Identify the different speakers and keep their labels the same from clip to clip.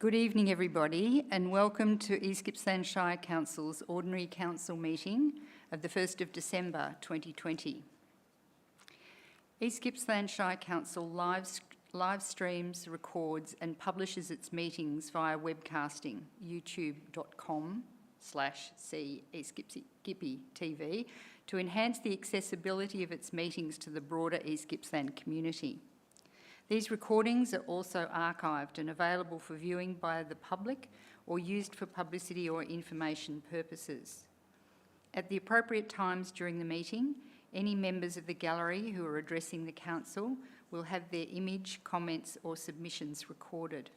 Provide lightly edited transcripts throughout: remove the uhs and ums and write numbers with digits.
Speaker 1: Good evening, everybody, and welcome to East Gippsland Shire Council's Ordinary Council meeting of the 1st of December 2020. East Gippsland Shire Council live streams, records and publishes its meetings via webcasting, youtube.com/see East Gippy TV, to enhance the accessibility of its meetings to the broader East Gippsland community. These recordings are also archived and available for viewing by the public or used for publicity or information purposes. At the appropriate times during the meeting, any members of the gallery who are addressing the Council will have their image, comments or submissions recorded.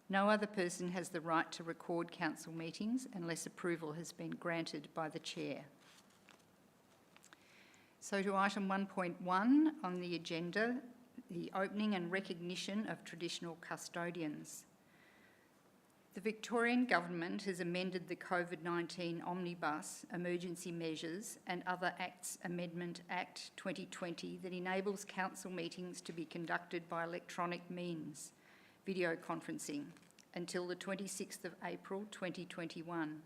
Speaker 1: No other person has the right to record Council meetings unless approval has been granted by the Chair. So to item 1.1 on the agenda, the opening and recognition of traditional custodians. The Victorian Government has amended the COVID-19 Omnibus Emergency Measures and Other Acts Amendment Act 2020 that enables council meetings to be conducted by electronic means, video conferencing, until the 26th of April 2021.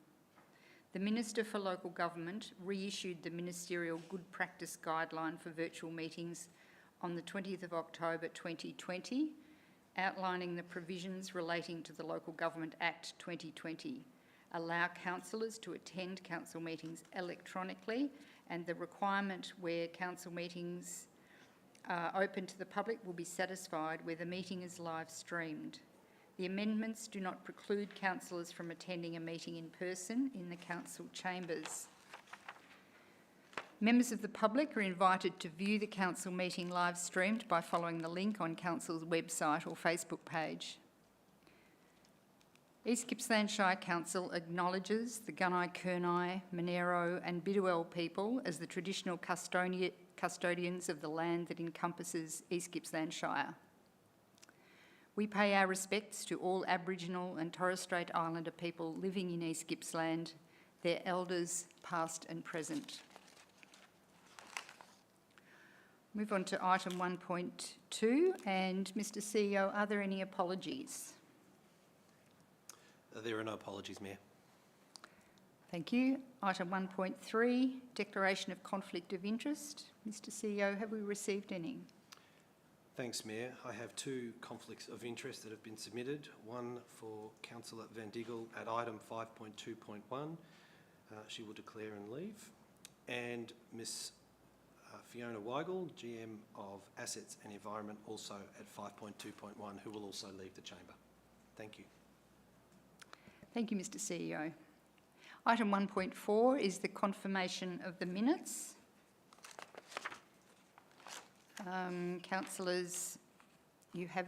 Speaker 1: The Minister for Local Government reissued the Ministerial Good Practice Guideline for virtual meetings on the 20th of October 2020, outlining the provisions relating to the Local Government Act 2020, allow councillors to attend council meetings electronically, and the requirement where council meetings are open to the public will be satisfied where the meeting is live streamed. The amendments do not preclude councillors from attending a meeting in person in the council chambers. Members of the public are invited to view the council meeting live streamed by following the link on council's website or Facebook page. East Gippsland Shire Council acknowledges the Gunai Kurnai, Monero and Bidwell people as the traditional custodians of the land that encompasses East Gippsland Shire. We pay our respects to all Aboriginal and Torres Strait Islander people living in East Gippsland, their elders past and present. Move on to item 1.2, and Mr CEO, are there any apologies?
Speaker 2: There are no apologies, Mayor.
Speaker 1: Thank you. Item 1.3, declaration of conflict of interest. Mr CEO, have we received any?
Speaker 2: Thanks, Mayor. I have two conflicts of interest that have been submitted. One for Councillor Van Diggel at item 5.2.1. She will declare and leave. And Ms. Fiona Weigel, GM of Assets and Environment, also at 5.2.1, who will also leave the chamber. Thank you.
Speaker 1: Thank you, Mr CEO. Item 1.4 is the confirmation of the minutes. Councillors, you have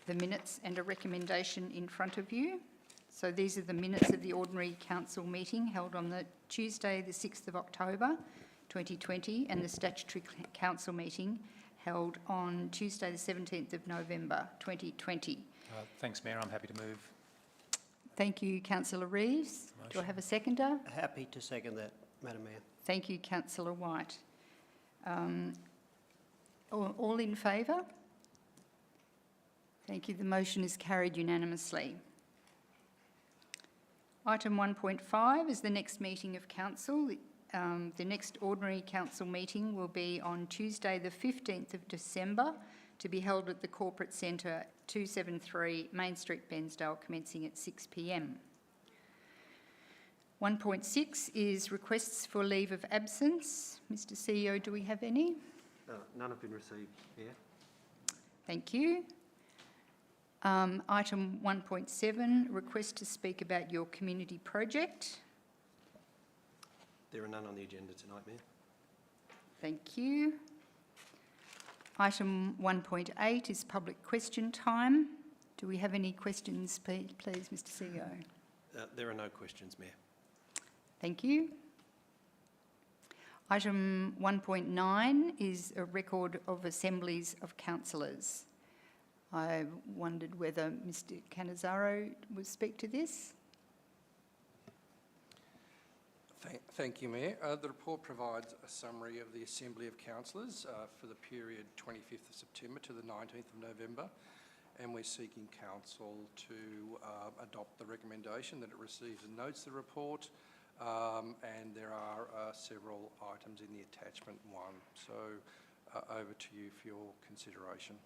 Speaker 1: the minutes and a recommendation in front of you. So these are the minutes of the Ordinary Council meeting held on the Tuesday, the 6th of October 2020, and the Statutory Council meeting held on Tuesday the 17th of November 2020.
Speaker 3: Thanks, Mayor. I'm happy to move.
Speaker 1: Thank you, Councillor Reeves. Do I have a seconder?
Speaker 4: Happy to second that, Madam Mayor.
Speaker 1: Thank you, Councillor White. All in favour? Thank you. The motion is carried unanimously. Item 1.5 is the next meeting of Council. The next Ordinary Council meeting will be on Tuesday the 15th of December to be held at the Corporate Centre, 273 Main Street, Bairnsdale, commencing at 6 p.m. 1.6 is requests for leave of absence. Mr CEO, do we have any?
Speaker 2: None have been received, Mayor.
Speaker 1: Thank you. Item 1.7, request to speak about your community project.
Speaker 2: There are none on the agenda tonight, Mayor.
Speaker 1: Thank you. Item 1.8 is public question time. Do we have any questions, please, Mr CEO?
Speaker 2: There are no questions, Mayor.
Speaker 1: Thank you. Item 1.9 is a record of assemblies of councillors. I wondered whether Mr Cannizzaro would speak to this.
Speaker 5: Thank you, Mayor. The report provides a summary of the Assembly of Councillors for the period 25th of September to the 19th of November, and we're seeking council to adopt the recommendation that it receives and notes the report. And there are several items in the attachment one. So over to you for your consideration.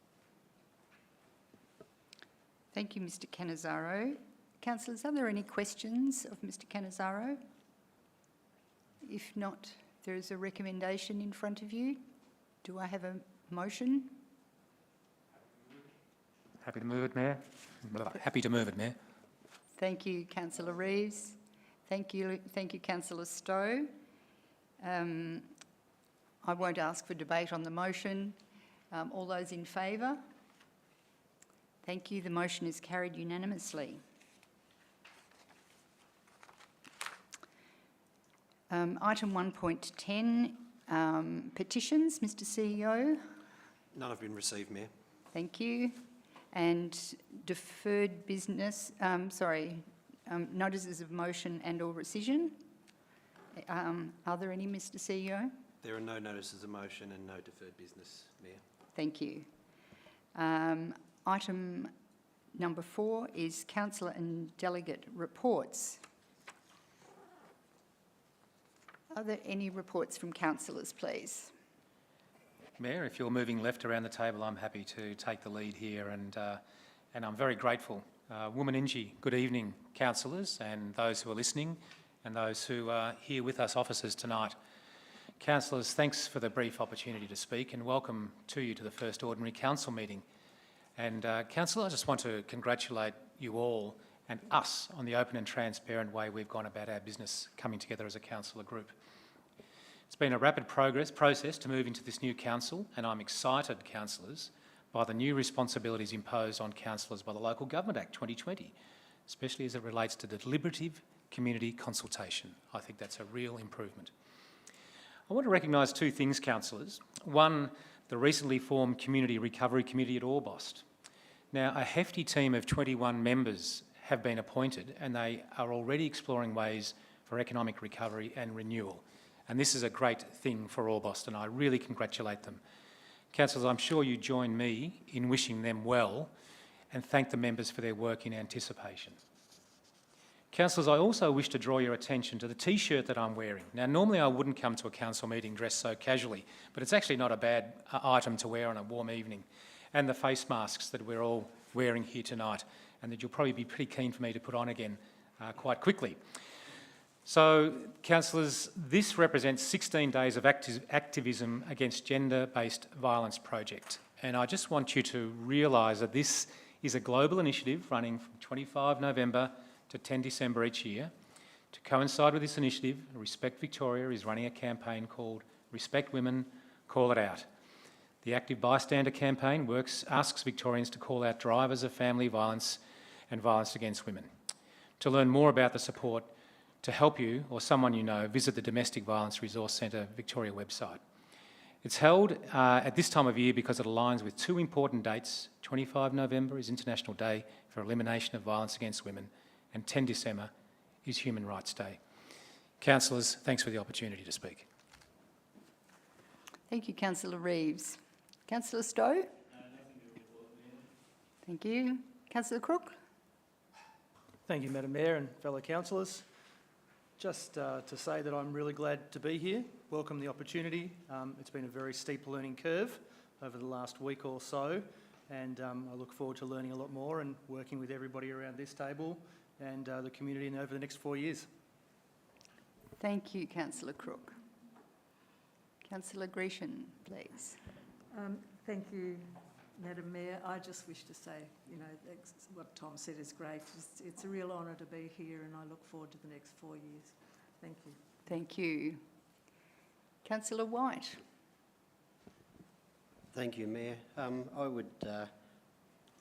Speaker 1: Thank you, Mr Canizzaro. Councillors, are there any questions of Mr Canizzaro? If not, there is a recommendation in front of you. Do I have a motion?
Speaker 3: Happy to move it, Mayor. Happy to move it, Mayor.
Speaker 1: Thank you, Councillor Reeves. Thank you, Councillor Stowe. I won't ask for debate on the motion. All those in favour? Thank you. The motion is carried unanimously. Item 1.10, petitions. Mr CEO.
Speaker 2: None have been received, Mayor.
Speaker 1: Thank you. And deferred business, notices of motion and or rescission. Are there any, Mr CEO?
Speaker 2: There are no notices of motion and no deferred business, Mayor.
Speaker 1: Thank you. Item number 4 is councillor and delegate reports. Are there any reports from councillors, please?
Speaker 3: Mayor, if you're moving left around the table, I'm happy to take the lead here, and I'm very grateful. Wominjinji, good evening, councillors and those who are listening and those who are here with us, officers, tonight. Councillors, thanks for the brief opportunity to speak and welcome to you to the first Ordinary Council meeting. And Councillor, I just want to congratulate you all and us on the open and transparent way we've gone about our business coming together as a councillor group. It's been a rapid process to move into this new council, and I'm excited, councillors, by the new responsibilities imposed on councillors by the Local Government Act 2020, especially as it relates to deliberative community consultation. I think that's a real improvement. I want to recognise 2 things, councillors. One, the recently formed Community Recovery Committee at Orbost. Now, a hefty team of 21 members have been appointed, and they are already exploring ways for economic recovery and renewal. And this is a great thing for Orbost, and I really congratulate them. Councillors, I'm sure you join me in wishing them well and thank the members for their work in anticipation. Councillors, I also wish to draw your attention to the T-shirt that I'm wearing. Now, normally I wouldn't come to a council meeting dressed so casually, but it's actually not a bad item to wear on a warm evening. And the face masks that we're all wearing here tonight, and that you'll probably be pretty keen for me to put on again quite quickly. So, councillors, this represents 16 days of activism against gender-based violence project. And I just want you to realise that this is a global initiative running from 25 November to 10 December each year. To coincide with this initiative, Respect Victoria is running a campaign called Respect Women, Call It Out. The Active Bystander campaign asks Victorians to call out drivers of family violence and violence against women. To learn more about the support to help you or someone you know, visit the Domestic Violence Resource Centre Victoria website. It's held at this time of year because it aligns with 2 important dates. 25 November is International Day for Elimination of Violence Against Women, and 10 December is Human Rights Day. Councillors, thanks for the opportunity to speak.
Speaker 1: Thank you, Councillor Reeves. Councillor Stowe? Thank you. Councillor Crook?
Speaker 6: Thank you, Madam Mayor and fellow councillors. Just to say that I'm really glad to be here, welcome the opportunity. It's been a very steep learning curve over the last week or so, and I look forward to learning a lot more and working with everybody around this table and the community over the next 4 years.
Speaker 1: Thank you, Councillor Crook. Councillor Grecian, please.
Speaker 7: Thank you, Madam Mayor. I just wish to say, what Tom said is great. It's a real honour to be here, and I look forward to the next 4 years. Thank you.
Speaker 1: Thank you. Councillor White.
Speaker 4: Thank you, Mayor. I would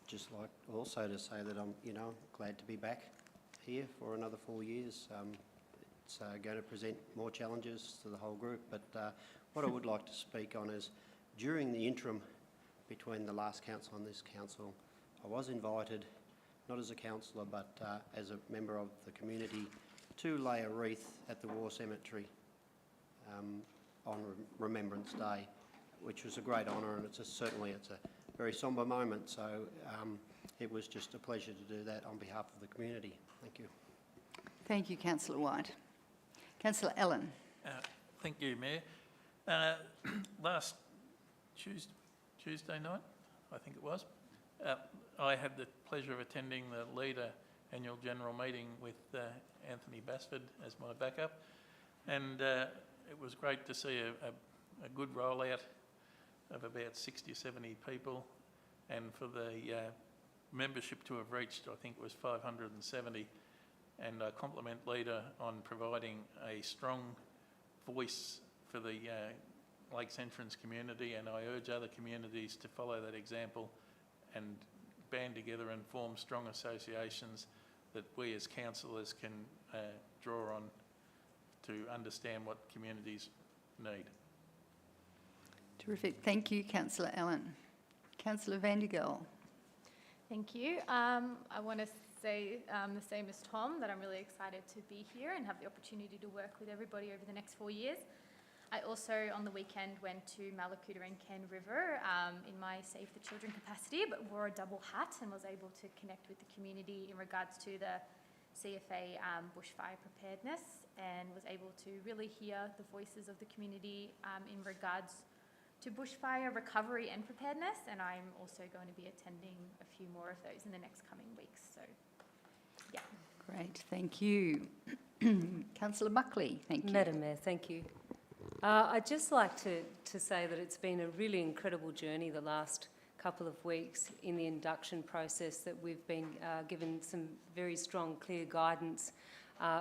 Speaker 4: just like also to say that I'm glad to be back here for another 4 years. It's going to present more challenges to the whole group, but what I would like to speak on is during the interim between the last council and this council, I was invited, not as a councillor but as a member of the community, to lay a wreath at the War Cemetery on Remembrance Day, which was a great honour, and certainly it's a very sombre moment. So it was just a pleasure to do that on behalf of the community. Thank you.
Speaker 1: Thank you, Councillor White. Councillor Allen.
Speaker 8: Thank you, Mayor. Last Tuesday night, I think it was, I had the pleasure of attending the LEADER annual general meeting with Anthony Basford as my backup, and it was great to see a good rollout of about 60 or 70 people, and for the membership to have reached, I think it was 570, and I compliment LEADER on providing a strong voice for the Lakes Entrance community, and I urge other communities to follow that example and band together and form strong associations that we as councillors can draw on to understand what communities need.
Speaker 1: Terrific. Thank you, Councillor Allen. Councillor Vandergel.
Speaker 9: Thank you. I want to say the same as Tom, that I'm really excited to be here and have the opportunity to work with everybody over the next 4 years. I also, on the weekend, went to Malakuta and Ken River in my Save the Children capacity, but wore a double hat and was able to connect with the community in regards to the CFA bushfire preparedness, and was able to really hear the voices of the community in regards to bushfire recovery and preparedness, and I'm also going to be attending a few more of those in the next coming weeks. So, yeah.
Speaker 1: Great, thank you. Councillor Buckley, thank you.
Speaker 10: Madam Mayor, thank you. I'd just like to say that it's been a really incredible journey the last couple of weeks in the induction process, that we've been given some very strong, clear guidance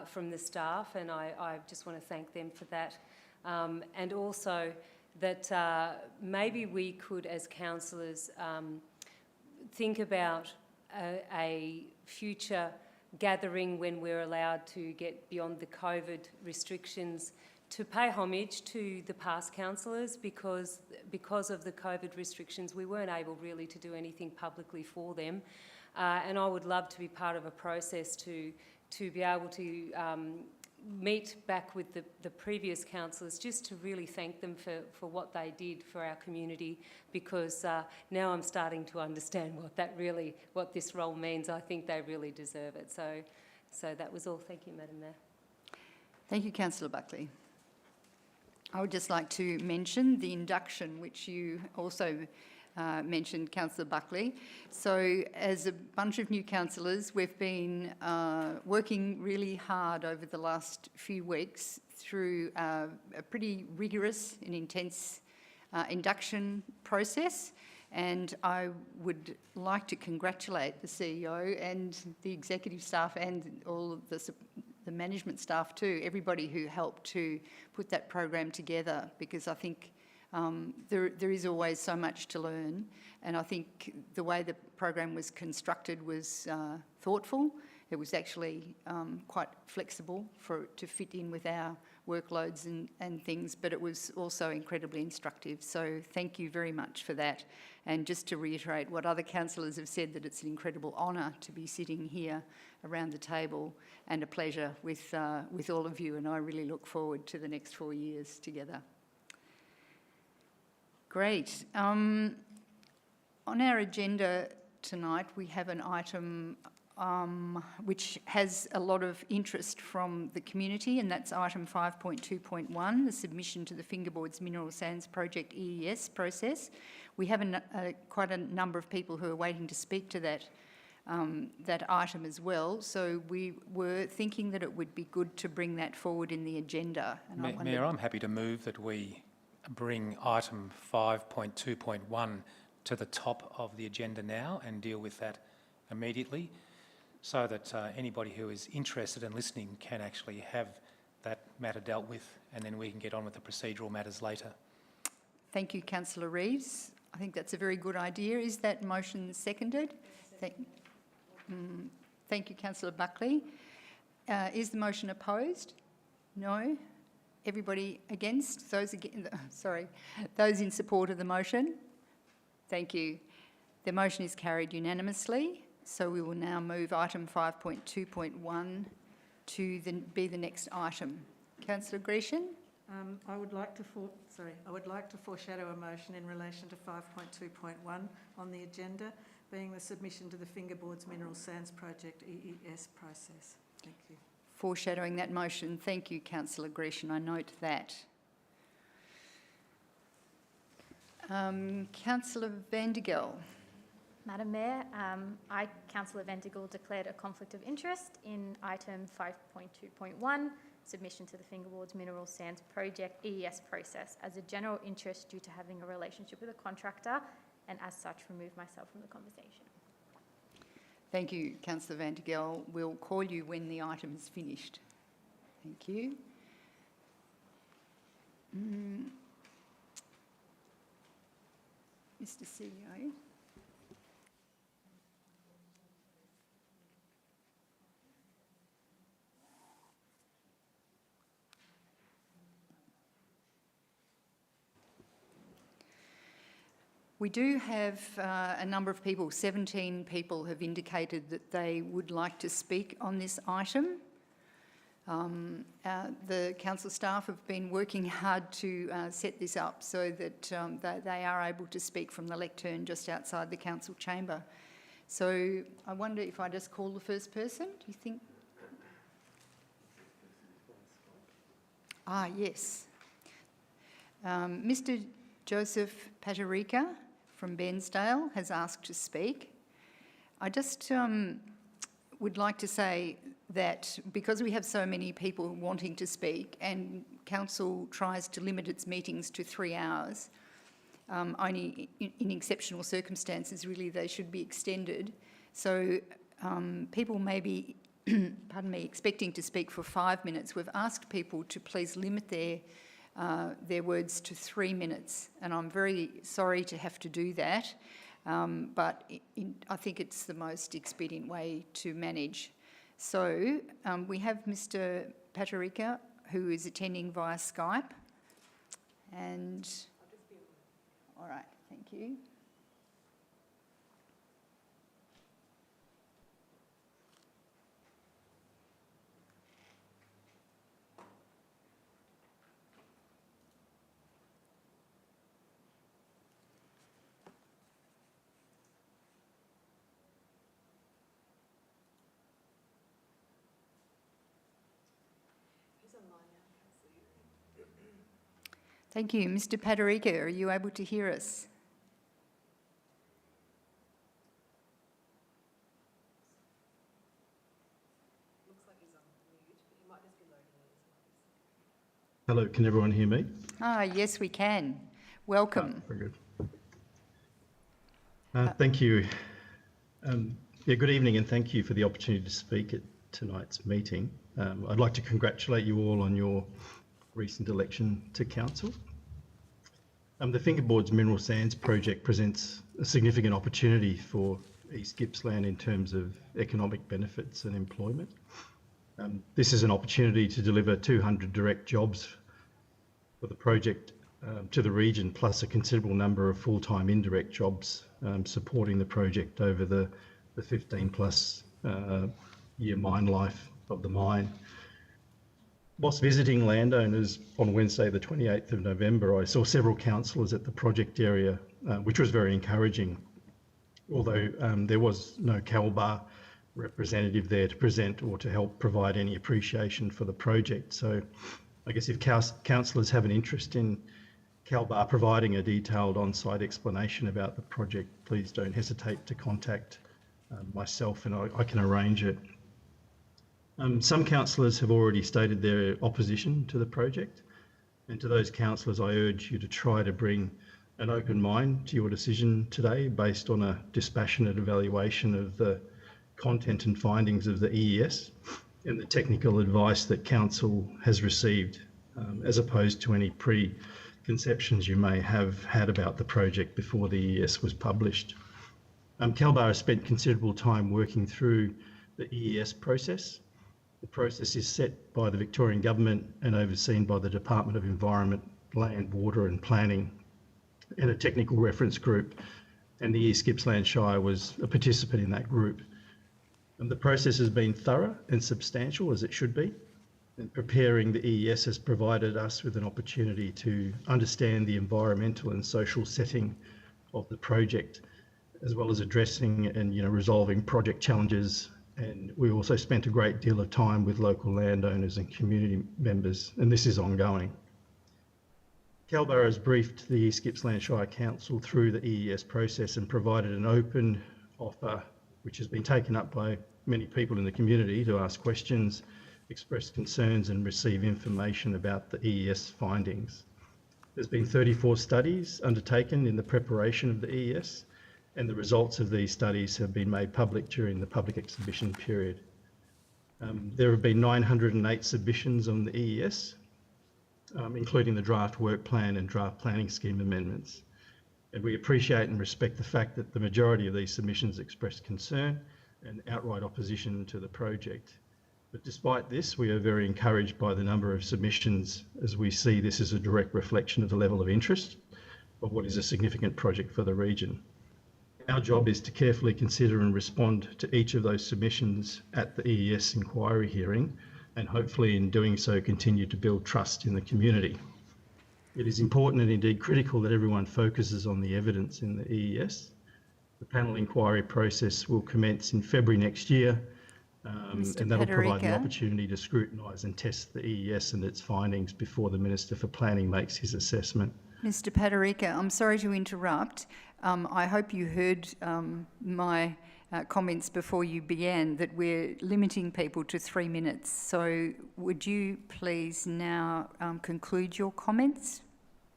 Speaker 10: from the staff, and I just want to thank them for that. And also that maybe we could, as councillors, think about a future gathering when we're allowed to get beyond the COVID restrictions, to pay homage to the past councillors, because of the COVID restrictions we weren't able really to do anything publicly for them, and I would love to be part of a process to be able to meet back with the previous councillors, just to really thank them for what they did for our community, because now I'm starting to understand what this role means. I think they really deserve it. So that was all. Thank you, Madam Mayor.
Speaker 1: Thank you, Councillor Buckley. I would just like to mention the induction, which you also mentioned, Councillor Buckley. So as a bunch of new councillors, we've been working really hard over the last few weeks through a pretty rigorous and intense induction process. And I would like to congratulate the CEO and the executive staff and all of the management staff too, everybody who helped to put that program together, because I think there is always so much to learn, and I think the way the program was constructed was thoughtful. It was actually quite flexible to fit in with our workloads and things, but it was also incredibly instructive. So thank you very much for that. And just to reiterate what other councillors have said, that it's an incredible honour to be sitting here around the table, and a pleasure with all of you, and I really look forward to the next 4 years together. Great. On our agenda tonight, we have an item which has a lot of interest from the community, and that's item 5.2.1, the submission to the Fingerboards Mineral Sands Project EES process. We have quite a number of people who are waiting to speak to that item as well, so we were thinking that it would be good to bring that forward in the agenda. And
Speaker 3: Mayor, I'm happy to move that we bring item 5.2.1 to the top of the agenda now and deal with that immediately, so that anybody who is interested in listening can actually have that matter dealt with, and then we can get on with the procedural matters later.
Speaker 1: Thank you, Councillor Reeves. I think that's a very good idea. Is that motion seconded? Thank you, Councillor Buckley. Is the motion opposed? No. Everybody against? Those in support of the motion? Thank you. The motion is carried unanimously. So we will now move item 5.2.1 to be the next item. Councillor Grecian?
Speaker 7: I would like to foreshadow a motion in relation to 5.2.1 on the agenda. being the submission to the Fingerboards Mineral Sands Project EES process. Thank you.
Speaker 1: Foreshadowing that motion. Thank you, Councillor Gresham. I note that. Councillor Van der Gel.
Speaker 9: Madam Mayor, I, Councillor Van der Gel, declared a conflict of interest in item 5.2.1, submission to the Fingerboards Mineral Sands Project EES process as a general interest due to having a relationship with a contractor, and as such remove myself from the conversation.
Speaker 1: Thank you, Councillor Van der Gel. We'll call you when the item is finished. Thank you. Mr. CEO. We do have a number of people, 17 people have indicated that they would like to speak on this item. The council staff have been working hard to set this up so that they are able to speak from the lectern just outside the council chamber. So I wonder if I just call the first person, do you think? Ah, yes. Mr. Joseph Paterica from Bairnsdale has asked to speak. I just would like to say that because we have so many people wanting to speak and council tries to limit its meetings to 3 hours, only in exceptional circumstances really they should be extended. So people may be, pardon me, expecting to speak for 5 minutes. We've asked people to please limit their words to 3 minutes, and I'm very sorry to have to do that, but I think it's the most expedient way to manage. So we have Mr. Paterica, who is attending via Skype, and all right, thank you. Thank you. Mr. Paterica, are you able to hear us?
Speaker 11: Hello, can everyone hear me?
Speaker 1: Ah, yes, we can. Welcome.
Speaker 11: Very good. Thank you. Good evening, and thank you for the opportunity to speak at tonight's meeting. I'd like to congratulate you all on your recent election to council. The Fingerboards Mineral Sands Project presents a significant opportunity for East Gippsland in terms of economic benefits and employment. This is an opportunity to deliver 200 direct jobs for the project to the region, plus a considerable number of full-time indirect jobs supporting the project over the 15+ year mine life of the mine. Whilst visiting landowners on Wednesday the 28th of November, I saw several councillors at the project area, which was very encouraging, although there was no CalBar representative there to present or to help provide any appreciation for the project. So I guess if councillors have an interest in CalBar providing a detailed on-site explanation about the project, please don't hesitate to contact myself and I can arrange it. Some councillors have already stated their opposition to the project, and to those councillors I urge you to try to bring an open mind to your decision today based on a dispassionate evaluation of the content and findings of the EES and the technical advice that council has received, as opposed to any preconceptions you may have had about the project before the EES was published. CalBar has spent considerable time working through the EES process. The process is set by the Victorian Government and overseen by the Department of Environment, Land, Water and Planning and a technical reference group, and the East Gippsland Shire was a participant in that group. And the process has been thorough and substantial, as it should be, and preparing the EES has provided us with an opportunity to understand the environmental and social setting of the project, as well as addressing and resolving project challenges. And we also spent a great deal of time with local landowners and community members, and this is ongoing. Kalbar has briefed the East Gippsland Shire Council through the EES process and provided an open offer, which has been taken up by many people in the community to ask questions, express concerns and receive information about the EES findings. There's been 34 studies undertaken in the preparation of the EES, and the results of these studies have been made public during the public exhibition period. There have been 908 submissions on the EES, including the draft work plan and draft planning scheme amendments. And we appreciate and respect the fact that the majority of these submissions expressed concern and outright opposition to the project. But despite this, we are very encouraged by the number of submissions, as we see this as a direct reflection of the level of interest of what is a significant project for the region. Our job is to carefully consider and respond to each of those submissions at the EES inquiry hearing, and hopefully in doing so continue to build trust in the community. It is important and indeed critical that everyone focuses on the evidence in the EES. The panel inquiry process will commence in February next year, and that will provide the opportunity to scrutinise and test the EES and its findings before the Minister for Planning makes his assessment.
Speaker 1: Mr Padarika, I'm sorry to interrupt. I hope you heard my comments before you began that we're limiting people to 3 minutes. So would you please now conclude your comments?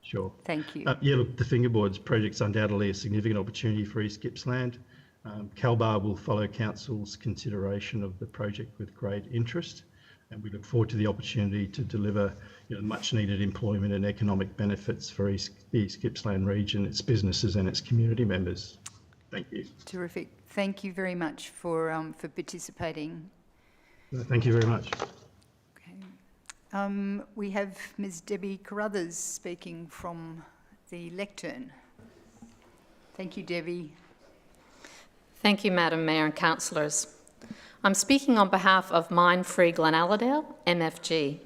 Speaker 11: Sure.
Speaker 1: Thank you.
Speaker 11: Yeah, look, the Fingerboards project's undoubtedly a significant opportunity for East Gippsland. Kalbar will follow Council's consideration of the project with great interest, and we look forward to the opportunity to deliver much needed employment and economic benefits for the East Gippsland region, its businesses and its community members. Thank you.
Speaker 1: Terrific. Thank you very much for participating.
Speaker 11: Thank you very much.
Speaker 1: Okay. We have Ms Debbie Carruthers speaking from the lectern. Thank you, Debbie.
Speaker 12: Thank you, Madam Mayor and councillors. I'm speaking on behalf of Mine Free Glenalladale, MFG.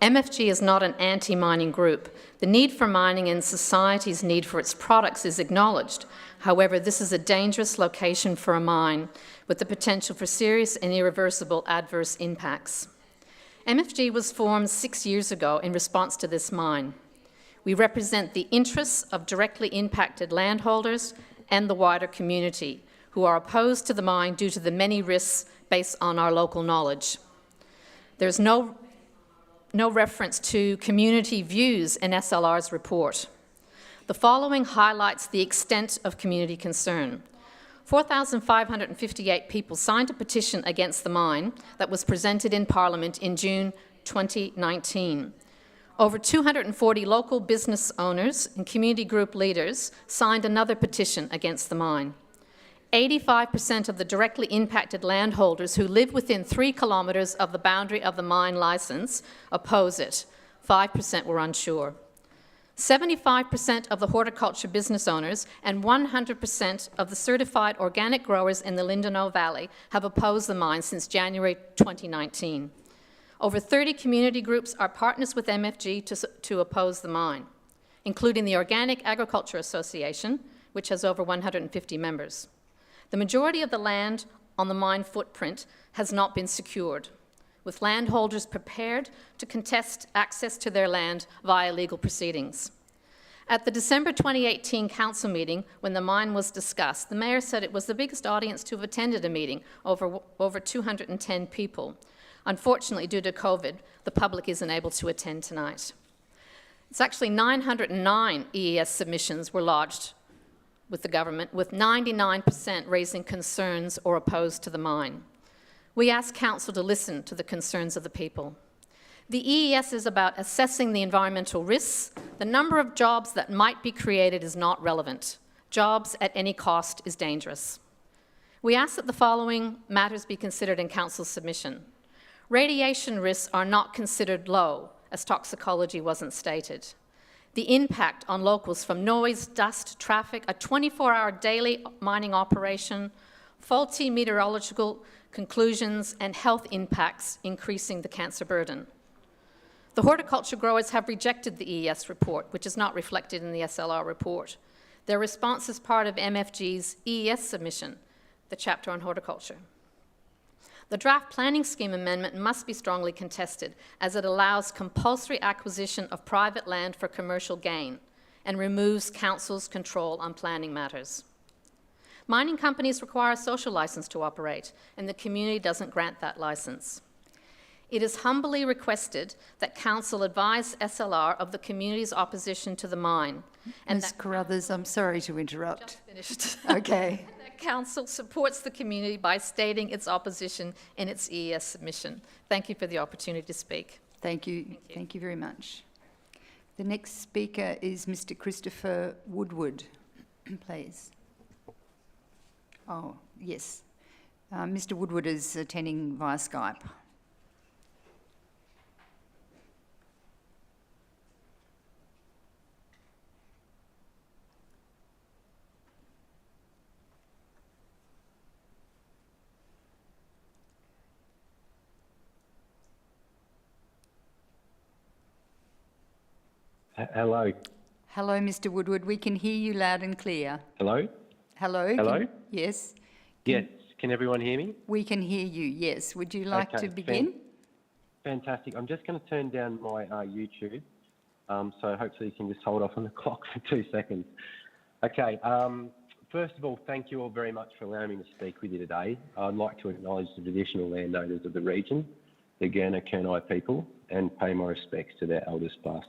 Speaker 12: MFG is not an anti-mining group. The need for mining and society's need for its products is acknowledged. However, this is a dangerous location for a mine with the potential for serious and irreversible adverse impacts. MFG was formed 6 years ago in response to this mine. We represent the interests of directly impacted landholders and the wider community who are opposed to the mine due to the many risks based on our local knowledge. There's no reference to community views in SLR's report. The following highlights the extent of community concern. 4,558 people signed a petition against the mine that was presented in Parliament in June 2019. Over 240 local business owners and community group leaders signed another petition against the mine. 85% of the directly impacted landholders who live within 3 kilometres of the boundary of the mine licence oppose it. 5% were unsure. 75% of the horticulture business owners and 100% of the certified organic growers in the Lindenow Valley have opposed the mine since January 2019. Over 30 community groups are partners with MFG to oppose the mine, including the Organic Agriculture Association, which has over 150 members. The majority of the land on the mine footprint has not been secured, with landholders prepared to contest access to their land via legal proceedings. At the December 2018 council meeting, when the mine was discussed, the mayor said it was the biggest audience to have attended a meeting, over 210 people. Unfortunately, due to COVID, the public isn't able to attend tonight. It's actually 909 EES submissions were lodged with the government, with 99% raising concerns or opposed to the mine. We ask Council to listen to the concerns of the people. The EES is about assessing the environmental risks. The number of jobs that might be created is not relevant. Jobs at any cost is dangerous. We ask that the following matters be considered in Council's submission. Radiation risks are not considered low, as toxicology wasn't stated. The impact on locals from noise, dust, traffic, a 24-hour daily mining operation, faulty meteorological conclusions, and health impacts increasing the cancer burden. The horticulture growers have rejected the EES report, which is not reflected in the SLR report. Their response is part of MFG's EES submission, the chapter on horticulture. The draft planning scheme amendment must be strongly contested, as it allows compulsory acquisition of private land for commercial gain and removes council's control on planning matters. Mining companies require a social licence to operate, and the community doesn't grant that licence. It is humbly requested that council advise SLR of the community's opposition to the mine. And
Speaker 1: Ms Carruthers, I'm sorry to interrupt.
Speaker 12: just finished.
Speaker 1: Okay.
Speaker 12: That council supports the community by stating its opposition in its EES submission. Thank you for the opportunity to speak.
Speaker 1: Thank you. Thank you very much. The next speaker is Mr Christopher Woodward, please. Oh, yes. Mr Woodward is attending via Skype.
Speaker 13: Hello.
Speaker 1: Hello, Mr Woodward. We can hear you loud and clear.
Speaker 13: Hello?
Speaker 1: Hello?
Speaker 13: Hello?
Speaker 1: Yes.
Speaker 13: Yes. Can everyone hear me?
Speaker 1: We can hear you, yes. Would you like
Speaker 13: Okay,
Speaker 1: to begin?
Speaker 13: Fantastic. I'm just going to turn down my YouTube, so hopefully you can just hold off on the clock for 2 seconds. Okay. First of all, thank you all very much for allowing me to speak with you today. I'd like to acknowledge the traditional landowners of the region, the Gurna-Kurnai people, and pay my respects to their elders past,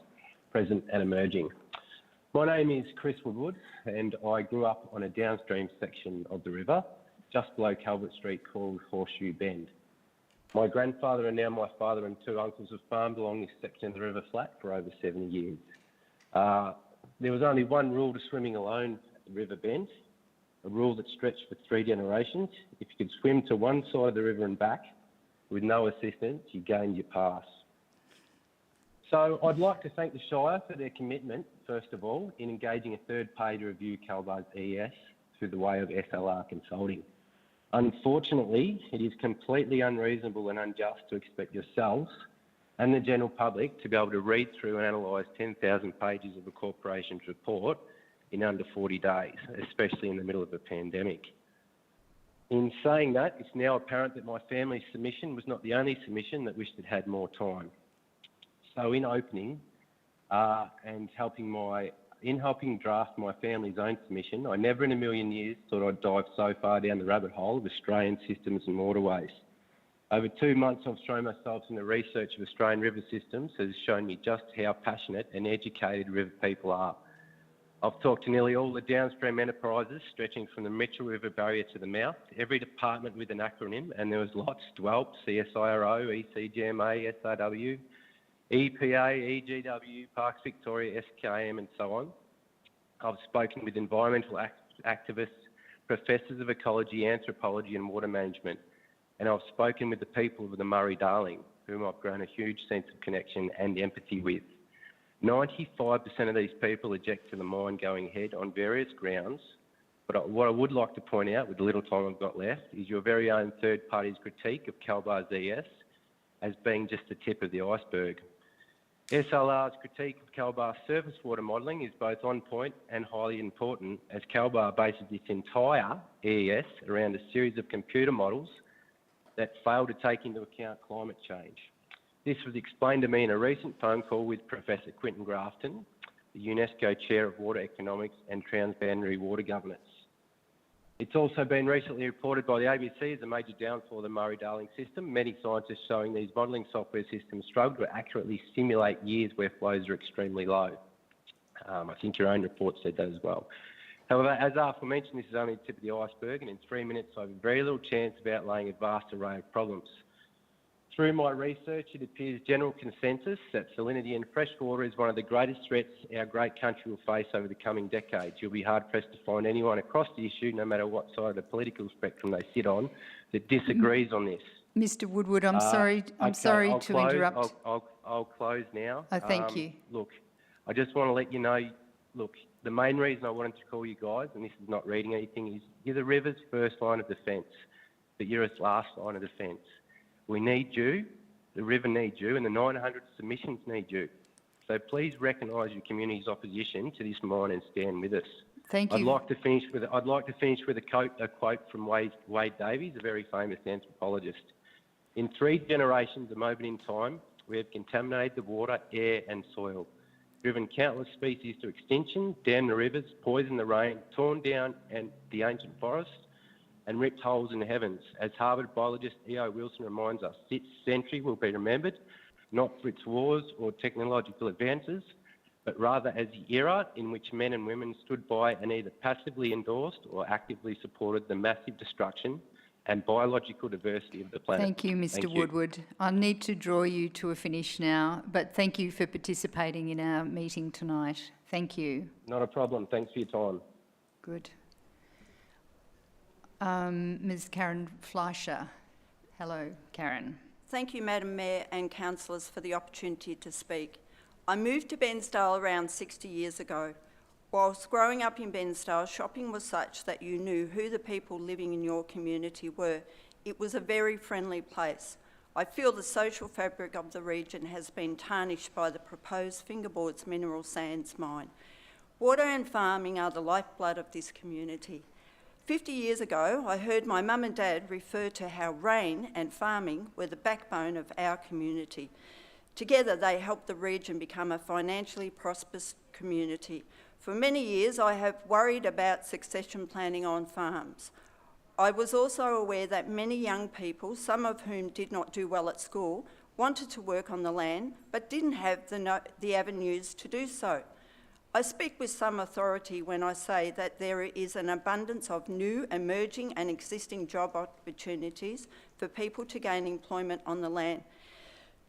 Speaker 13: present and emerging. My name is Chris Woodward, and I grew up on a downstream section of the river, just below Calvert Street, called Horseshoe Bend. My grandfather and now my father and 2 uncles have farmed along this section of the River Flat for over 70 years. There was only one rule to swimming alone at the river bend, a rule that stretched for 3 generations. If you could swim to one side of the river and back with no assistance, you gained your pass. So I'd like to thank the Shire for their commitment, first of all, in engaging a third party to review Calbar's EES through the way of SLR Consulting. Unfortunately, it is completely unreasonable and unjust to expect yourselves and the general public to be able to read through and analyse 10,000 pages of a corporation's report in under 40 days, especially in the middle of a pandemic. In saying that, it's now apparent that my family's submission was not the only submission that wished it had more time. So in opening and helping draft my family's own submission, I never in a million years thought I'd dive so far down the rabbit hole of Australian systems and waterways. Over 2 months I've thrown myself in the research of Australian river systems has shown me just how passionate and educated river people are. I've talked to nearly all the downstream enterprises stretching from the Mitchell River barrier to the mouth, every department with an acronym, and there was lots: DWELP, CSIRO, ECGMA, SRW, EPA, EGW, Parks Victoria, SKM and so on. I've spoken with environmental activists, professors of ecology, anthropology and water management, and I've spoken with the people of the Murray-Darling, whom I've grown a huge sense of connection and empathy with. 95% of these people object to the mine going ahead on various grounds, but what I would like to point out, with the little time I've got left, is your very own third party's critique of Calbar's ES as being just the tip of the iceberg. SLR's critique of Calbar's surface water modelling is both on point and highly important, as Calbar bases its entire EES around a series of computer models that fail to take into account climate change. This was explained to me in a recent phone call with Professor Quinton Grafton, the UNESCO Chair of Water Economics and Transboundary Water Governance. It's also been recently reported by the ABC as a major downfall of the Murray-Darling system, many scientists showing these modelling software systems struggle to accurately simulate years where flows are extremely low. I think your own report said that as well. However, as aforementioned, this is only the tip of the iceberg, and in 3 minutes I have very little chance of outlaying a vast array of problems. Through my research, it appears general consensus that salinity in fresh water is one of the greatest threats our great country will face over the coming decades. You'll be hard-pressed to find anyone across the issue, no matter what side of the political spectrum they sit on, that disagrees on this.
Speaker 1: Mr Woodward, I'm sorry to interrupt.
Speaker 13: I'll close now.
Speaker 1: Oh, thank you.
Speaker 13: Look, I just want to let you know, look, the main reason I wanted to call you guys, and this is not reading anything, is you're the river's first line of defence, but you're its last line of defence. We need you, the river needs you, and the 900 submissions need you. So please recognise your community's opposition to this mine and stand with us.
Speaker 1: Thank
Speaker 13: I'd
Speaker 1: you.
Speaker 13: like to finish with a quote from Wade Davies, a very famous anthropologist. In 3 generations of moment in time, we have contaminated the water, air and soil, driven countless species to extinction, dammed the rivers, poisoned the rain, torn down the ancient forests, and ripped holes in the heavens. As Harvard biologist E.O. Wilson reminds us, this century will be remembered not for its wars or technological advances, but rather as the era in which men and women stood by and either passively endorsed or actively supported the massive destruction and biological diversity of the planet.
Speaker 1: Thank you, Mr.
Speaker 13: Thank you.
Speaker 1: Woodward. I need to draw you to a finish now, but thank you for participating in our meeting tonight. Thank you.
Speaker 13: Not a problem. Thanks for your time.
Speaker 1: Good. Ms. Karen Fleischer. Hello, Karen.
Speaker 14: Thank you, Madam Mayor and councillors, for the opportunity to speak. I moved to Bensdale around 60 years ago. Whilst growing up in Bensdale, shopping was such that you knew who the people living in your community were. It was a very friendly place. I feel the social fabric of the region has been tarnished by the proposed Fingerboards mineral sands mine. Water and farming are the lifeblood of this community. 50 years ago, I heard my mum and dad refer to how rain and farming were the backbone of our community. Together, they helped the region become a financially prosperous community. For many years, I have worried about succession planning on farms. I was also aware that many young people, some of whom did not do well at school, wanted to work on the land but didn't have the avenues to do so. I speak with some authority when I say that there is an abundance of new, emerging and existing job opportunities for people to gain employment on the land.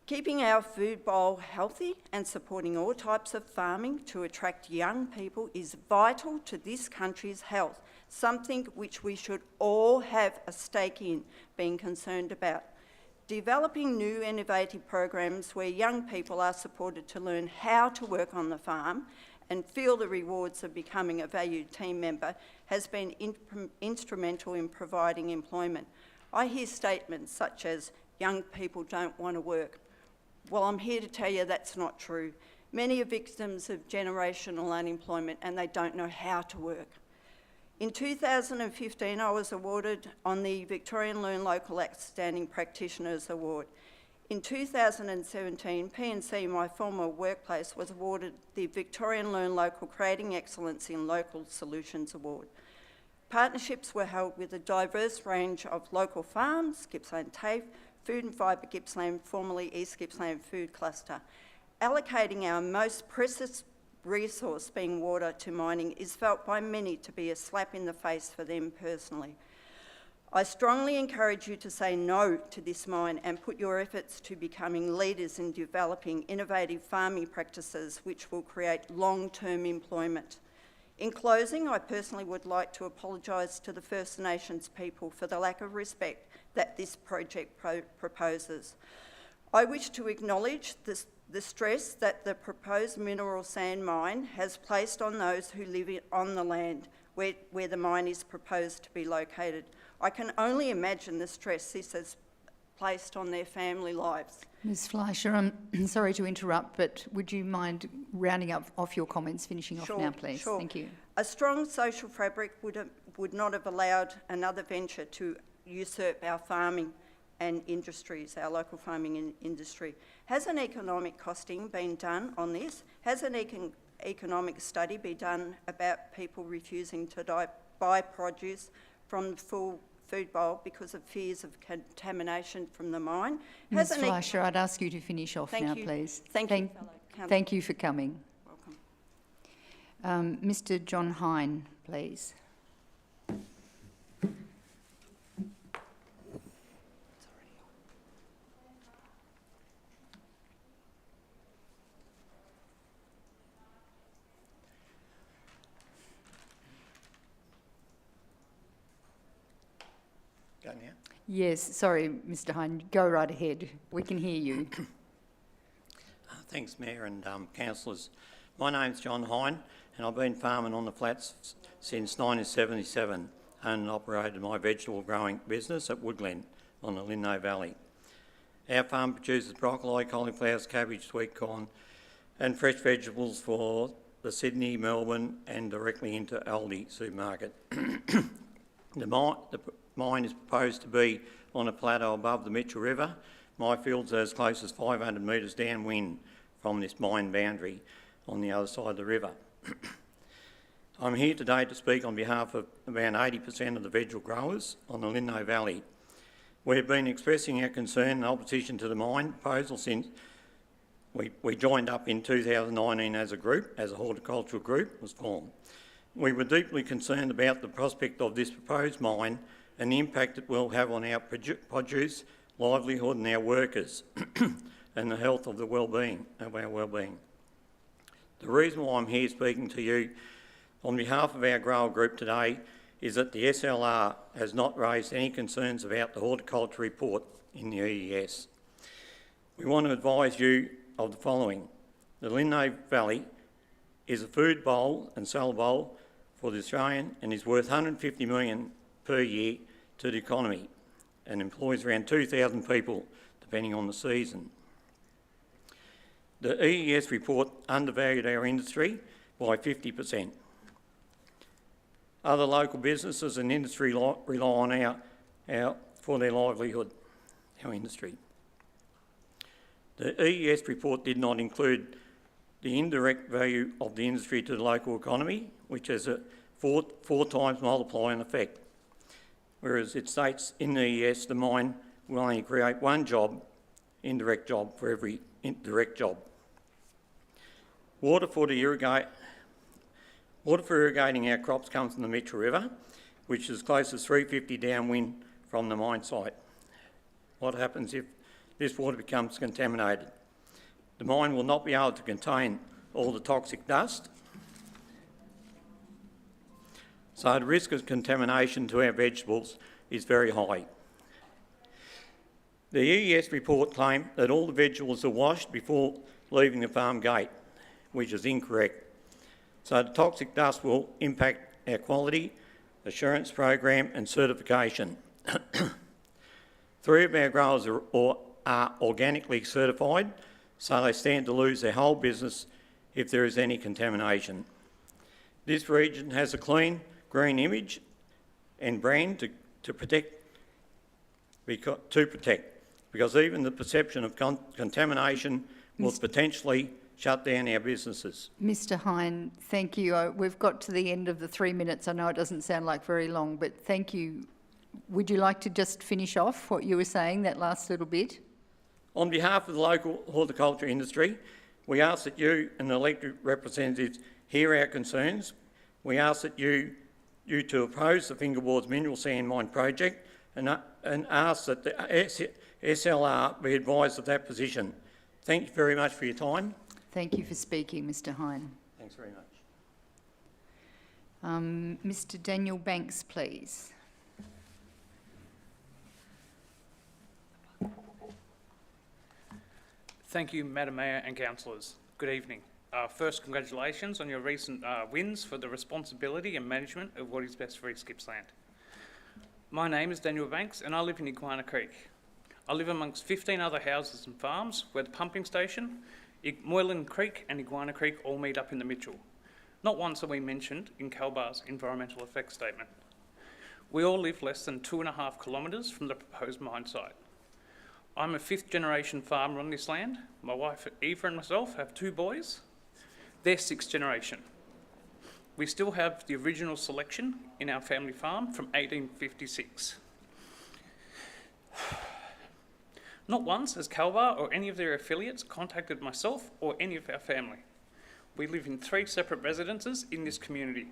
Speaker 14: Keeping our food bowl healthy and supporting all types of farming to attract young people is vital to this country's health, something which we should all have a stake in being concerned about. Developing new innovative programs where young people are supported to learn how to work on the farm and feel the rewards of becoming a valued team member has been instrumental in providing employment. I hear statements such as, young people don't want to work. Well, I'm here to tell you that's not true. Many are victims of generational unemployment and they don't know how to work. In 2015, I was awarded on the Victorian Learn Local Outstanding Practitioners Award. In 2017, PNC, my former workplace, was awarded the Victorian Learn Local Creating Excellence in Local Solutions Award. Partnerships were held with a diverse range of local farms, Gippsland TAFE, Food and Fibre Gippsland, formerly East Gippsland Food Cluster. Allocating our most precious resource, being water, to mining is felt by many to be a slap in the face for them personally. I strongly encourage you to say no to this mine and put your efforts to becoming leaders in developing innovative farming practices which will create long-term employment. In closing, I personally would like to apologise to the First Nations people for the lack of respect that this project proposes. I wish to acknowledge the stress that the proposed mineral sand mine has placed on those who live on the land where the mine is proposed to be located. I can only imagine the stress this has placed on their family lives.
Speaker 1: Ms. Fleischer, I'm sorry to interrupt, but would you mind rounding up off your comments, finishing off now, please?
Speaker 14: Sure.
Speaker 1: Thank you.
Speaker 14: A strong social fabric would not have allowed another venture to usurp our farming and industries, our local farming industry. Has an economic costing been done on this? Has an economic study been done about people refusing to buy produce from the full food bowl because of fears of contamination from the mine?
Speaker 1: Ms. Fleischer, I'd ask you to finish off now, please.
Speaker 14: Thank you, fellow councillors.
Speaker 1: Thank you for coming.
Speaker 14: Welcome.
Speaker 1: Mr. John Hine, please.
Speaker 15: Go now.
Speaker 1: Yes, sorry, Mr. Hine, go right ahead. We can hear you.
Speaker 15: Thanks, Mayor and councillors. My name's John Hine and I've been farming on the flats since 1977 and operated my vegetable growing business at Woodglen on the Linno Valley. Our farm produces broccoli, cauliflowers, cabbage, sweet corn and fresh vegetables for the Sydney, Melbourne and directly into Aldi supermarket. The mine is proposed to be on a plateau above the Mitchell River. My fields are as close as 500 metres downwind from this mine boundary on the other side of the river. I'm here today to speak on behalf of around 80% of the vegetable growers on the Linno Valley. We've been expressing our concern and opposition to the mine proposal since we joined up in 2019 as a group, as a horticultural group was formed. We were deeply concerned about the prospect of this proposed mine and the impact it will have on our produce, livelihood and our workers and the health of our well-being. The reason why I'm here speaking to you on behalf of our grower group today is that the SLR has not raised any concerns about the horticulture report in the EES. We want to advise you of the following. The Linno Valley is a food bowl and sell bowl for the Australian and is worth $150 million per year to the economy and employs around 2,000 people depending on the season. The EES report undervalued our industry by 50%. Other local businesses and industry rely on our for their livelihood, our industry. The EES report did not include the indirect value of the industry to the local economy, which has a four times multiplying effect, whereas it states in the EES the mine will only create one job, indirect job, for every direct job. Water for irrigating our crops comes from the Mitchell River, which is close as 350 downwind from the mine site. What happens if this water becomes contaminated? The mine will not be able to contain all the toxic dust, so the risk of contamination to our vegetables is very high. The EES report claimed that all the vegetables are washed before leaving the farm gate, which is incorrect. So the toxic dust will impact our quality assurance program and certification. 3 of our growers are organically certified, so they stand to lose their whole business if there is any contamination. This region has a clean, green image and brand to protect, because even the perception of contamination will potentially shut down our businesses.
Speaker 1: Mr Hine, thank you. We've got to the end of the 3 minutes. I know it doesn't sound like very long, but thank you. Would you like to just finish off what you were saying, that last little bit?
Speaker 15: On behalf of the local horticulture industry, we ask that you and the elected representatives hear our concerns. We ask that you to oppose the Fingerboards Mineral Sand Mine project and ask that the SLR be advised of that position. Thank you very much for your time.
Speaker 1: Thank you for speaking, Mr Hine.
Speaker 15: Thanks very much.
Speaker 1: Mr Daniel Banks, please.
Speaker 16: Thank you, Madam Mayor and councillors. Good evening. First, congratulations on your recent wins for the responsibility and management of what is best for East Gippsland. My name is Daniel Banks and I live in Iguana Creek. I live amongst 15 other houses and farms where the pumping station, Moylan Creek and Iguana Creek all meet up in the Mitchell. Not once are we mentioned in CalBAR's environmental effects statement. We all live less than 2.5 kilometres from the proposed mine site. I'm a 5th generation farmer on this land. My wife Eva and myself have 2 boys. They're 6th generation. We still have the original selection in our family farm from 1856. Not once has CalBAR or any of their affiliates contacted myself or any of our family. We live in 3 separate residences in this community.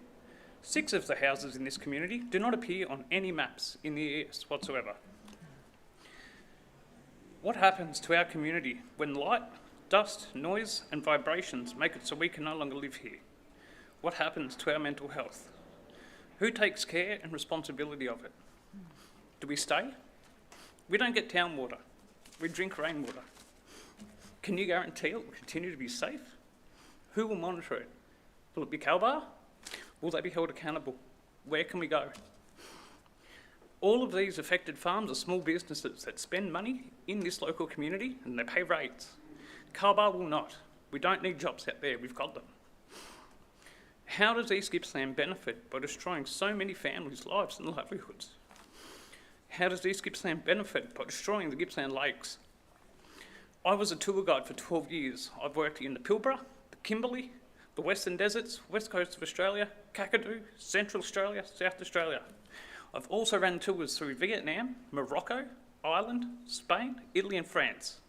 Speaker 16: 6 of the houses in this community do not appear on any maps in the EES whatsoever. What happens to our community when light, dust, noise and vibrations make it so we can no longer live here? What happens to our mental health? Who takes care and responsibility of it? Do we stay? We don't get town water. We drink rainwater. Can you guarantee it will continue to be safe? Who will monitor it? Will it be CalBAR? Will they be held accountable? Where can we go? All of these affected farms are small businesses that spend money in this local community and they pay rates. CalBAR will not. We don't need jobs out there, we've got them. How does East Gippsland benefit by destroying so many families' lives and livelihoods? How does East Gippsland benefit by destroying the Gippsland Lakes? I was a tour guide for 12 years. I've worked in the Pilbara, the Kimberley, the Western Deserts, West Coast of Australia, Kakadu, Central Australia, South Australia. I've also run tours through Vietnam, Morocco, Ireland, Spain, Italy and France.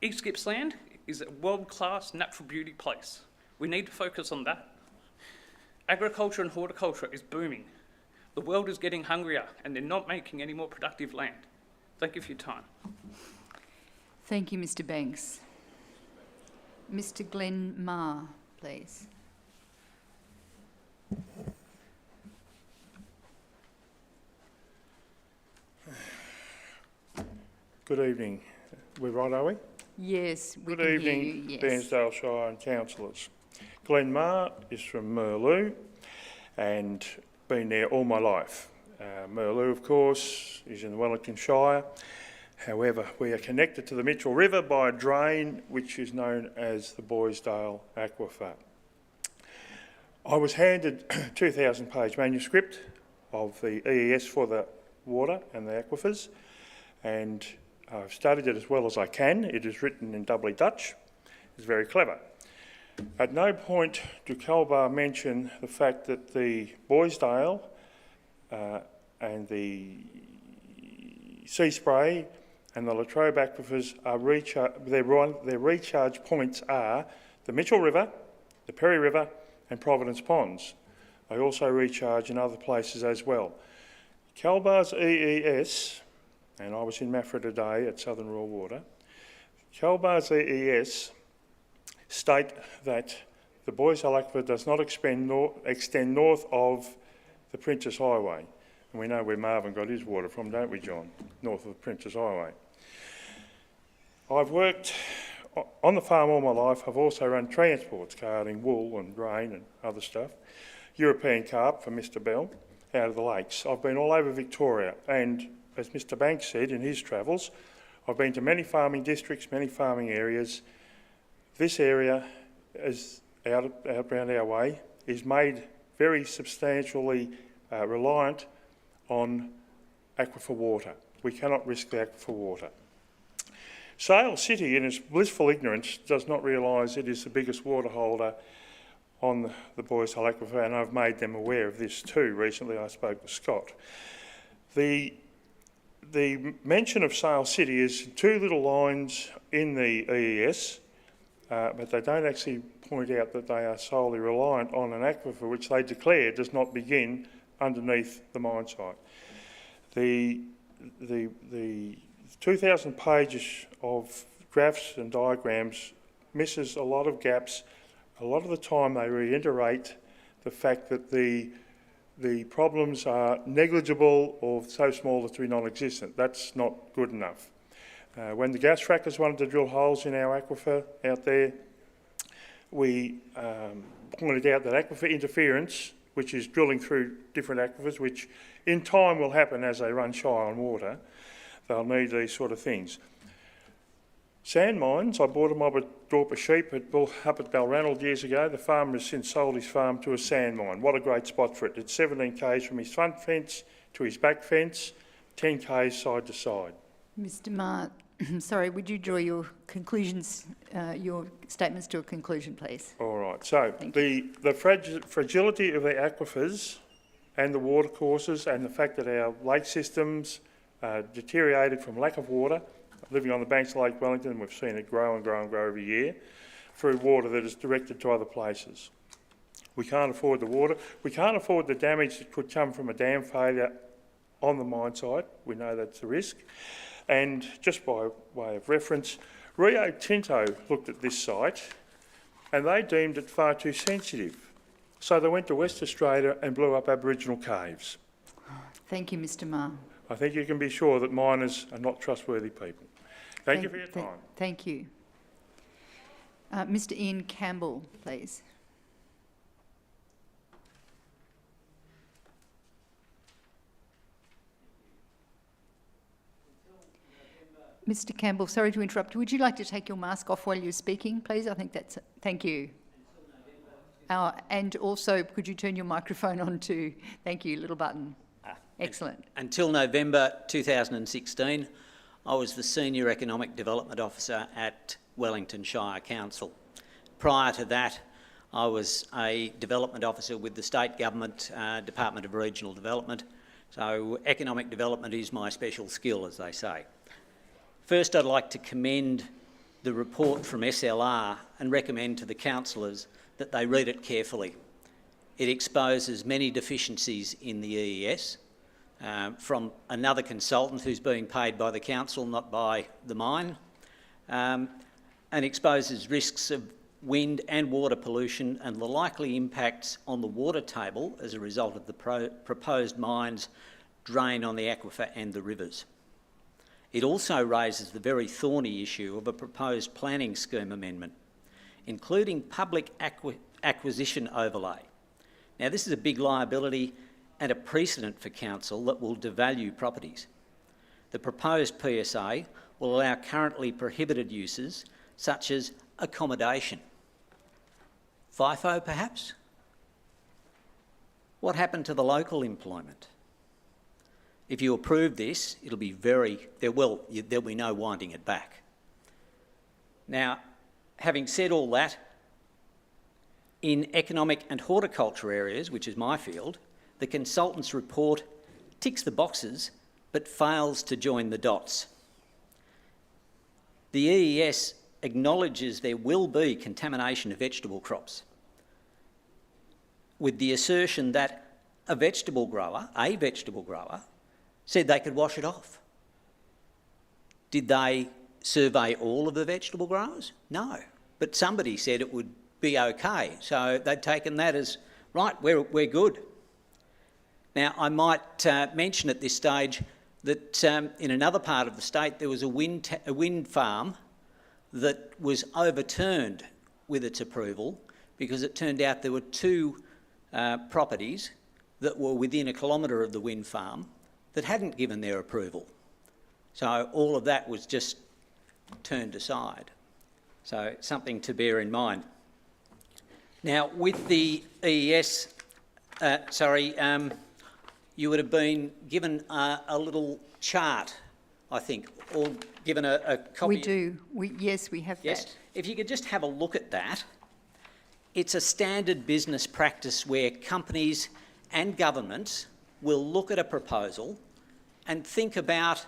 Speaker 16: East Gippsland is a world-class natural beauty place. We need to focus on that. Agriculture and horticulture is booming. The world is getting hungrier and they're not making any more productive land. Thank you for your time.
Speaker 1: Thank you, Mr Banks. Mr Glenn Marr, please.
Speaker 17: Good evening. We're right, are we?
Speaker 1: Yes, we
Speaker 17: Good
Speaker 1: can
Speaker 17: evening,
Speaker 1: hear you, yes.
Speaker 17: Bairnsdale Shire and councillors. Glenn Marr is from Merloo and been there all my life. Merloo, of course, is in the Wellington Shire. However, we are connected to the Mitchell River by a drain which is known as the Boysdale Aquifer. I was handed a 2,000-page manuscript of the EES for the water and the aquifers, and I've studied it as well as I can. It is written in doubly Dutch. It's very clever. At no point do Calbar mention the fact that the Boysdale and the Sea Spray and the Latrobe aquifers are their recharge points are the Mitchell River, the Perry River and Providence Ponds. They also recharge in other places as well. Calbar's EES, and I was in Maffra today at Southern Rural Water, Calbar's EES state that the Boysdale Aquifer does not extend north of the Princess Highway. And we know where Marvin got his water from, don't we, John? North of the Princess Highway. I've worked on the farm all my life. I've also run transports, carting wool and grain and other stuff. European carp for Mr Bell out of the lakes. I've been all over Victoria, and as Mr Banks said in his travels, I've been to many farming districts, many farming areas. This area is out around our way is made very substantially reliant on aquifer water. We cannot risk the aquifer water. Sale City, in its blissful ignorance, does not realise it is the biggest water holder on the Boysdale Aquifer, and I've made them aware of this too. Recently I spoke with Scott. The mention of Sale City is two little lines in the EES, but they don't actually point out that they are solely reliant on an aquifer which they declare does not begin underneath the mine site. The 2,000 pages of graphs and diagrams misses a lot of gaps. A lot of the time they reiterate the fact that the problems are negligible or so small as to be non-existent. That's not good enough. When the gas frackers wanted to drill holes in our aquifer out there, we pointed out that aquifer interference, which is drilling through different aquifers, which in time will happen as they run shy on water, they'll need these sort of things. Sand mines, I bought them up at Dorper Sheep up at Balranald years ago. The farmer has since sold his farm to a sand mine. What a great spot for it. It's 17 k's from his front fence to his back fence, 10 k's side to side.
Speaker 1: Mr Marr, sorry, would you draw your conclusions, your statements to a conclusion, please?
Speaker 17: All right. So the fragility of the aquifers and the water courses and the fact that our lake systems deteriorated from lack of water. Living on the banks of Lake Wellington, we've seen it grow and grow and grow every year through water that is directed to other places. We can't afford the water. We can't afford the damage that could come from a dam failure on the mine site. We know that's a risk. And just by way of reference, Rio Tinto looked at this site and they deemed it far too sensitive. So they went to West Australia and blew up Aboriginal caves.
Speaker 1: Thank you, Mr Marr.
Speaker 17: I think you can be sure that miners are not trustworthy people. Thank you for your time.
Speaker 1: Thank you. Mr Ian Campbell, please. Mr Campbell, sorry to interrupt. Would you like to take your mask off while you're speaking, please? I think that's... Thank you. And also, could you turn your microphone on too? Thank you, little button. Excellent.
Speaker 18: Until November 2016, I was the Senior Economic Development Officer at Wellington Shire Council. Prior to that, I was a Development Officer with the State Government Department of Regional Development. So economic development is my special skill, as they say. First, I'd like to commend the report from SLR and recommend to the councillors that they read it carefully. It exposes many deficiencies in the EES from another consultant who's being paid by the council, not by the mine, and exposes risks of wind and water pollution and the likely impacts on the water table as a result of the proposed mines drain on the aquifer and the rivers. It also raises the very thorny issue of a proposed planning scheme amendment, including public acquisition overlay. Now, this is a big liability and a precedent for council that will devalue properties. The proposed PSA will allow currently prohibited uses such as accommodation. FIFO, perhaps? What happened to the local employment? If you approve this, it'll be there'll be no winding it back. Now, having said all that, in economic and horticulture areas, which is my field, the consultant's report ticks the boxes but fails to join the dots. The EES acknowledges there will be contamination of vegetable crops, with the assertion that a vegetable grower said they could wash it off. Did they survey all of the vegetable growers? No, but somebody said it would be okay, so they'd taken that as, right, we're good. Now, I might mention at this stage that in another part of the state there was a wind farm that was overturned with its approval because it turned out there were two properties that were within 1 kilometre of the wind farm that hadn't given their approval. So all of that was just turned aside. So something to bear in mind. Now, with the EES, you would have been given a little chart, I think, or given a copy.
Speaker 1: We do. Yes, we have
Speaker 18: yes.
Speaker 1: that.
Speaker 18: If you could just have a look at that. It's a standard business practice where companies and governments will look at a proposal and think about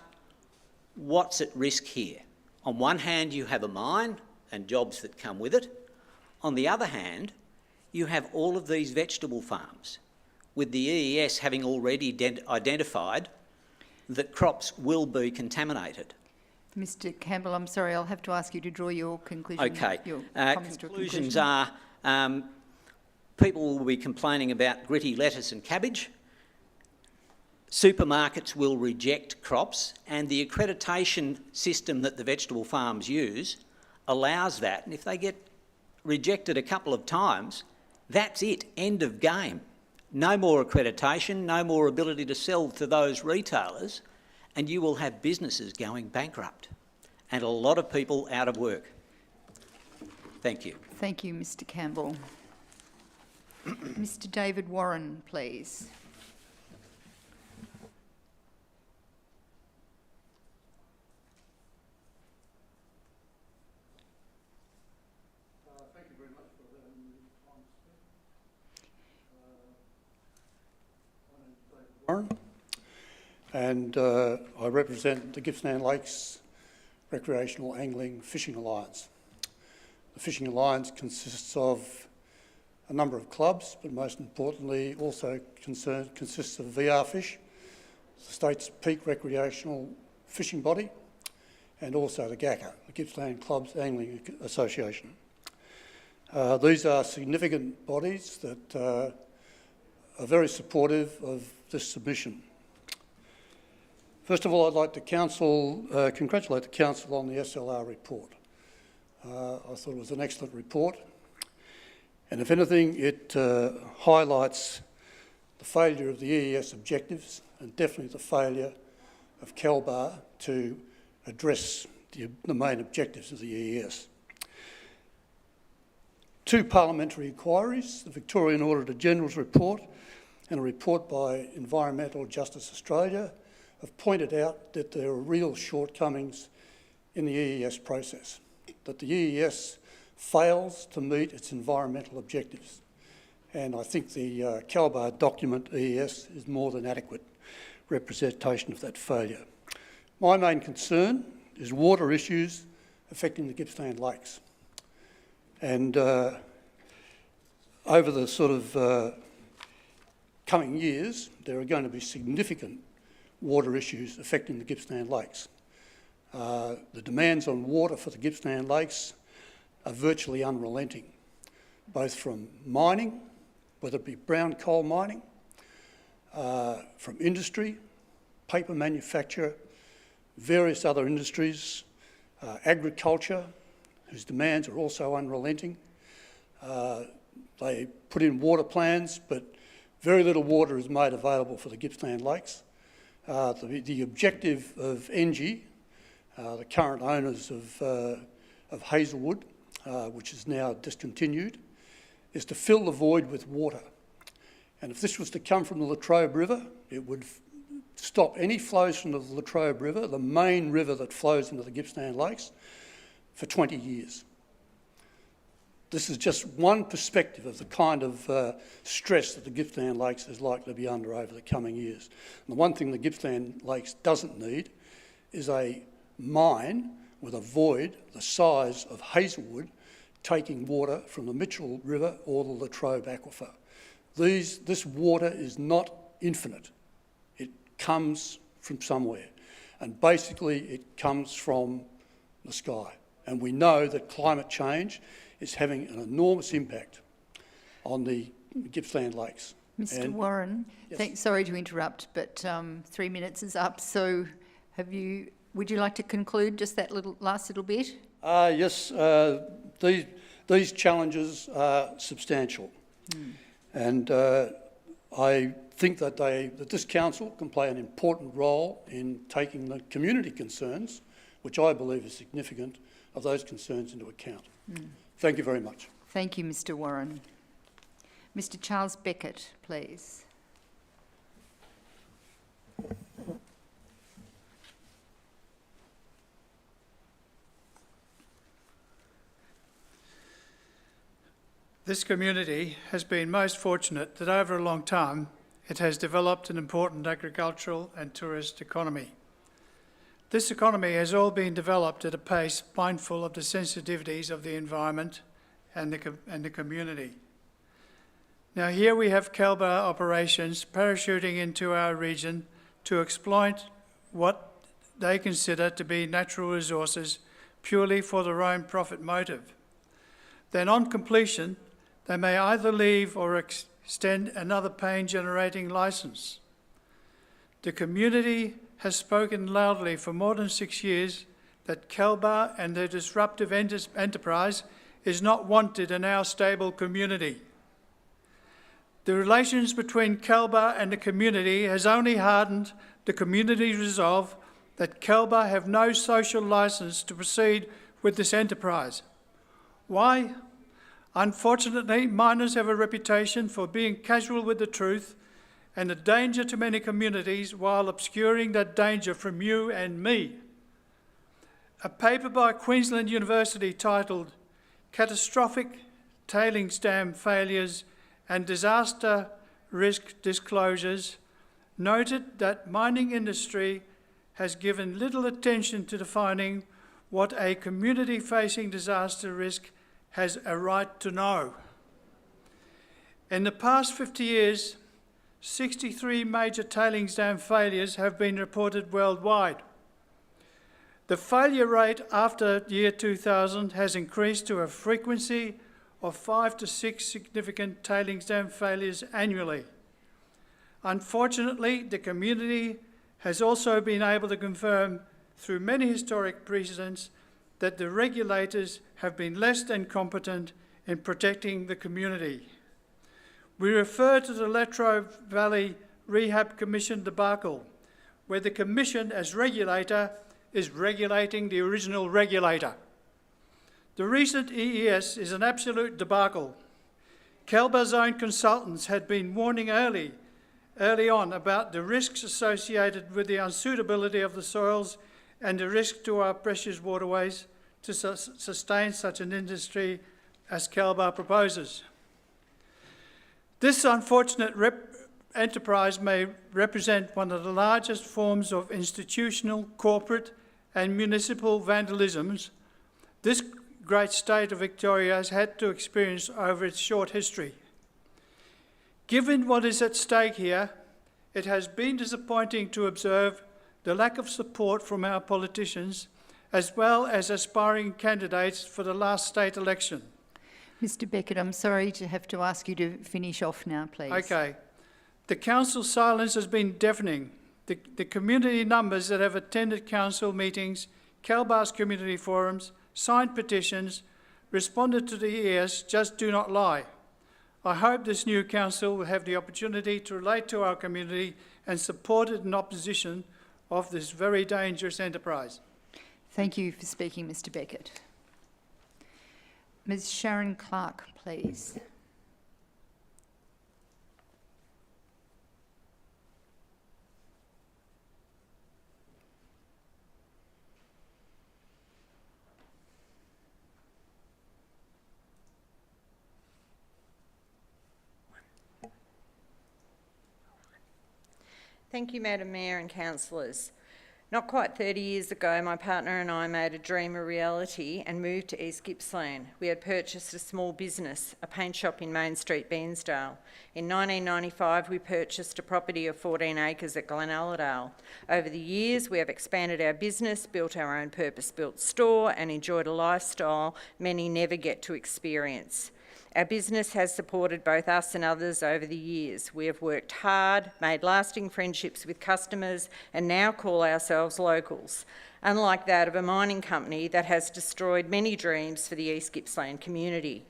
Speaker 18: what's at risk here. On one hand, you have a mine and jobs that come with it. On the other hand, you have all of these vegetable farms, with the EES having already identified that crops will be contaminated.
Speaker 1: Mr Campbell, I'm sorry, I'll have to ask you to draw your conclusion.
Speaker 18: Okay.
Speaker 1: Your comments to a
Speaker 18: Conclusions
Speaker 1: conclusion.
Speaker 18: are people will be complaining about gritty lettuce and cabbage. Supermarkets will reject crops, and the accreditation system that the vegetable farms use allows that. And if they get rejected a couple of times, that's it, end of game. No more accreditation, no more ability to sell to those retailers, and you will have businesses going bankrupt and a lot of people out of work. Thank you.
Speaker 1: Thank you, Mr Campbell. Mr David Warren, please.
Speaker 19: Thank you very much for allowing me time to speak. My name is David Warren, and I represent the Gippsland Lakes Recreational Angling Fishing Alliance. The Fishing Alliance consists of a number of clubs, but most importantly also consists of VR Fish, the state's peak recreational fishing body, and also the GACA, the Gippsland Clubs Angling Association. These are significant bodies that are very supportive of this submission. First of all, I'd like to congratulate the Council on the SLR report. I thought it was an excellent report, and if anything, it highlights the failure of the EES objectives and definitely the failure of CalBAR to address the main objectives of the EES. 2 parliamentary inquiries, the Victorian Auditor General's report and a report by Environmental Justice Australia, have pointed out that there are real shortcomings in the EES process, that the EES fails to meet its environmental objectives. And I think the CalBAR document, EES, is more than adequate representation of that failure. My main concern is water issues affecting the Gippsland Lakes. And over the sort of coming years, there are going to be significant water issues affecting the Gippsland Lakes. The demands on water for the Gippsland Lakes are virtually unrelenting, both from mining, whether it be brown coal mining, from industry, paper manufacture, various other industries, agriculture, whose demands are also unrelenting. They put in water plans, but very little water is made available for the Gippsland Lakes. The objective of ENGIE, the current owners of Hazelwood, which is now discontinued, is to fill the void with water. And if this was to come from the Latrobe River, it would stop any flows from the Latrobe River, the main river that flows into the Gippsland Lakes, for 20 years. This is just one perspective of the kind of stress that the Gippsland Lakes is likely to be under over the coming years. And the one thing the Gippsland Lakes doesn't need is a mine with a void the size of Hazelwood taking water from the Mitchell River or the Latrobe Aquifer. This water is not infinite. It comes from somewhere. And basically it comes from the sky. And we know that climate change is having an enormous impact on the Gippsland Lakes.
Speaker 1: Mr. Warren,
Speaker 19: Yes.
Speaker 1: sorry to interrupt, but 3 minutes is up. So would you like to conclude just that last little bit?
Speaker 19: Yes, these challenges are substantial. And I think that this council can play an important role in taking the community concerns, which I believe is significant, of those concerns into account. Thank you very much.
Speaker 1: Thank you, Mr. Warren. Mr. Charles Beckett, please.
Speaker 20: This community has been most fortunate that over a long time it has developed an important agricultural and tourist economy. This economy has all been developed at a pace mindful of the sensitivities of the environment and the community. Now here we have CalBAR operations parachuting into our region to exploit what they consider to be natural resources purely for their own profit motive. Then on completion, they may either leave or extend another pain-generating licence. The community has spoken loudly for more than 6 years that CalBAR and their disruptive enterprise is not wanted in our stable community. The relations between CalBAR and the community has only hardened the community's resolve that CalBAR have no social licence to proceed with this enterprise. Why? Unfortunately, miners have a reputation for being casual with the truth and a danger to many communities while obscuring that danger from you and me. A paper by Queensland University titled Catastrophic Tailings Dam Failures and Disaster Risk Disclosures noted that mining industry has given little attention to defining what a community facing disaster risk has a right to know. In the past 50 years, 63 major tailings dam failures have been reported worldwide. The failure rate after year 2000 has increased to a frequency of 5 to 6 significant tailings dam failures annually. Unfortunately, the community has also been able to confirm through many historic precedents that the regulators have been less than competent in protecting the community. We refer to the Latrobe Valley Rehab Commission debacle, where the Commission as regulator is regulating the original regulator. The recent EES is an absolute debacle. Kelbar's own consultants had been warning early on about the risks associated with the unsuitability of the soils and the risk to our precious waterways to sustain such an industry as Kelbar proposes. This unfortunate enterprise may represent one of the largest forms of institutional, corporate and municipal vandalisms this great state of Victoria has had to experience over its short history. Given what is at stake here, it has been disappointing to observe the lack of support from our politicians as well as aspiring candidates for the last state election.
Speaker 1: Mr Beckett, I'm sorry to have to ask you to finish off now, please.
Speaker 20: Okay. The council's silence has been deafening. The community numbers that have attended council meetings, Kelbar's community forums, signed petitions, responded to the ES just do not lie. I hope this new council will have the opportunity to relate to our community and support it in opposition of this very dangerous enterprise.
Speaker 1: Thank you for speaking, Mr Beckett. Ms Sharon Clark, please.
Speaker 21: Thank you, Madam Mayor and councillors. Not quite 30 years ago, my partner and I made a dream a reality and moved to East Gippsland. We had purchased a small business, a paint shop in Main Street, Bairnsdale. In 1995, we purchased a property of 14 acres at Glenalladale. Over the years, we have expanded our business, built our own purpose-built store and enjoyed a lifestyle many never get to experience. Our business has supported both us and others over the years. We have worked hard, made lasting friendships with customers, and now call ourselves locals, unlike that of a mining company that has destroyed many dreams for the East Gippsland community.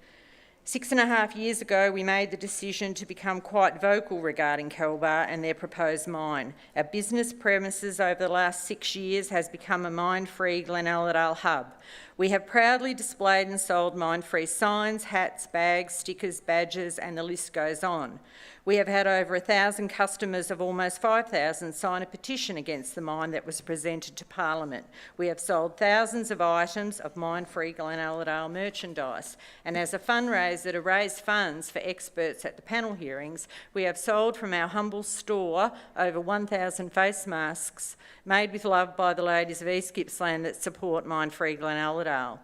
Speaker 21: 6.5 years ago, we made the decision to become quite vocal regarding Kelbar and their proposed mine. Our business premises over the last 6 years has become a mine-free Glenalladale hub. We have proudly displayed and sold mine-free signs, hats, bags, stickers, badges, and the list goes on. We have had over 1,000 customers of almost 5,000 sign a petition against the mine that was presented to Parliament. We have sold thousands of items of mine-free Glenalladale merchandise. And as a fundraiser to raise funds for experts at the panel hearings, we have sold from our humble store over 1,000 face masks made with love by the ladies of East Gippsland that support mine-free Glenalladale.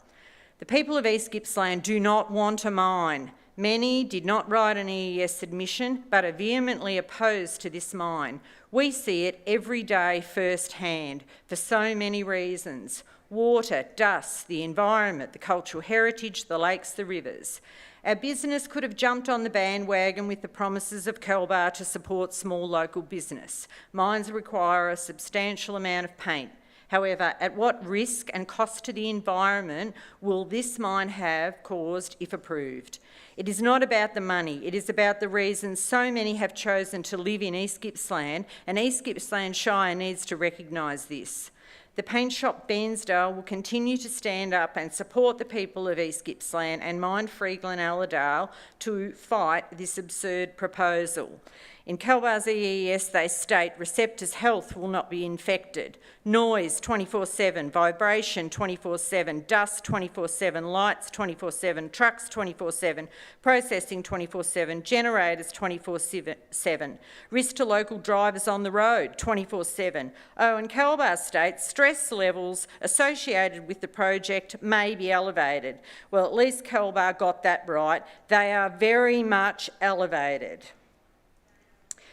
Speaker 21: The people of East Gippsland do not want a mine. Many did not write an EES submission but are vehemently opposed to this mine. We see it every day firsthand for so many reasons: water, dust, the environment, the cultural heritage, the lakes, the rivers. Our business could have jumped on the bandwagon with the promises of Kelbar to support small local business. Mines require a substantial amount of paint. However, at what risk and cost to the environment will this mine have caused if approved? It is not about the money, it is about the reasons so many have chosen to live in East Gippsland, and East Gippsland Shire needs to recognise this. The paint shop Bairnsdale will continue to stand up and support the people of East Gippsland and mine-free Glenalladale to fight this absurd proposal. In Kelbar's EES, they state receptors' health will not be infected. Noise 24/7, vibration 24/7, dust 24/7, lights 24/7, trucks 24/7, processing 24/7, generators 24/7, risk to local drivers on the road 24/7. Oh, and Kelbar states stress levels associated with the project may be elevated. Well, at least Kelbar got that right. They are very much elevated.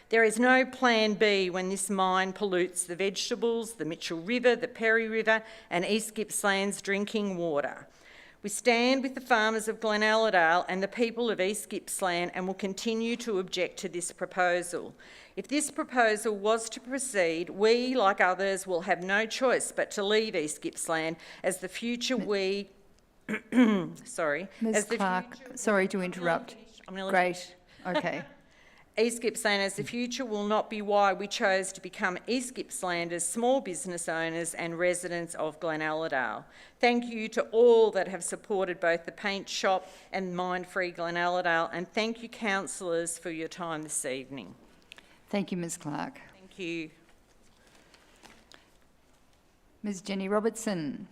Speaker 21: There is no plan B when this mine pollutes the vegetables, the Mitchell River, the Perry River and East Gippsland's drinking water. We stand with the farmers of Glenalladale and the people of East Gippsland and will continue to object to this proposal. If this proposal was to proceed, we, like others, will have no choice but to leave East Gippsland as the future we...
Speaker 1: sorry. Ms Clark, sorry to interrupt. Great. Okay.
Speaker 21: East Gippslanders, the future will not be why we chose to become East Gippslanders, small business owners and residents of Glenalladale. Thank you to all that have supported both the paint shop and Mind Free Glenalladale, and thank you, councillors, for your time this evening.
Speaker 1: Thank you, Ms Clark.
Speaker 21: Thank you.
Speaker 1: Ms Jenny Robertson.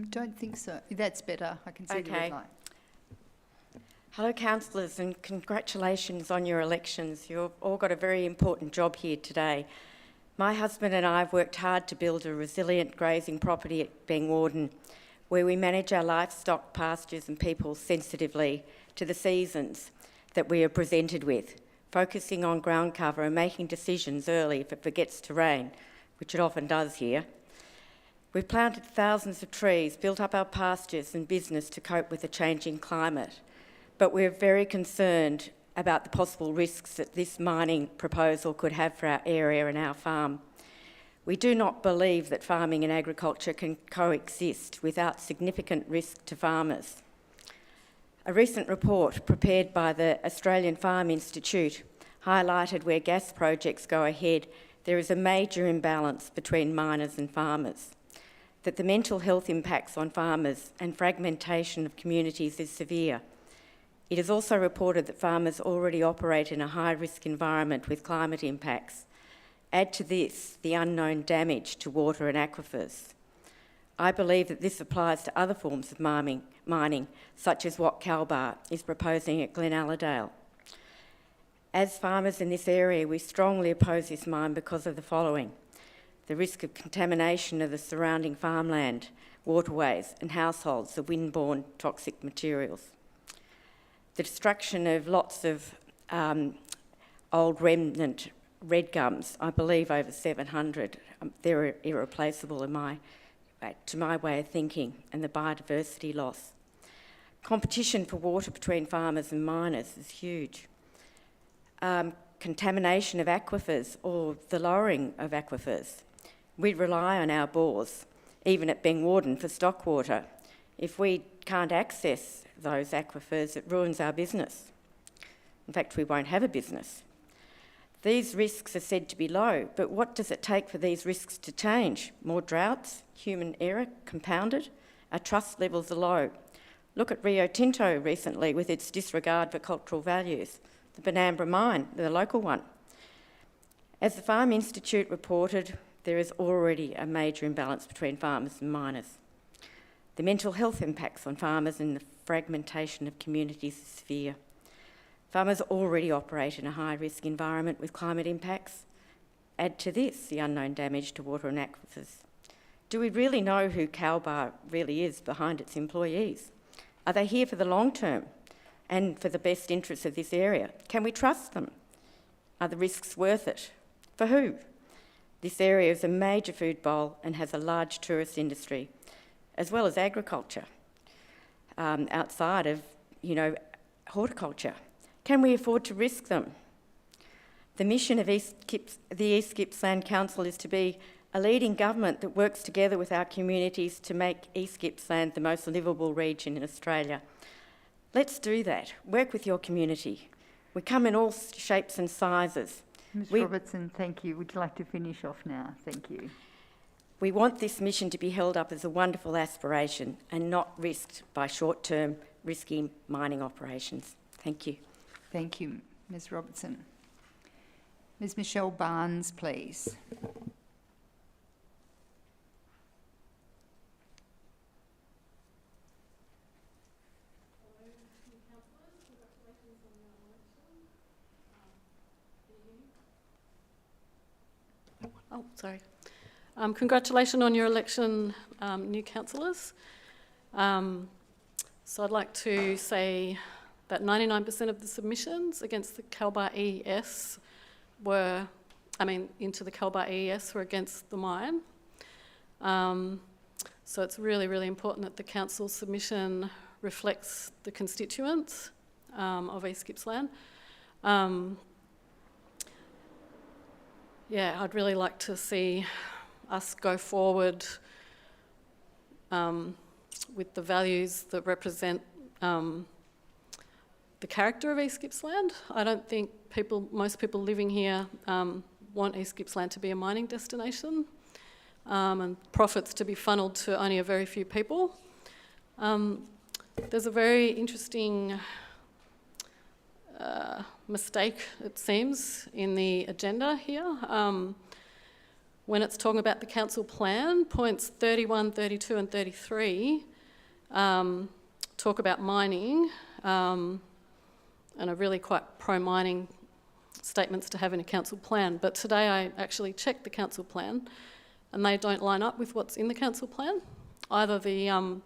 Speaker 1: Don't think so. That's better. I can see the red
Speaker 5: Okay.
Speaker 1: light.
Speaker 5: Hello, councillors, and congratulations on your elections. You've all got a very important job here today. My husband and I have worked hard to build a resilient grazing property at Bengwarden, where we manage our livestock, pastures and people sensitively to the seasons that we are presented with, focusing on ground cover and making decisions early if it forgets to rain, which it often does here. We've planted thousands of trees, built up our pastures and business to cope with the changing climate, but we're very concerned about the possible risks that this mining proposal could have for our area and our farm. We do not believe that farming and agriculture can coexist without significant risk to farmers. A recent report prepared by the Australian Farm Institute highlighted where gas projects go ahead, there is a major imbalance between miners and farmers, that the mental health impacts on farmers and fragmentation of communities is severe. It is also reported that farmers already operate in a high-risk environment with climate impacts. Add to this the unknown damage to water and aquifers. I believe that this applies to other forms of mining, such as what CalBar is proposing at Glenalladale. As farmers in this area, we strongly oppose this mine because of the following: the risk of contamination of the surrounding farmland, waterways and households of wind-borne toxic materials, the destruction of lots of old remnant red gums, I believe over 700. They're irreplaceable to my way of thinking, and the biodiversity loss. Competition for water between farmers and miners is huge. Contamination of aquifers or the lowering of aquifers. We rely on our bores, even at Bengwarden, for stock water. If we can't access those aquifers, it ruins our business. In fact, we won't have a business. These risks are said to be low, but what does it take for these risks to change? More droughts? Human error compounded? Our trust levels are low. Look at Rio Tinto recently with its disregard for cultural values. The Benambra mine, the local one. As the Farm Institute reported, there is already a major imbalance between farmers and miners. The mental health impacts on farmers and the fragmentation of communities is severe. Farmers already operate in a high-risk environment with climate impacts. Add to this the unknown damage to water and aquifers. Do we really know who CalBar really is behind its employees? Are they here for the long term and for the best interests of this area? Can we trust them? Are the risks worth it? For who? This area is a major food bowl and has a large tourist industry, as well as agriculture, outside of, horticulture. Can we afford to risk them? The mission of the East Gippsland Council is to be a leading government that works together with our communities to make East Gippsland the most livable region in Australia. Let's do that. Work with your community. We come in all shapes and sizes.
Speaker 1: Ms Robertson, thank you. Would you like to finish off now? Thank you.
Speaker 5: We want this mission to be held up as a wonderful aspiration and not risked by short-term risky mining operations. Thank you.
Speaker 1: Thank you, Ms Robertson. Ms Michelle Barnes, please.
Speaker 22: Oh, sorry. Congratulations on your election, new councillors. So I'd like to say that 99% of the submissions against the CalBar EES into the CalBar EES were against the mine. So it's really, really important that the council's submission reflects the constituents of East Gippsland. yeah, I'd really like to see us go forward with the values that represent the character of East Gippsland. I don't think most people living here want East Gippsland to be a mining destination and profits to be funneled to only a very few people. There's a very interesting mistake, it seems, in the agenda here. When it's talking about the council plan, points 31, 32 and 33 talk about mining and are really quite pro-mining statements to have in a council plan. But today I actually checked the council plan and they don't line up with what's in the council plan, either the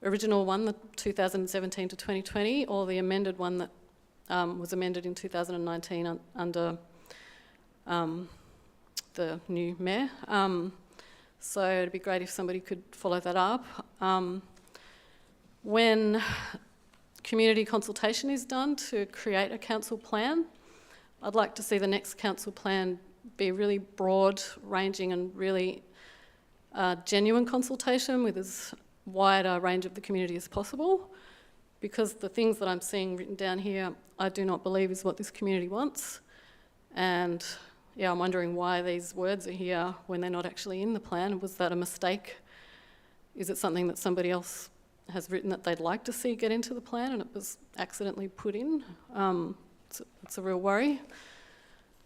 Speaker 22: original one, the 2017 to 2020, or the amended one that was amended in 2019 under the new mayor. So it'd be great if somebody could follow that up. When community consultation is done to create a council plan, I'd like to see the next council plan be really broad ranging and really genuine consultation with as wide a range of the community as possible, because the things that I'm seeing written down here I do not believe is what this community wants. And yeah, I'm wondering why these words are here when they're not actually in the plan. Was that a mistake? Is it something that somebody else has written that they'd like to see get into the plan and it was accidentally put in? It's a real worry.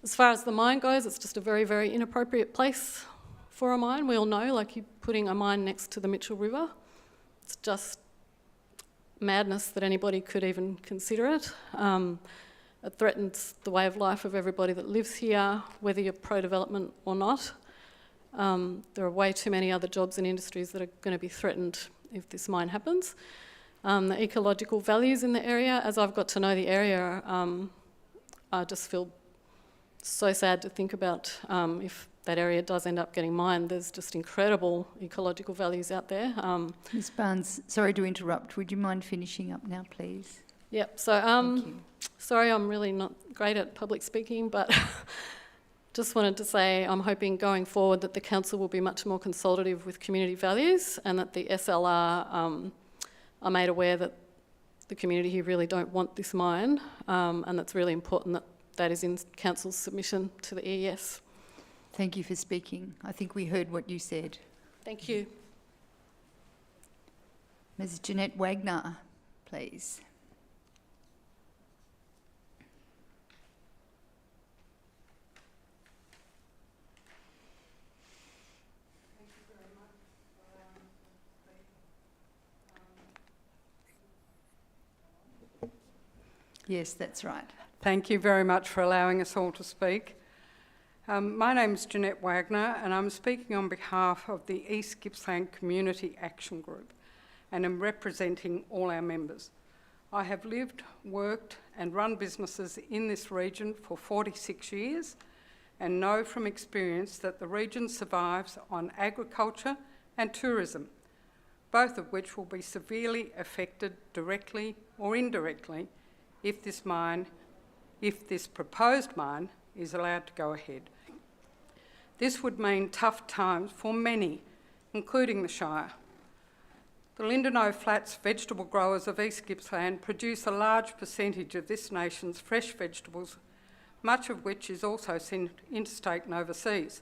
Speaker 22: As far as the mine goes, it's just a very, very inappropriate place for a mine. We all know, like, you're putting a mine next to the Mitchell River. It's just madness that anybody could even consider it. It threatens the way of life of everybody that lives here, whether you're pro-development or not. There are way too many other jobs and industries that are going to be threatened if this mine happens. The ecological values in the area, as I've got to know the area, I just feel so sad to think about if that area does end up getting mined. There's just incredible ecological values out there.
Speaker 1: Ms Barnes, sorry to interrupt. Would you mind finishing up now, please?
Speaker 22: Yep, so sorry I'm really not great at public speaking, but just wanted to say I'm hoping going forward that the council will be much more consultative with community values and that the SLR are made aware that the community here really don't want this mine, and that's really important that that is in council's submission to the EES.
Speaker 1: Thank you for speaking. I think we heard what you said.
Speaker 22: Thank you.
Speaker 1: Ms Jeanette Wagner, please. Yes, that's right.
Speaker 2: Thank you very much for allowing us all to speak. My name is Jeanette Wagner and I'm speaking on behalf of the East Gippsland Community Action Group and am representing all our members. I have lived, worked and run businesses in this region for 46 years and know from experience that the region survives on agriculture and tourism, both of which will be severely affected directly or indirectly if this proposed mine is allowed to go ahead. This would mean tough times for many, including the Shire. The Lindenow Flats vegetable growers of East Gippsland produce a large percentage of this nation's fresh vegetables, much of which is also sent interstate and overseas.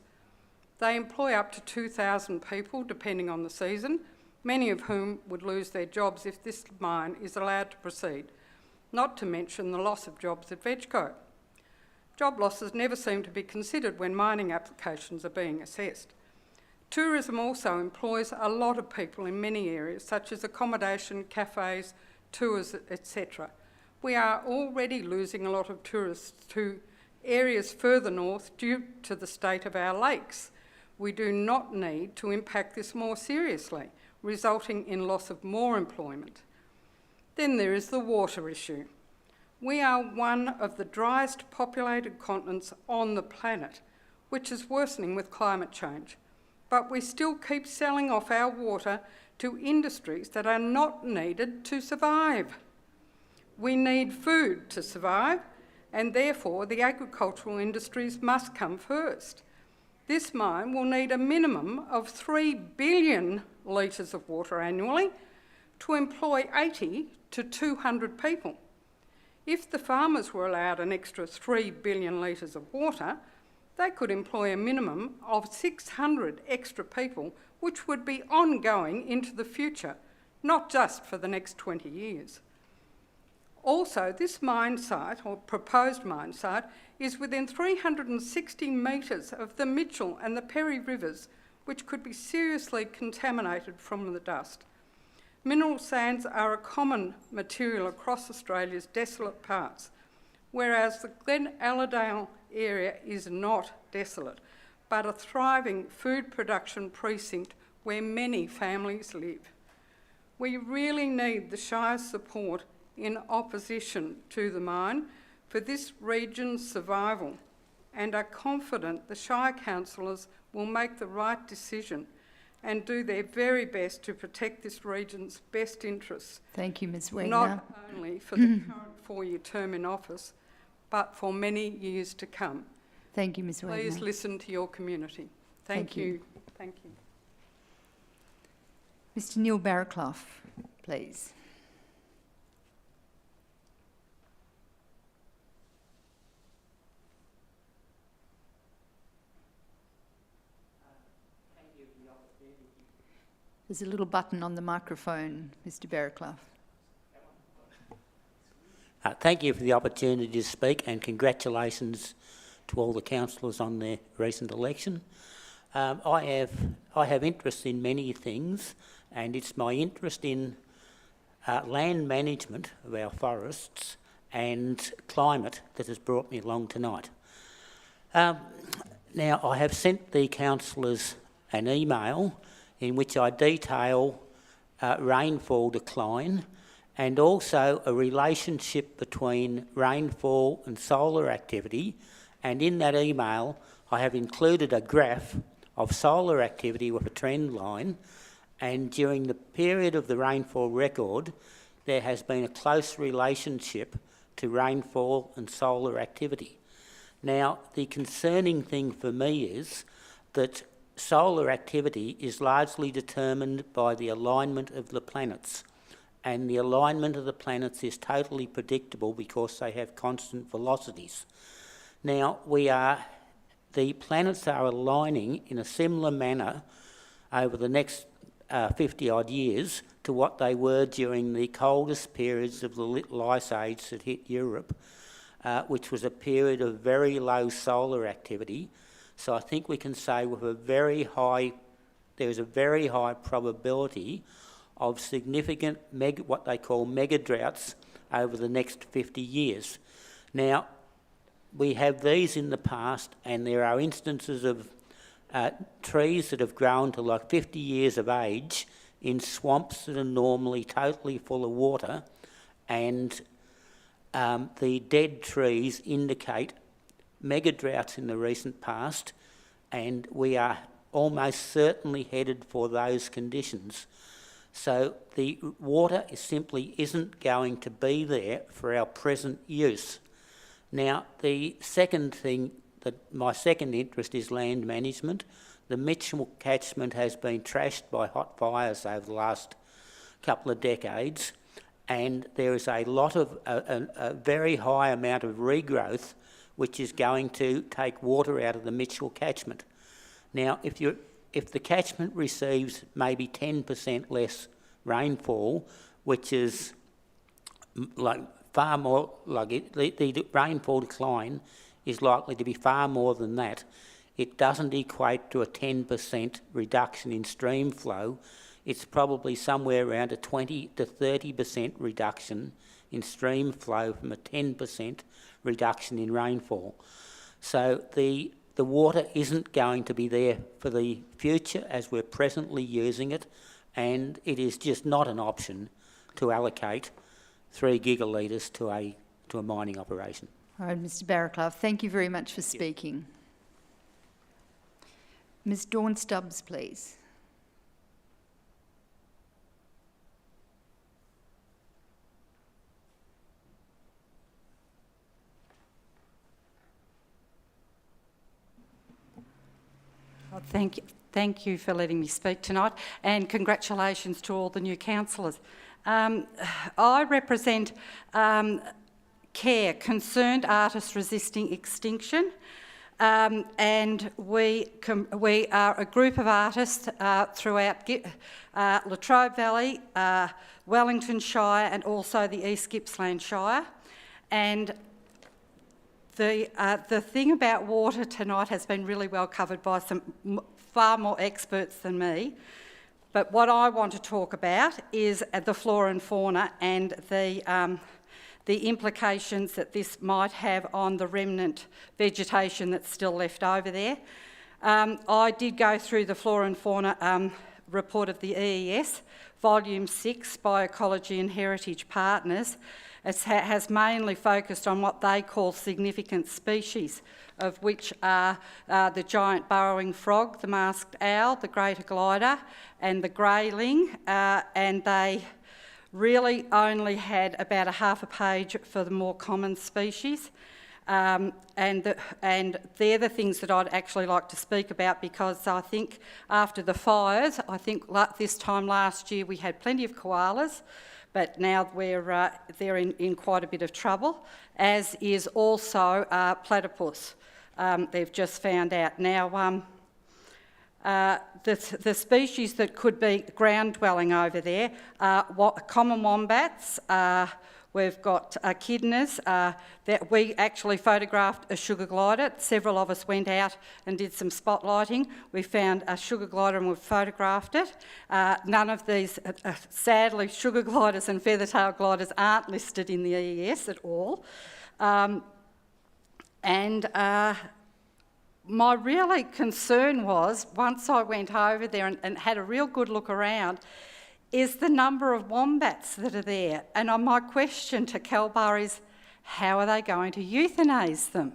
Speaker 2: They employ up to 2,000 people, depending on the season, many of whom would lose their jobs if this mine is allowed to proceed, not to mention the loss of jobs at VegCo. Job losses never seem to be considered when mining applications are being assessed. Tourism also employs a lot of people in many areas, such as accommodation, cafes, tours, etc. We are already losing a lot of tourists to areas further north due to the state of our lakes. We do not need to impact this more seriously, resulting in loss of more employment. Then there is the water issue. We are one of the driest populated continents on the planet, which is worsening with climate change. But we still keep selling off our water to industries that are not needed to survive. We need food to survive, and therefore the agricultural industries must come first. This mine will need a minimum of 3 billion litres of water annually to employ 80 to 200 people. If the farmers were allowed an extra 3 billion litres of water, they could employ a minimum of 600 extra people, which would be ongoing into the future, not just for the next 20 years. Also, this mine site, or proposed mine site, is within 360 metres of the Mitchell and the Perry rivers, which could be seriously contaminated from the dust. Mineral sands are a common material across Australia's desolate parts, whereas the Glen Allerdale area is not desolate, but a thriving food production precinct where many families live. We really need the Shire's support in opposition to the mine for this region's survival, and are confident the Shire councillors will make the right decision and do their very best to protect this region's best interests.
Speaker 1: Thank you, Ms Wagner.
Speaker 2: Not only for the current four-year term in office, but for many years to come.
Speaker 1: Thank you, Ms Wagner.
Speaker 2: Please listen to your community. Thank you. Thank you.
Speaker 1: Mr Neil Barraclough, please. There's a little button on the microphone, Mr Barraclough.
Speaker 4: Thank you for the opportunity to speak, and congratulations to all the councillors on their recent election. I have interest in many things, and it's my interest in land management of our forests and climate that has brought me along tonight. Now, I have sent the councillors an email in which I detail rainfall decline and also a relationship between rainfall and solar activity. And in that email, I have included a graph of solar activity with a trend line. And during the period of the rainfall record, there has been a close relationship to rainfall and solar activity. Now, the concerning thing for me is that solar activity is largely determined by the alignment of the planets. And the alignment of the planets is totally predictable because they have constant velocities. Now, the planets are aligning in a similar manner over the next 50-odd years to what they were during the coldest periods of the Little Ice Age that hit Europe, which was a period of very low solar activity. So I think we can say with there's a very high probability of significant what they call mega droughts over the next 50 years. Now, we have these in the past, and there are instances of trees that have grown to like 50 years of age in swamps that are normally totally full of water, and the dead trees indicate mega droughts in the recent past, and we are almost certainly headed for those conditions. So the water simply isn't going to be there for our present use. Now, the second thing, my second interest is land management. The Mitchell catchment has been trashed by hot fires over the last couple of decades, and there is a lot of a very high amount of regrowth which is going to take water out of the Mitchell catchment. Now, if the catchment receives maybe 10% less rainfall, which is like far more, like the rainfall decline is likely to be far more than that. It doesn't equate to a 10% reduction in stream flow. It's probably somewhere around a 20 to 30% reduction in stream flow from a 10% reduction in rainfall. So the water isn't going to be there for the future as we're presently using it, and it is just not an option to allocate 3 gigalitres to a mining operation.
Speaker 1: All right, Mr Barraclough, thank you very much for speaking. Ms Dawn Stubbs, please.
Speaker 6: Thank you for letting me speak tonight, and congratulations to all the new councillors. I represent CARE, Concerned Artists Resisting Extinction, and we are a group of artists throughout La Trobe Valley, Wellington Shire, and also the East Gippsland Shire. And the thing about water tonight has been really well covered by some far more experts than me. But what I want to talk about is the flora and fauna and the implications that this might have on the remnant vegetation that's still left over there. I did go through the flora and fauna report of the EES, Volume 6, Bioecology and Heritage Partners. It has mainly focused on what they call significant species, of which are the giant burrowing frog, the masked owl, the greater glider and the greyling, and they really only had about a half a page for the more common species. And they're the things that I'd actually like to speak about, because I think after the fires, I think this time last year we had plenty of koalas, but now they're in quite a bit of trouble, as is also platypus. They've just found out. Now, the species that could be ground dwelling over there are common wombats. We've got echidnas. That we actually photographed a sugar glider. Several of us went out and did some spotlighting. We found a sugar glider and we photographed it. None of these, sadly, sugar gliders and feathertail gliders aren't listed in the EES at all. My really concern was, once I went over there and had a real good look around, is the number of wombats that are there. And my question to Kelbar is, how are they going to euthanise them?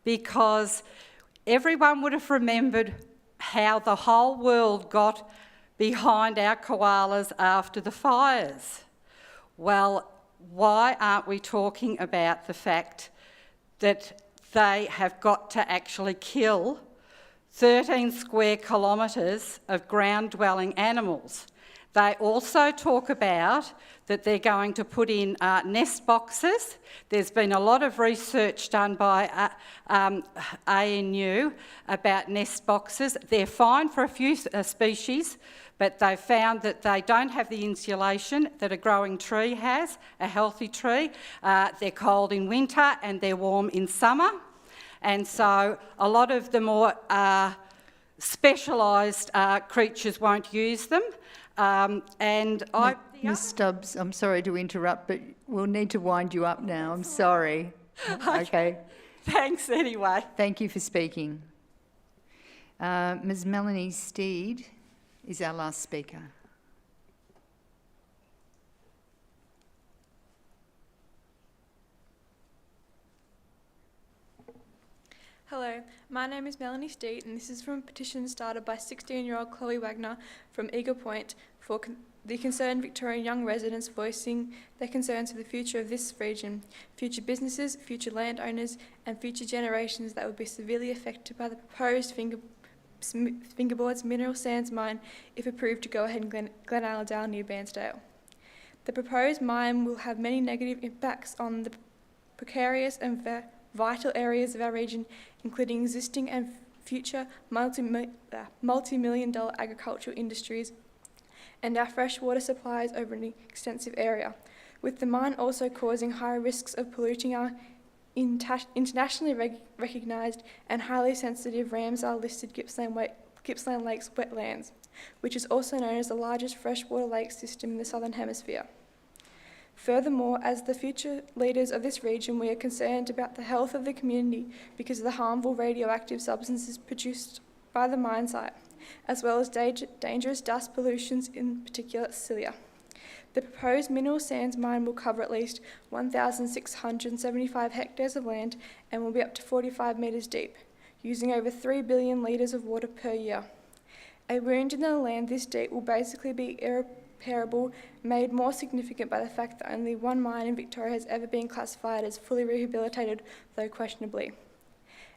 Speaker 6: Because everyone would have remembered how the whole world got behind our koalas after the fires. Well, why aren't we talking about the fact that they have got to actually kill 13 square kilometres of ground-dwelling animals? They also talk about that they're going to put in nest boxes. There's been a lot of research done by ANU about nest boxes. They're fine for a few species, but they've found that they don't have the insulation that a growing tree has, a healthy tree. They're cold in winter and they're warm in summer. And so a lot of the more specialised creatures won't use them.
Speaker 1: Ms Stubbs, I'm sorry to interrupt, but we'll need to wind you up now. I'm sorry. Okay.
Speaker 6: Thanks anyway.
Speaker 1: Thank you for speaking. Ms Melanie Steed is our last speaker.
Speaker 8: Hello, my name is Melanie Steed and this is from a petition started by 16-year-old Chloe Wagner from Eagle Point for the concerned Victorian young residents voicing their concerns for the future of this region, future businesses, future landowners and future generations that would be severely affected by the proposed Fingerboards mineral sands mine if approved to go ahead in Glen Allerdale near Bairnsdale. The proposed mine will have many negative impacts on the precarious and vital areas of our region, including existing and future multi-million-dollar agricultural industries and our freshwater supplies over an extensive area, with the mine also causing high risks of polluting our internationally recognised and highly sensitive Ramsar-listed Gippsland Lakes wetlands, which is also known as the largest freshwater lake system in the Southern Hemisphere. Furthermore, as the future leaders of this region, we are concerned about the health of the community because of the harmful radioactive substances produced by the mine site, as well as dangerous dust pollutions, in particular cilia. The proposed mineral sands mine will cover at least 1,675 hectares of land and will be up to 45 metres deep, using over 3 billion litres of water per year. A wound in the land this deep will basically be irreparable, made more significant by the fact that only one mine in Victoria has ever been classified as fully rehabilitated, though questionably.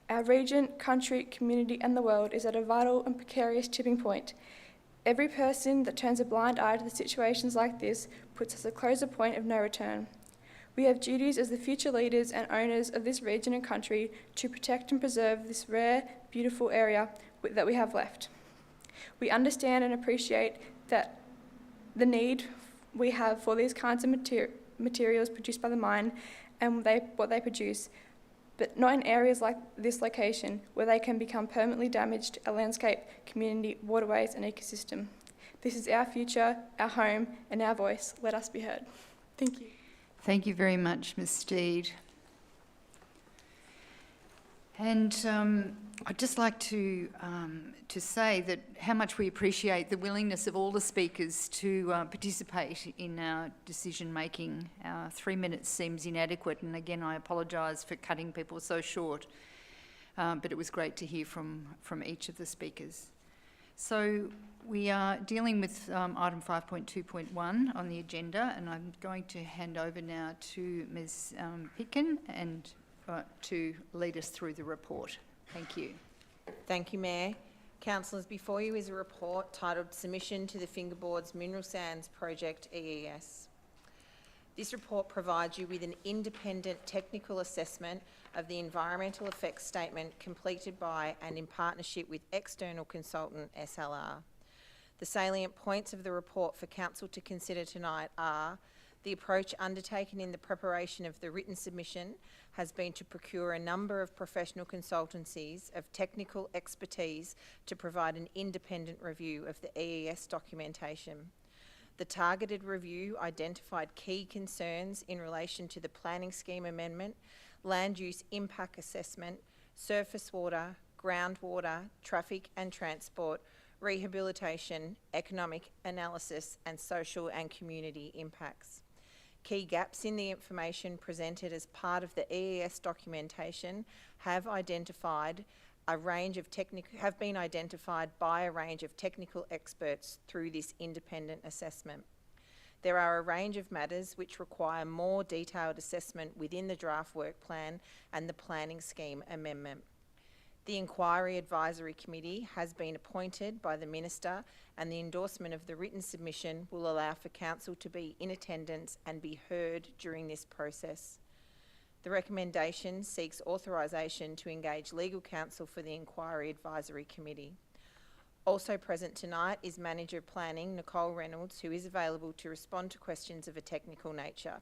Speaker 8: Our region, country, community and the world is at a vital and precarious tipping point. Every person that turns a blind eye to the situations like this puts us at a closer point of no return. We have duties as the future leaders and owners of this region and country to protect and preserve this rare, beautiful area that we have left. We understand and appreciate that the need we have for these kinds of materials produced by the mine and what they produce, but not in areas like this location where they can become permanently damaged our landscape, community, waterways and ecosystem. This is our future, our home and our voice. Let us be heard. Thank you.
Speaker 1: Thank you very much, Ms Steed. And I'd just like to say that how much we appreciate the willingness of all the speakers to participate in our decision making. 3 minutes seems inadequate, and again I apologise for cutting people so short, but it was great to hear from each of the speakers. So we are dealing with item 5.2.1 on the agenda, and I'm going to hand over now to Ms Pitkin and to lead us through the report. Thank you.
Speaker 3: Thank you, Mayor. Councillors, before you is a report titled Submission to the Fingerboards Mineral Sands Project EES. This report provides you with an independent technical assessment of the environmental effects statement completed by and in partnership with external consultant SLR. The salient points of the report for Council to consider tonight are: the approach undertaken in the preparation of the written submission has been to procure a number of professional consultancies of technical expertise to provide an independent review of the EES documentation. The targeted review identified key concerns in relation to the planning scheme amendment, land use impact assessment, surface water, groundwater, traffic and transport, rehabilitation, economic analysis and social and community impacts. Key gaps in the information presented as part of the EES documentation have been identified by a range of technical experts through this independent assessment. There are a range of matters which require more detailed assessment within the draft work plan and the planning scheme amendment. The Inquiry Advisory Committee has been appointed by the Minister, and the endorsement of the written submission will allow for Council to be in attendance and be heard during this process. The recommendation seeks authorisation to engage legal counsel for the Inquiry Advisory Committee. Also present tonight is Manager of Planning Nicole Reynolds, who is available to respond to questions of a technical nature.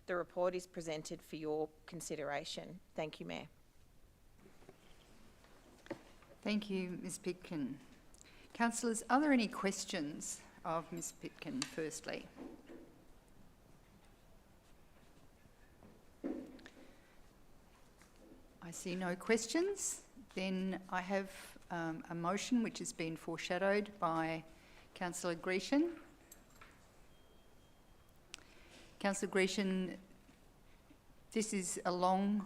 Speaker 3: The report is presented for your consideration. Thank you, Mayor.
Speaker 1: Thank you, Ms Pitkin. Councillors, are there any questions of Ms Pitkin firstly? I see no questions. Then I have a motion which has been foreshadowed by Councillor Grecian. Councillor Grecian, this is a long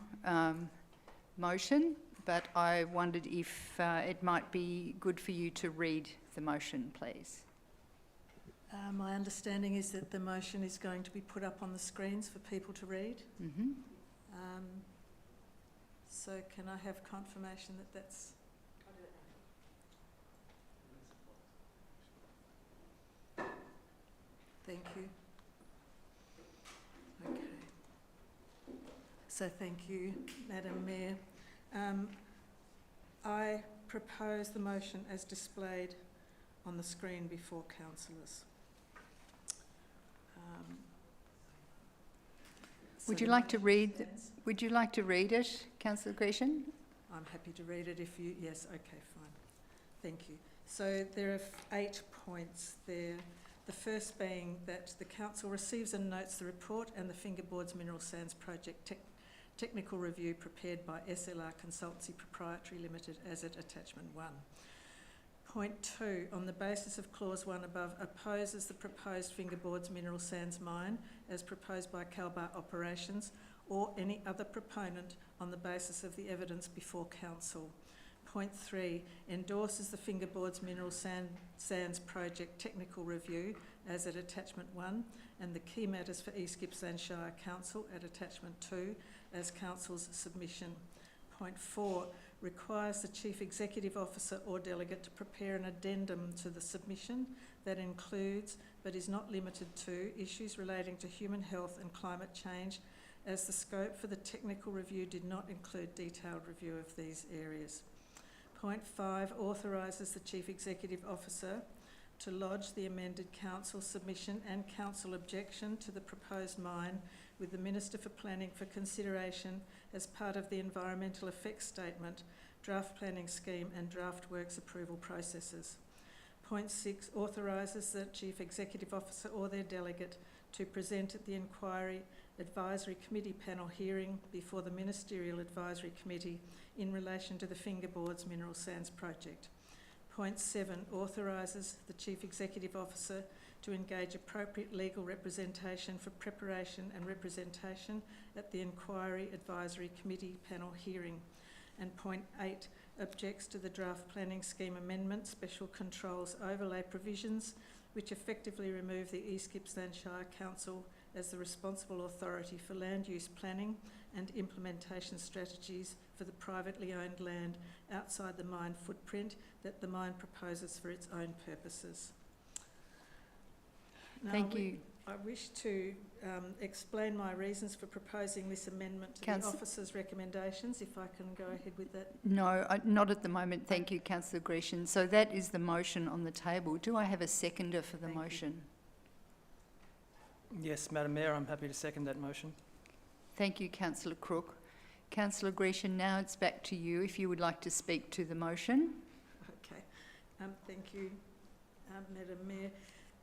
Speaker 1: motion, but I wondered if it might be good for you to read the motion, please.
Speaker 7: My understanding is that the motion is going to be put up on the screens for people to read.
Speaker 1: Mm-hmm.
Speaker 7: So can I have confirmation that that's... Thank you. Okay. So thank you, Madam Mayor. I propose the motion as displayed on the screen before councillors.
Speaker 1: Would you like to read? Would you like to read it, Councillor Grecian?
Speaker 7: I'm happy to read it if you. Yes. Okay. Fine. Thank you. So there are 8 points there. The first being that the council receives and notes the report and the Fingerboards Mineral Sands Project technical review prepared by SLR Consultancy Proprietary Limited as at Attachment 1. Point 2, on the basis of Clause 1 above, opposes the proposed Fingerboards Mineral Sands mine as proposed by Kalbar Operations or any other proponent on the basis of the evidence before council. Point 3, endorses the Fingerboards Mineral Sands Project technical review as at Attachment 1 and the key matters for East Gippsland Shire Council at Attachment 2 as Council's submission. 8.4 requires the Chief Executive Officer or delegate to prepare an addendum to the submission that includes, but is not limited to, issues relating to human health and climate change, as the scope for the technical review did not include detailed review of these areas. Point 5 authorises the Chief Executive Officer to lodge the amended council submission and council objection to the proposed mine with the Minister for Planning for consideration as part of the environmental effects statement, draft planning scheme and draft works approval processes. Point 6 authorises the Chief Executive Officer or their delegate to present at the Inquiry Advisory Committee panel hearing before the Ministerial Advisory Committee in relation to the Fingerboards Mineral Sands project. Point 7 authorises the Chief Executive Officer to engage appropriate legal representation for preparation and representation at the Inquiry Advisory Committee panel hearing. And point 8 objects to the draft planning scheme amendment special controls overlay provisions which effectively remove the East Gippsland Shire Council as the responsible authority for land use planning and implementation strategies for the privately owned land outside the mine footprint that the mine proposes for its own purposes. Now,
Speaker 1: Thank you.
Speaker 7: I wish to explain my reasons for proposing this amendment to the officer's recommendations, if I can go ahead with that.
Speaker 1: No, not at the moment. Thank you, Councillor Grecian. So that is the motion on the table. Do I have a seconder for the motion?
Speaker 9: Yes, Madam Mayor, I'm happy to second that motion.
Speaker 1: Thank you, Councillor Crook. Councillor Grecian, now it's back to you if you would like to speak to the motion.
Speaker 7: Okay. Thank you, Madam Mayor.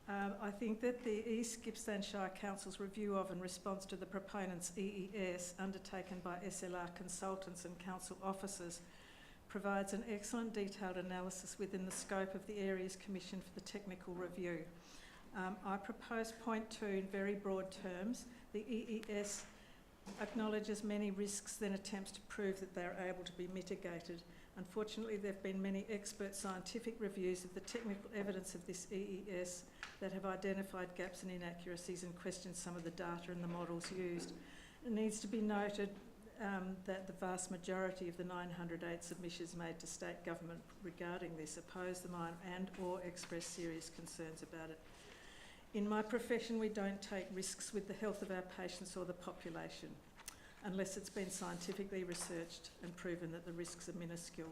Speaker 7: I think that the East Gippsland Shire Council's review of and response to the proponents' EES undertaken by SLR consultants and council officers provides an excellent detailed analysis within the scope of the areas commissioned for the technical review. I propose point 2 in very broad terms. The EES acknowledges many risks, then attempts to prove that they are able to be mitigated. Unfortunately, there have been many expert scientific reviews of the technical evidence of this EES that have identified gaps and inaccuracies and questioned some of the data and the models used. It needs to be noted that the vast majority of the 908 submissions made to state government regarding this oppose the mine and or express serious concerns about it. In my profession, we don't take risks with the health of our patients or the population unless it's been scientifically researched and proven that the risks are minuscule.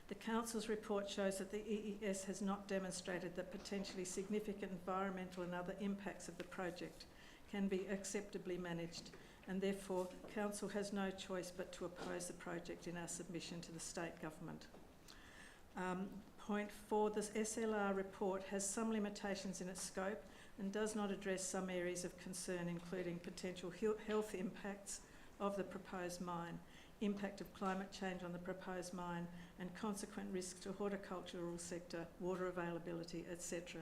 Speaker 7: The Council's report shows that the EES has not demonstrated that potentially significant environmental and other impacts of the project can be acceptably managed, and therefore Council has no choice but to oppose the project in our submission to the state government. Point 4, the SLR report has some limitations in its scope and does not address some areas of concern, including potential health impacts of the proposed mine, impact of climate change on the proposed mine, and consequent risks to horticultural sector, water availability, etc.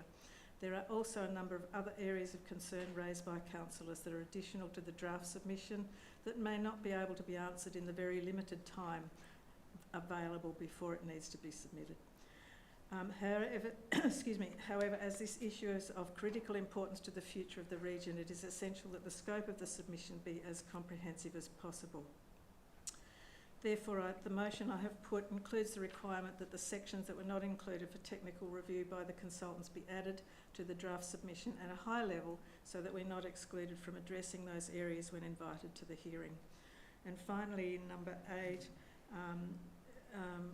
Speaker 7: There are also a number of other areas of concern raised by councillors that are additional to the draft submission that may not be able to be answered in the very limited time available before it needs to be submitted. However, as this issue is of critical importance to the future of the region, it is essential that the scope of the submission be as comprehensive as possible. Therefore, the motion I have put includes the requirement that the sections that were not included for technical review by the consultants be added to the draft submission at a high level so that we're not excluded from addressing those areas when invited to the hearing. And finally, number 8,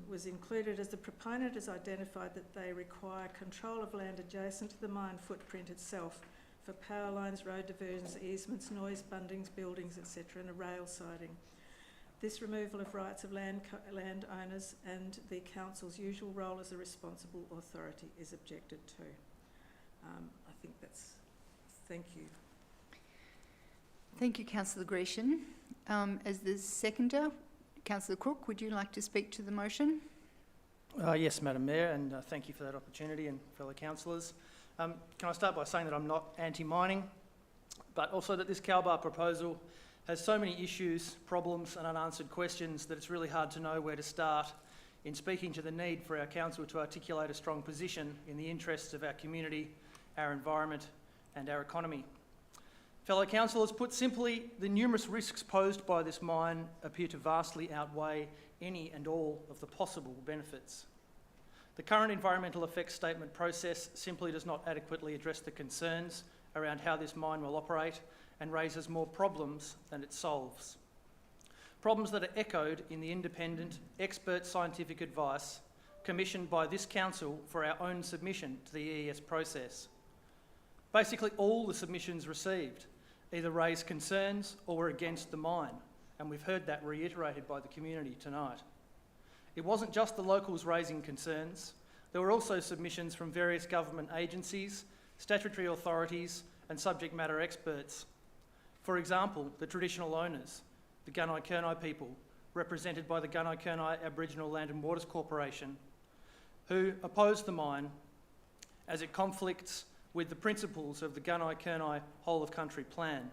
Speaker 7: was included as the proponent has identified that they require control of land adjacent to the mine footprint itself for power lines, road diversions, easements, noise, bundings, buildings, etc., and a rail siding. This removal of rights of landowners and the council's usual role as a responsible authority is objected to. I think that's... Thank you.
Speaker 1: Thank you, Councillor Grecian. As the seconder, Councillor Crook, would you like to speak to the motion?
Speaker 9: Yes, Madam Mayor, and thank you for that opportunity, and fellow councillors. Can I start by saying that I'm not anti-mining, but also that this Calbar proposal has so many issues, problems and unanswered questions that it's really hard to know where to start in speaking to the need for our council to articulate a strong position in the interests of our community, our environment and our economy. Fellow councillors, put simply, the numerous risks posed by this mine appear to vastly outweigh any and all of the possible benefits. The current environmental effects statement process simply does not adequately address the concerns around how this mine will operate and raises more problems than it solves. Problems that are echoed in the independent, expert scientific advice commissioned by this council for our own submission to the EES process. Basically, all the submissions received either raise concerns or were against the mine, and we've heard that reiterated by the community tonight. It wasn't just the locals raising concerns. There were also submissions from various government agencies, statutory authorities and subject matter experts. For example, the traditional owners, the Gunai-Kurnai people, represented by the Gunai-Kurnai Aboriginal Land and Waters Corporation, who oppose the mine as it conflicts with the principles of the Gunai-Kurnai Whole-of-Country Plan.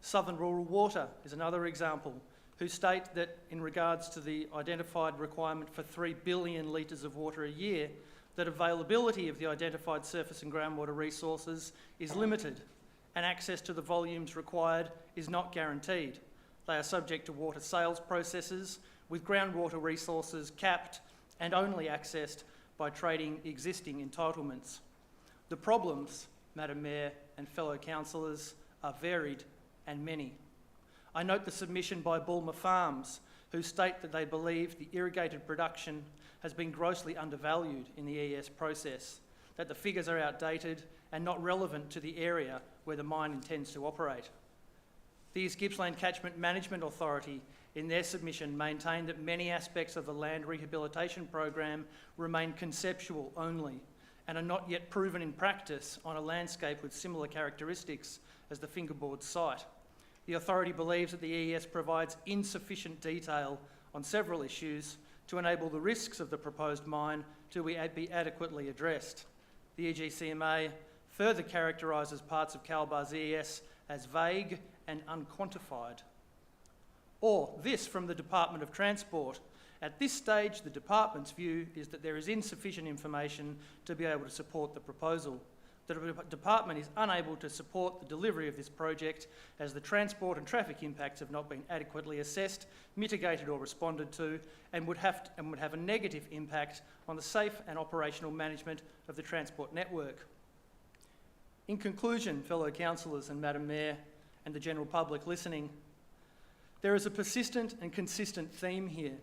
Speaker 9: Southern Rural Water is another example, who state that in regards to the identified requirement for 3 billion litres of water a year, that availability of the identified surface and groundwater resources is limited and access to the volumes required is not guaranteed. They are subject to water sales processes with groundwater resources capped and only accessed by trading existing entitlements. The problems, Madam Mayor and fellow councillors, are varied and many. I note the submission by Bulmer Farms, who state that they believe the irrigated production has been grossly undervalued in the EES process, that the figures are outdated and not relevant to the area where the mine intends to operate. The East Gippsland Catchment Management Authority, in their submission, maintained that many aspects of the land rehabilitation program remain conceptual only and are not yet proven in practice on a landscape with similar characteristics as the Fingerboard site. The authority believes that the EES provides insufficient detail on several issues to enable the risks of the proposed mine to be adequately addressed. The EGCMA further characterises parts of Calbar's EES as vague and unquantified. Or this from the Department of Transport. At this stage, the department's view is that there is insufficient information to be able to support the proposal. The department is unable to support the delivery of this project as the transport and traffic impacts have not been adequately assessed, mitigated or responded to, and would have a negative impact on the safe and operational management of the transport network. In conclusion, fellow councillors and Madam Mayor and the general public listening, there is a persistent and consistent theme here,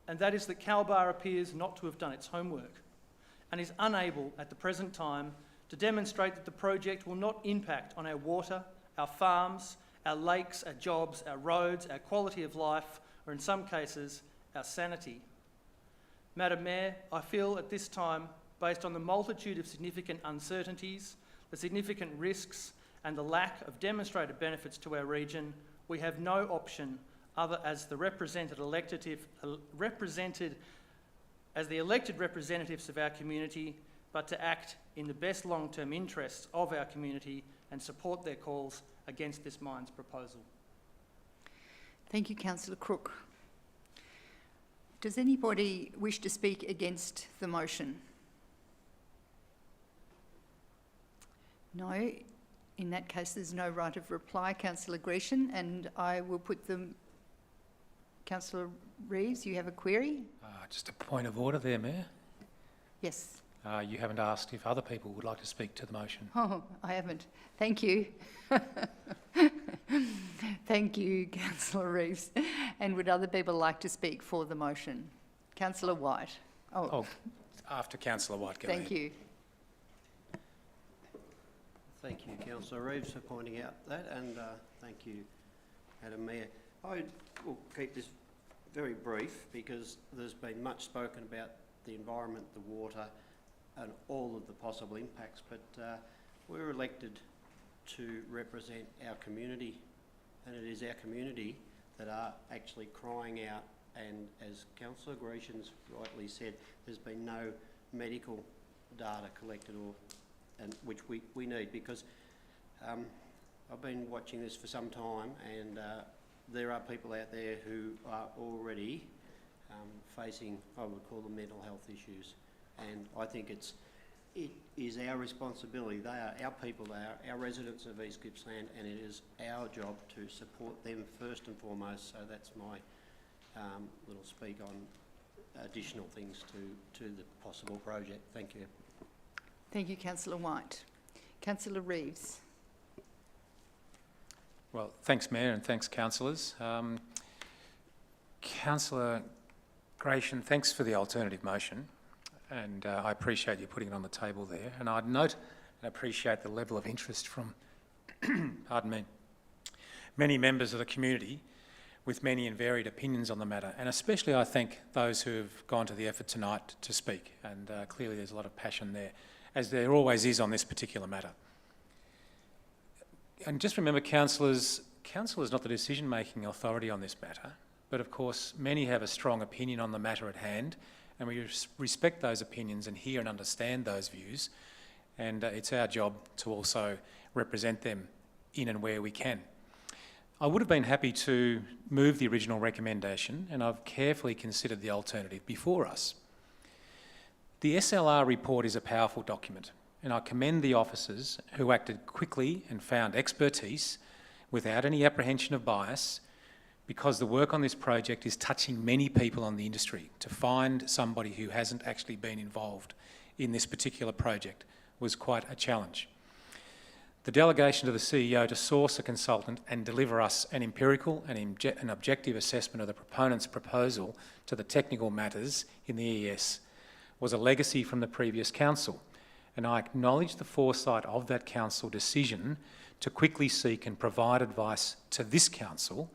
Speaker 9: and that is that Calbar appears not to have done its homework and is unable at the present time to demonstrate that the project will not impact on our water, our farms, our lakes, our jobs, our roads, our quality of life, or in some cases, our sanity. Madam Mayor, I feel at this time, based on the multitude of significant uncertainties, the significant risks, and the lack of demonstrated benefits to our region, we have no option other as the elected representatives of our community, but to act in the best long-term interests of our community and support their calls against this mine's proposal.
Speaker 1: Thank you, Councillor Crook. Does anybody wish to speak against the motion? No. In that case, there's no right of reply, Councillor Grecian, and I will put them... Councillor Reeves, you have a query?
Speaker 10: Just a point of order there, Mayor.
Speaker 1: Yes.
Speaker 10: You haven't asked if other people would like to speak to the motion.
Speaker 1: Oh, I haven't. Thank you. Thank you, Councillor Reeves. And would other people like to speak for the motion? Councillor White.
Speaker 10: Oh, after Councillor White, go ahead.
Speaker 1: Thank you.
Speaker 11: Thank you, Councillor Reeves, for pointing out that, and thank you, Madam Mayor. I will keep this very brief because there's been much spoken about the environment, the water, and all of the possible impacts, but we're elected to represent our community, and it is our community that are actually crying out, and as Councillor Grecian's rightly said, there's been no medical data collected, which we need, because I've been watching this for some time, and there are people out there who are already facing, I would call them, mental health issues. And I think it's it is our responsibility. They are our people, they are our residents of East Gippsland, and it is our job to support them first and foremost. So that's my little speak on additional things to the possible project. Thank you.
Speaker 1: Thank you, Councillor White. Councillor Reeves.
Speaker 10: Well, thanks, Mayor, and thanks, councillors. Councillor Gratian, thanks for the alternative motion, and I appreciate you putting it on the table there. And I'd note and appreciate the level of interest from, pardon me, many members of the community with many and varied opinions on the matter, and especially I thank those who have gone to the effort tonight to speak, and clearly there's a lot of passion there, as there always is on this particular matter. And just remember, councillors, council is not the decision-making authority on this matter, but of course many have a strong opinion on the matter at hand, and we respect those opinions and hear and understand those views, and it's our job to also represent them in and where we can. I would have been happy to move the original recommendation, and I've carefully considered the alternative before us. The SLR report is a powerful document, and I commend the officers who acted quickly and found expertise without any apprehension of bias, because the work on this project is touching many people on the industry. To find somebody who hasn't actually been involved in this particular project was quite a challenge. The delegation to the CEO to source a consultant and deliver us an empirical and an objective assessment of the proponent's proposal to the technical matters in the EES was a legacy from the previous council, and I acknowledge the foresight of that council decision to quickly seek and provide advice to this council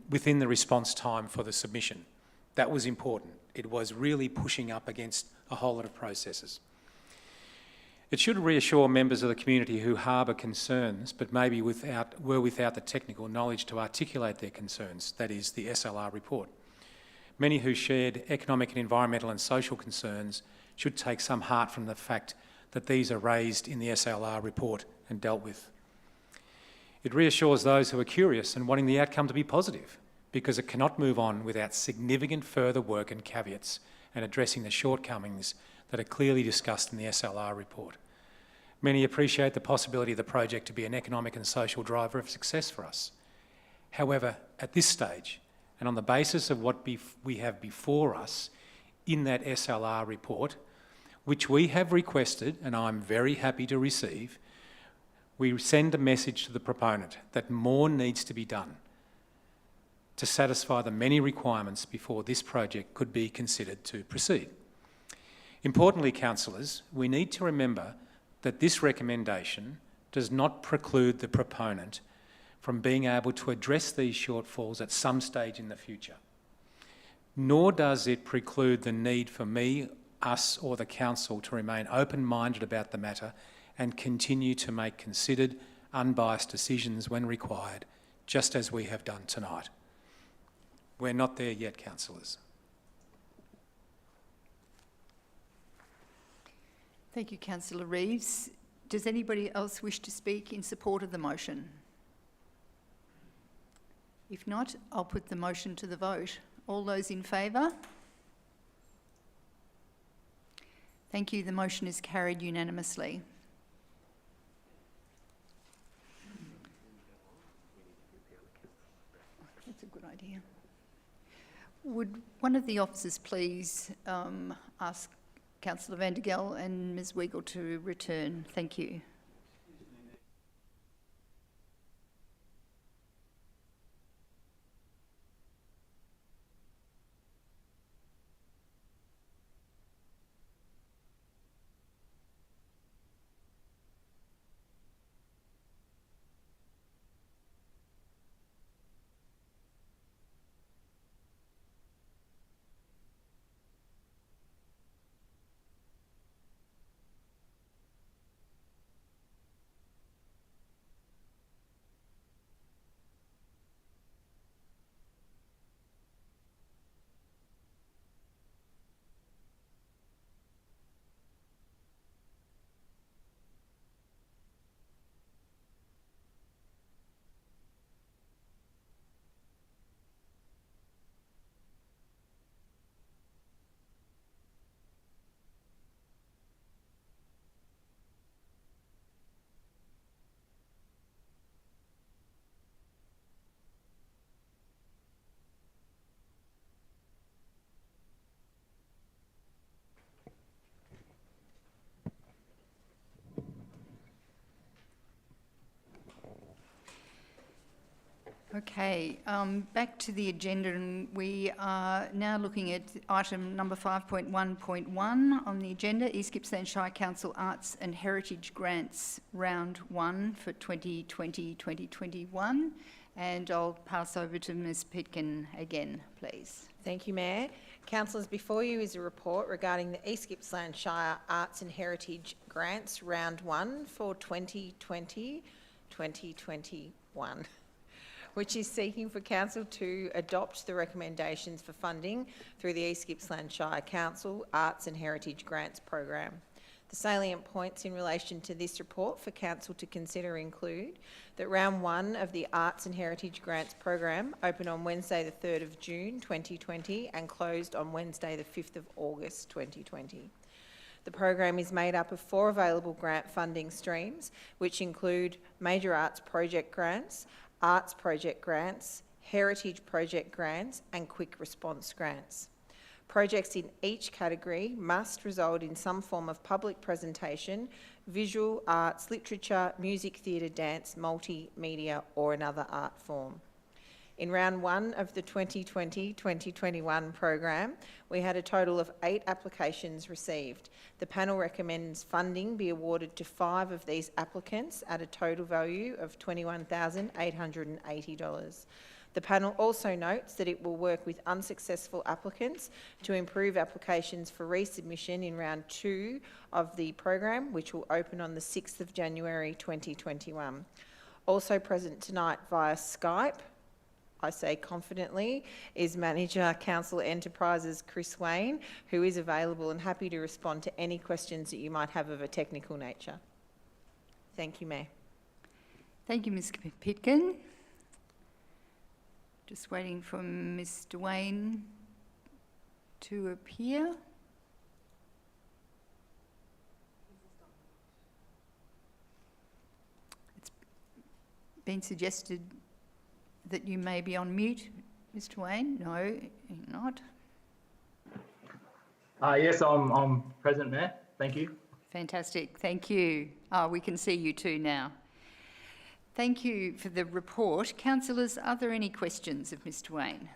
Speaker 10: within the response time for the submission. That was important. It was really pushing up against a whole lot of processes. It should reassure members of the community who harbour concerns but maybe were without the technical knowledge to articulate their concerns, that is, the SLR report. Many who shared economic and environmental and social concerns should take some heart from the fact that these are raised in the SLR report and dealt with. It reassures those who are curious and wanting the outcome to be positive, because it cannot move on without significant further work and caveats and addressing the shortcomings that are clearly discussed in the SLR report. Many appreciate the possibility of the project to be an economic and social driver of success for us. However, at this stage, and on the basis of what we have before us in that SLR report, which we have requested and I'm very happy to receive, we send a message to the proponent that more needs to be done to satisfy the many requirements before this project could be considered to proceed. Importantly, councillors, we need to remember that this recommendation does not preclude the proponent from being able to address these shortfalls at some stage in the future. Nor does it preclude the need for me, us or the council to remain open-minded about the matter and continue to make considered, unbiased decisions when required, just as we have done tonight. We're not there yet, councillors.
Speaker 1: Thank you, Councillor Reeves. Does anybody else wish to speak in support of the motion? If not, I'll put the motion to the vote. All those in favour? Thank you. The motion is carried unanimously. That's a good idea. Would one of the officers please ask Councillor Van der Gel and Ms Weigel to return? Thank you. Okay, back to the agenda, and we are now looking at item number 5.1.1 on the agenda, East Gippsland Shire Council Arts and Heritage Grants Round 1 for 2020-2021. And I'll pass over to Ms Pitkin again, please.
Speaker 3: Thank you, Mayor. Councillors, before you is a report regarding the East Gippsland Shire Arts and Heritage Grants Round 1 for 2020-2021. Which is seeking for Council to adopt the recommendations for funding through the East Gippsland Shire Council Arts and Heritage Grants Program. The salient points in relation to this report for Council to consider include that Round 1 of the Arts and Heritage Grants Program opened on Wednesday the 3rd of June 2020 and closed on Wednesday the 5th of August 2020. The program is made up of 4 available grant funding streams, which include major arts project grants, arts project grants, heritage project grants and quick response grants. Projects in each category must result in some form of public presentation, visual arts, literature, music, theatre, dance, multimedia or another art form. In Round 1 of the 2020-2021 program, we had a total of 8 applications received. The panel recommends funding be awarded to 5 of these applicants at a total value of $21,880. The panel also notes that it will work with unsuccessful applicants to improve applications for resubmission in Round 2 of the program, which will open on the 6th of January 2021. Also present tonight via Skype, I say confidently, is Manager Council Enterprises Chris Wayne, who is available and happy to respond to any questions that you might have of a technical nature. Thank you, Mayor.
Speaker 1: Thank you, Ms Pitkin. Just waiting for Mr Wayne to appear. It's been suggested that you may be on mute, Mr Wayne. No, you're not.
Speaker 12: Yes, I'm present, Mayor. Thank you.
Speaker 1: Fantastic, thank you. We can see you too now. Thank you for the report. Councillors, are there any questions of Mr Wayne?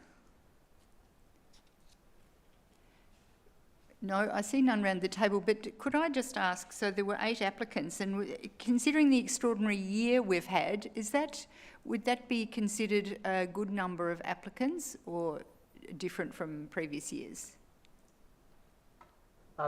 Speaker 1: No, I see none around the table, but could I just ask, so there were 8 applicants, and considering the extraordinary year we've had, would that be considered a good number of applicants or different from previous years?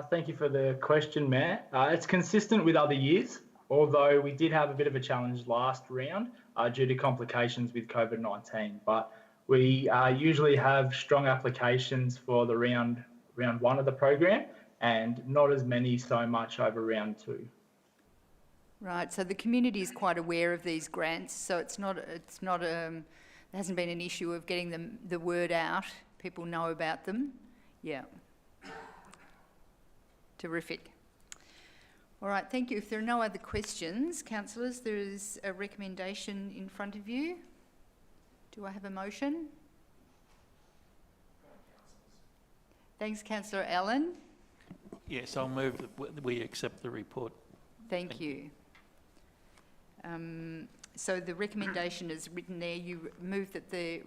Speaker 12: Thank you for the question, Mayor. It's consistent with other years, although we did have a bit of a challenge last round due to complications with COVID-19. But we usually have strong applications for the round 1 of the program, and not as many so much over round 2.
Speaker 1: Right, so the community is quite aware of these grants, so there hasn't been an issue of getting the word out. People know about them. Yeah. Terrific. All right, thank you. If there are no other questions, councillors, there is a recommendation in front of you. Do I have a motion? Thanks, Councillor Allen.
Speaker 13: Yes, I'll move that we accept the report.
Speaker 1: Thank you. So the recommendation is written there. You move that the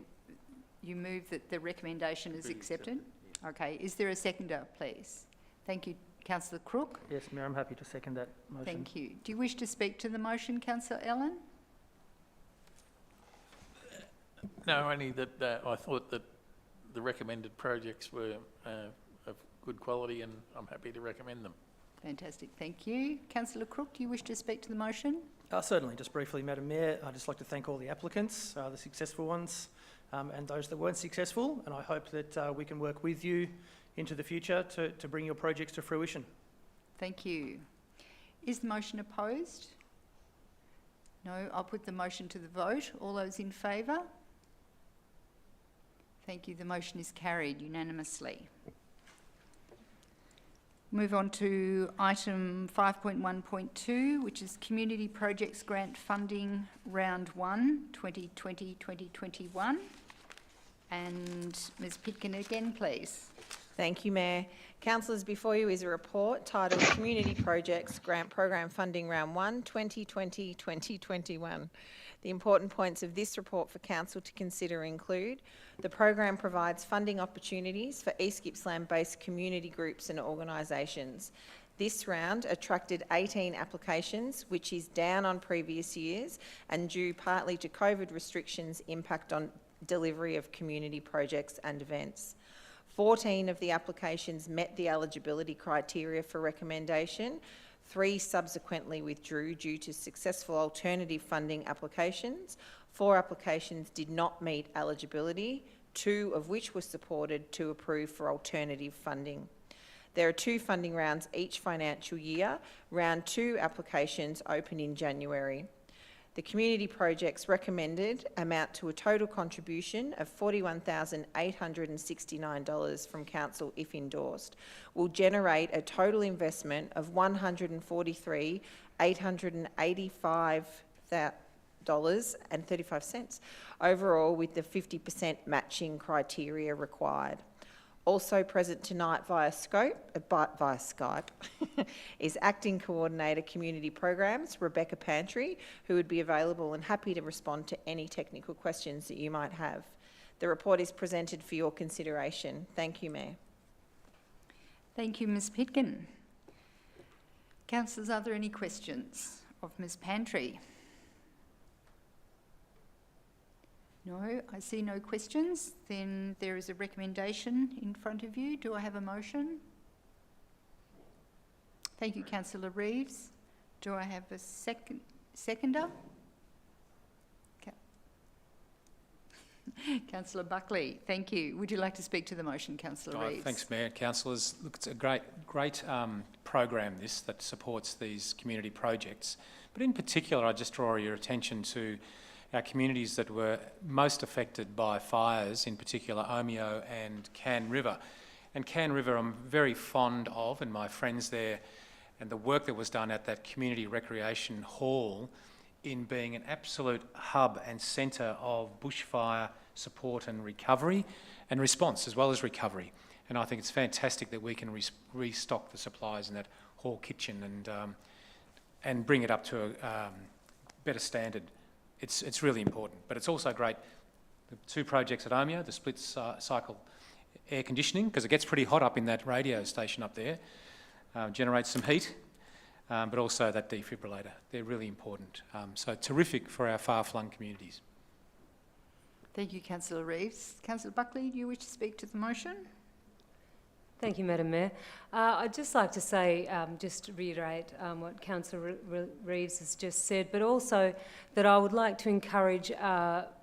Speaker 1: recommendation is accepted. Okay. Is there a seconder, please? Thank you, Councillor Crook.
Speaker 9: Yes, Mayor, I'm happy to second that motion.
Speaker 1: Thank you. Do you wish to speak to the motion, Councillor Allen?
Speaker 13: No, only that I thought that the recommended projects were of good quality, and I'm happy to recommend them.
Speaker 1: Fantastic, thank you. Councillor Crook, do you wish to speak to the motion?
Speaker 9: Certainly, just briefly, Madam Mayor, I'd just like to thank all the applicants, the successful ones, and those that weren't successful, and I hope that we can work with you into the future to bring your projects to fruition.
Speaker 1: Thank you. Is the motion opposed? No, I'll put the motion to the vote. All those in favour? Thank you. The motion is carried unanimously. Move on to item 5.1.2, which is Community Projects Grant Funding Round 1, 2020-2021. And Ms Pitkin again, please.
Speaker 3: Thank you, Mayor. Councillors, before you is a report titled Community Projects Grant Program Funding Round 1, 2020-2021. The important points of this report for Council to consider include the program provides funding opportunities for East Gippsland-based community groups and organisations. This round attracted 18 applications, which is down on previous years and due partly to COVID restrictions' impact on delivery of community projects and events. 14 of the applications met the eligibility criteria for recommendation. 3 subsequently withdrew due to successful alternative funding applications. 4 applications did not meet eligibility, 2 of which were supported to approve for alternative funding. There are 2 funding rounds each financial year. Round 2 applications open in January. The community projects recommended amount to a total contribution of $41,869 from Council if endorsed, will generate a total investment of $143,885.35 overall, with the 50% matching criteria required. Also present tonight via Skype is Acting Coordinator Community Programs, Rebecca Pantry, who would be available and happy to respond to any technical questions that you might have. The report is presented for your consideration. Thank you, Mayor.
Speaker 1: Thank you, Ms Pitkin. Councillors, are there any questions of Ms Pantry? No, I see no questions. Then there is a recommendation in front of you. Do I have a motion? Thank you, Councillor Reeves. Do I have a seconder? Councillor Buckley, thank you. Would you like to speak to the motion, Councillor Reeves?
Speaker 10: Thanks, Mayor. Councillors, look, it's a great program, this, that supports these community projects. But in particular, I just draw your attention to our communities that were most affected by fires, in particular Omeo and Cann River. And Cann River I'm very fond of, and my friends there, and the work that was done at that community recreation hall in being an absolute hub and centre of bushfire support and recovery and response, as well as recovery. And I think it's fantastic that we can restock the supplies in that hall kitchen and bring it up to a better standard. It's really important, but it's also great. The 2 projects at Omeo, the split cycle air conditioning, because it gets pretty hot up in that radio station up there, generates some heat, but also that defibrillator. They're really important. So terrific for our far-flung communities.
Speaker 1: Thank you, Councillor Reeves. Councillor Buckley, do you wish to speak to the motion?
Speaker 14: Thank you, Madam Mayor. I'd just like to say, just to reiterate what Councillor Reeves has just said, but also that I would like to encourage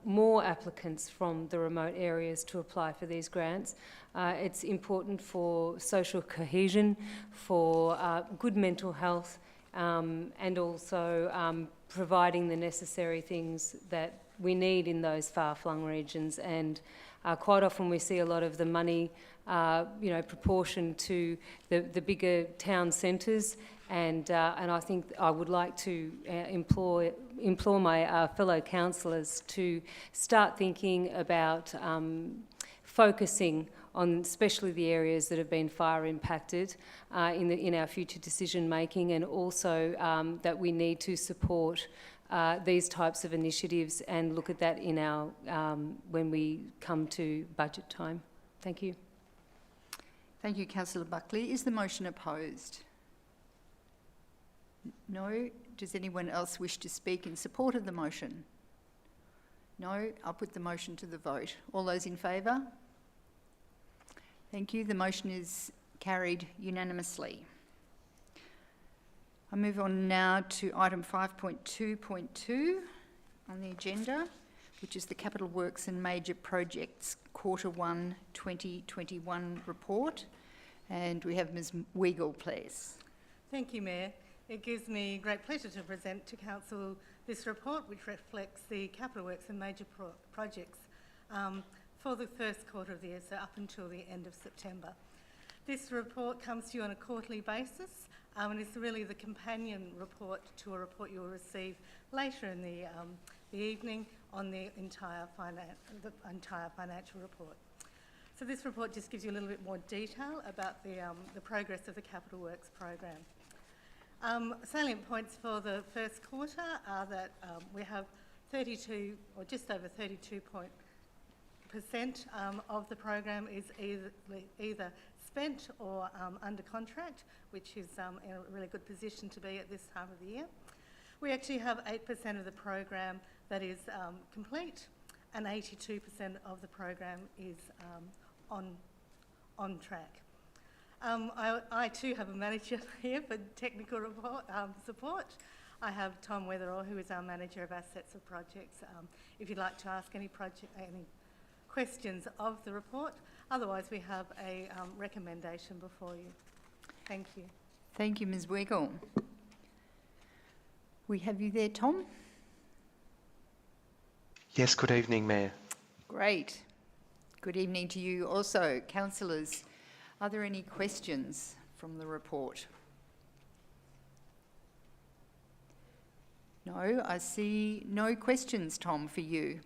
Speaker 14: more applicants from the remote areas to apply for these grants. It's important for social cohesion, for good mental health, and also providing the necessary things that we need in those far-flung regions. And quite often we see a lot of the money proportioned to the bigger town centres, and I think I would like to implore my fellow councillors to start thinking about focusing on especially the areas that have been fire impacted in our future decision making, and also that we need to support these types of initiatives and look at that in our when we come to budget time. Thank you.
Speaker 1: Thank you, Councillor Buckley. Is the motion opposed? No. Does anyone else wish to speak in support of the motion? No. I'll put the motion to the vote. All those in favour? Thank you. The motion is carried unanimously. I move on now to item 5.2.2 on the agenda, which is the Capital Works and Major Projects Q1 2021 report. And we have Ms Weigel, please.
Speaker 15: Thank you, Mayor. It gives me great pleasure to present to Council this report, which reflects the Capital Works and Major Projects for the first quarter of the year, so up until the end of September. This report comes to you on a quarterly basis, and it's really the companion report to a report you'll receive later in the evening on the entire financial report. So this report just gives you a little bit more detail about the progress of the Capital Works program. Salient points for the first quarter are that we have 32 or just over 32% of the program is either spent or under contract, which is in a really good position to be at this time of the year. We actually have 8% of the program that is complete, and 82% of the program is on track. I too have a manager here for technical support. I have Tom Weatherall, who is our manager of assets of projects. If you'd like to ask any questions of the report, otherwise we have a recommendation before you. Thank you.
Speaker 1: Thank you, Ms. Wiggle. We have you there, Tom?
Speaker 16: Yes, good evening, Mayor.
Speaker 1: Great. Good evening to you also. Councillors, are there any questions from the report? No, I see no questions, Tom, for you.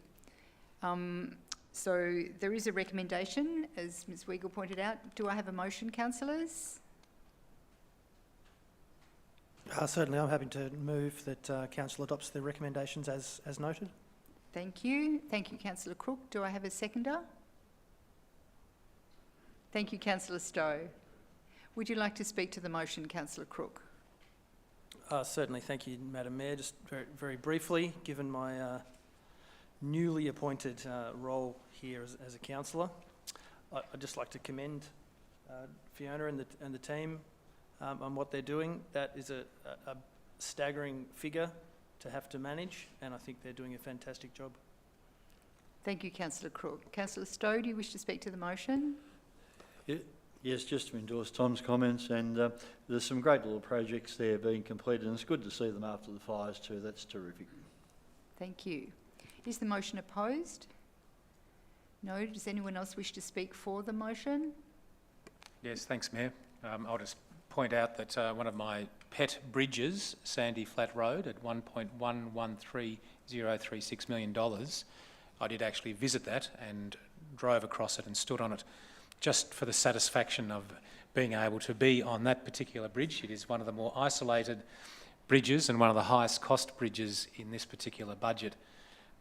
Speaker 1: So there is a recommendation, as Ms. Weigel pointed out. Do I have a motion, councillors?
Speaker 9: Certainly, I'm happy to move that Council adopts the recommendations as noted.
Speaker 1: Thank you. Thank you, Councillor Crook. Do I have a seconder? Thank you, Councillor Stowe. Would you like to speak to the motion, Councillor Crook?
Speaker 9: Certainly, thank you, Madam Mayor. Just very briefly, given my newly appointed role here as a councillor, I'd just like to commend Fiona and the team on what they're doing. That is a staggering figure to have to manage, and I think they're doing a fantastic job.
Speaker 1: Thank you, Councillor Crook. Councillor Stowe, do you wish to speak to the motion?
Speaker 17: Yes, just to endorse Tom's comments, and there's some great little projects there being completed, and it's good to see them after the fires too. That's terrific.
Speaker 1: Thank you. Is the motion opposed? No. Does anyone else wish to speak for the motion?
Speaker 10: Yes, thanks, Mayor. I'll just point out that one of my pet bridges, Sandy Flat Road, at $1.113036 million, I did actually visit that and drove across it and stood on it just for the satisfaction of being able to be on that particular bridge. It is one of the more isolated bridges and one of the highest cost bridges in this particular budget,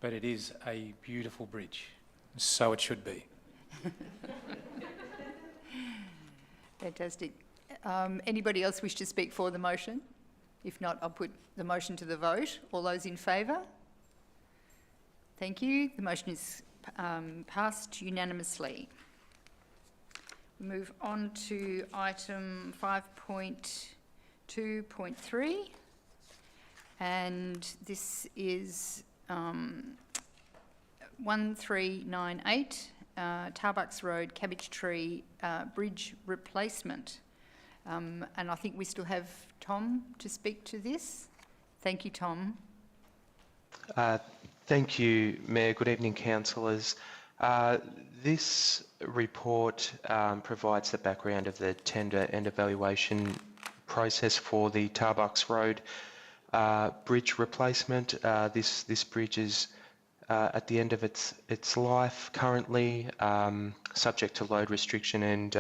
Speaker 10: but it is a beautiful bridge, so it should be.
Speaker 1: Fantastic. Anybody else wish to speak for the motion? If not, I'll put the motion to the vote. All those in favour? Thank you. The motion is passed unanimously. We move on to item 5.2.3, and this is 1398 Tarbucks Road, Cabbage Tree Bridge replacement. And I think we still have Tom to speak to this. Thank you, Tom.
Speaker 16: Thank you, Mayor. Good evening, councillors. This report provides the background of the tender and evaluation process for the Tarbucks Road bridge replacement. This bridge is at the end of its life currently, subject to load restriction and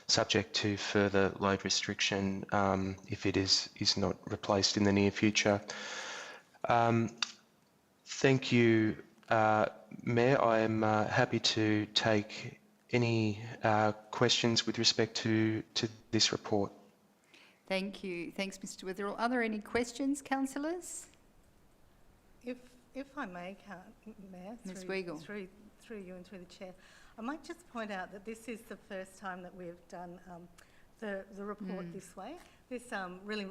Speaker 16: subject to further load restriction if it is not replaced in the near future. Thank you, Mayor. I am happy to take any questions with respect to this report.
Speaker 1: Thank you. Thanks, Mr. Witherell. Are there any questions, councillors?
Speaker 15: If I may, Mayor,
Speaker 1: Ms.
Speaker 15: through
Speaker 1: Weigel.
Speaker 15: you and through the Chair, I might just point out that this is the first time that we've done the report this way. This really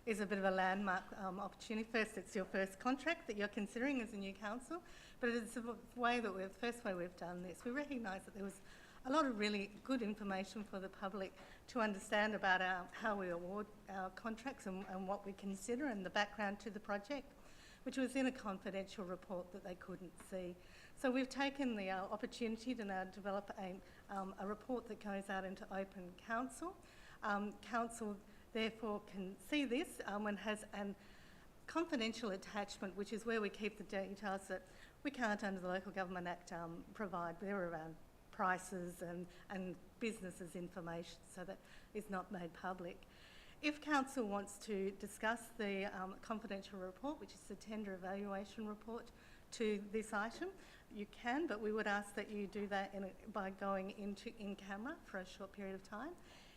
Speaker 15: is a bit of a landmark opportunity. First, it's your first contract that you're considering as a new council, but it's the first way we've done this. We recognise that there was a lot of really good information for the public to understand about how we award our contracts and what we consider and the background to the project, which was in a confidential report that they couldn't see. So we've taken the opportunity to now develop a report that goes out into open council. Council therefore can see this and has a confidential attachment, which is where we keep the details that we can't under the Local Government Act provide. They're around prices and businesses' information, so that is not made public. If council wants to discuss the confidential report, which is the tender evaluation report, to this item, you can, but we would ask that you do that by going in camera for a short period of time.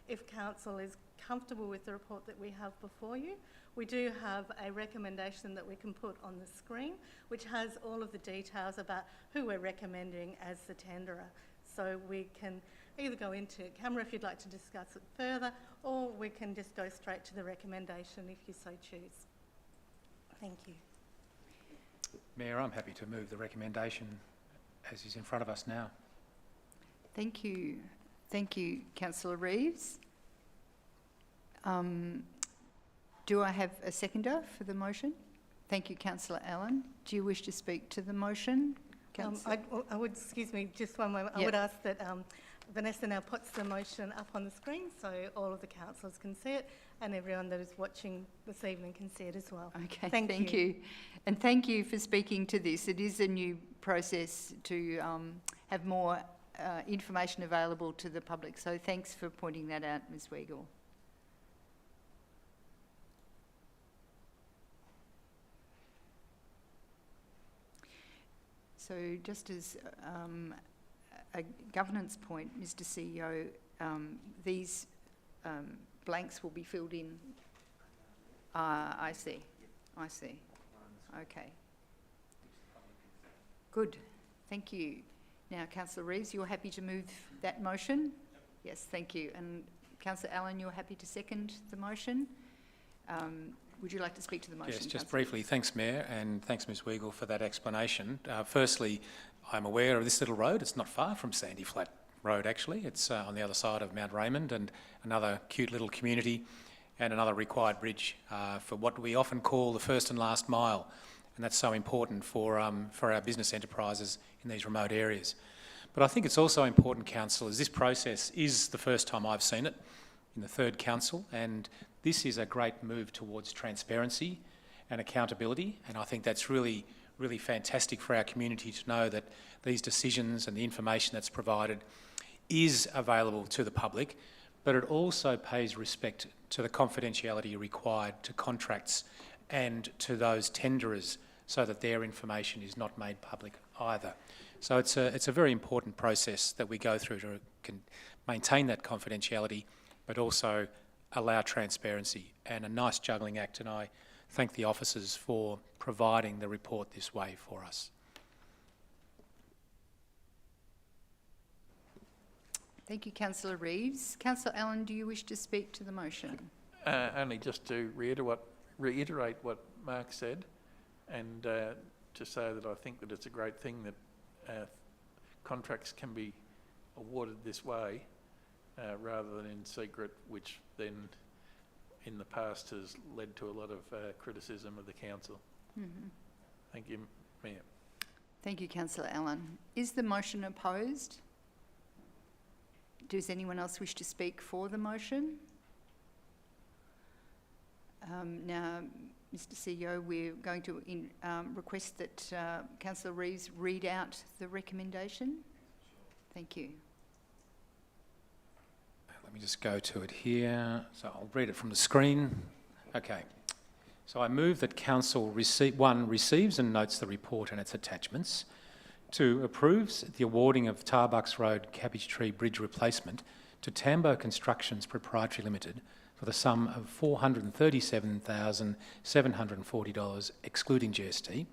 Speaker 15: If council is comfortable with the report that we have before you, we do have a recommendation that we can put on the screen, which has all of the details about who we're recommending as the tenderer. So we can either go into camera if you'd like to discuss it further, or we can just go straight to the recommendation if you so choose. Thank you.
Speaker 10: Mayor, I'm happy to move the recommendation as is in front of us now.
Speaker 1: Thank you. Thank you, Councillor Reeves. Do I have a seconder for the motion? Thank you, Councillor Allen. Do you wish to speak to the motion?
Speaker 15: I would, excuse me, just one moment. I would ask that Vanessa now puts the motion up on the screen so all of the councillors can see it and everyone that is watching this evening can see it as well.
Speaker 1: Okay, thank you. And thank you for speaking to this. It is a new process to have more information available to the public. So thanks for pointing that out, Ms Weigel. So just as a governance point, Mr CEO, these blanks will be filled in. I see. I see. Okay. Good. Thank you. Now, Councillor Reeves, you're happy to move that motion? Yes, thank you. And Councillor Allen, you're happy to second the motion? Would you like to speak to the motion?
Speaker 10: Yes, just briefly. Thanks, Mayor, and thanks, Ms Weigel, for that explanation. Firstly, I'm aware of this little road. It's not far from Sandy Flat Road, actually. It's on the other side of Mount Raymond, and another cute little community and another required bridge for what we often call the first and last mile. And that's so important for our business enterprises in these remote areas. But I think it's also important, councillors, this process is the first time I've seen it in the third council, and this is a great move towards transparency and accountability, and I think that's really, really fantastic for our community to know that these decisions and the information that's provided is available to the public, but it also pays respect to the confidentiality required to contracts and to those tenderers so that their information is not made public either. So it's a very important process that we go through to maintain that confidentiality, but also allow transparency, and a nice juggling act, and I thank the officers for providing the report this way for us.
Speaker 1: Thank you, Councillor Reeves. Councillor Allen, do you wish to speak to the motion?
Speaker 13: Only just to reiterate what Mark said, and to say that I think that it's a great thing that contracts can be awarded this way rather than in secret, which then in the past has led to a lot of criticism of the council.
Speaker 1: Mm-hmm.
Speaker 13: Thank you, Mayor.
Speaker 1: Thank you, Councillor Allen. Is the motion opposed? Does anyone else wish to speak for the motion? Now, Mr CEO, we're going to request that Councillor Reeves read out the recommendation. Thank you.
Speaker 10: Let me just go to it here. So I'll read it from the screen. Okay. So I move that Council receives and notes the report and its attachments. 2, approves the awarding of Tarbucks Road Cabbage Tree Bridge replacement to Tambo Constructions Proprietary Limited for the sum of $437,740 excluding GST.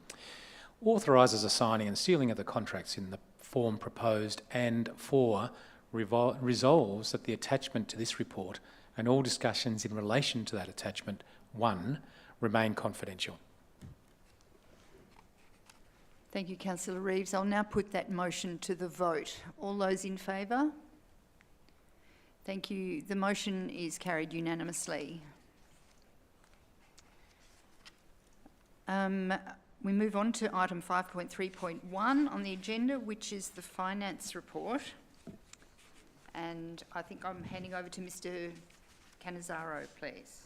Speaker 10: Authorises the signing and sealing of the contracts in the form proposed, and 4, resolves that the attachment to this report and all discussions in relation to that attachment 1 remain confidential.
Speaker 1: Thank you, Councillor Reeves. I'll now put that motion to the vote. All those in favour? Thank you. The motion is carried unanimously. We move on to item 5.3.1 on the agenda, which is the finance report. And I think I'm handing over to Mr Canizzaro, please.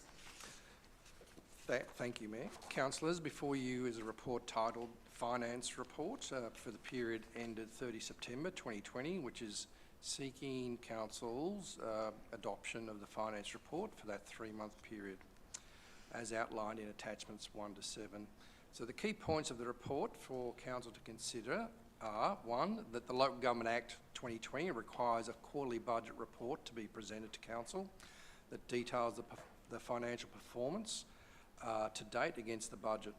Speaker 18: Thank you, Mayor. Councillors, before you is a report titled finance report for the period ended 30 September 2020, which is seeking Council's adoption of the finance report for that 3-month period, as outlined in attachments 1 to 7. So the key points of the report for Council to consider are, 1, that the Local Government Act 2020 requires a quarterly budget report to be presented to Council that details the financial performance to date against the budget.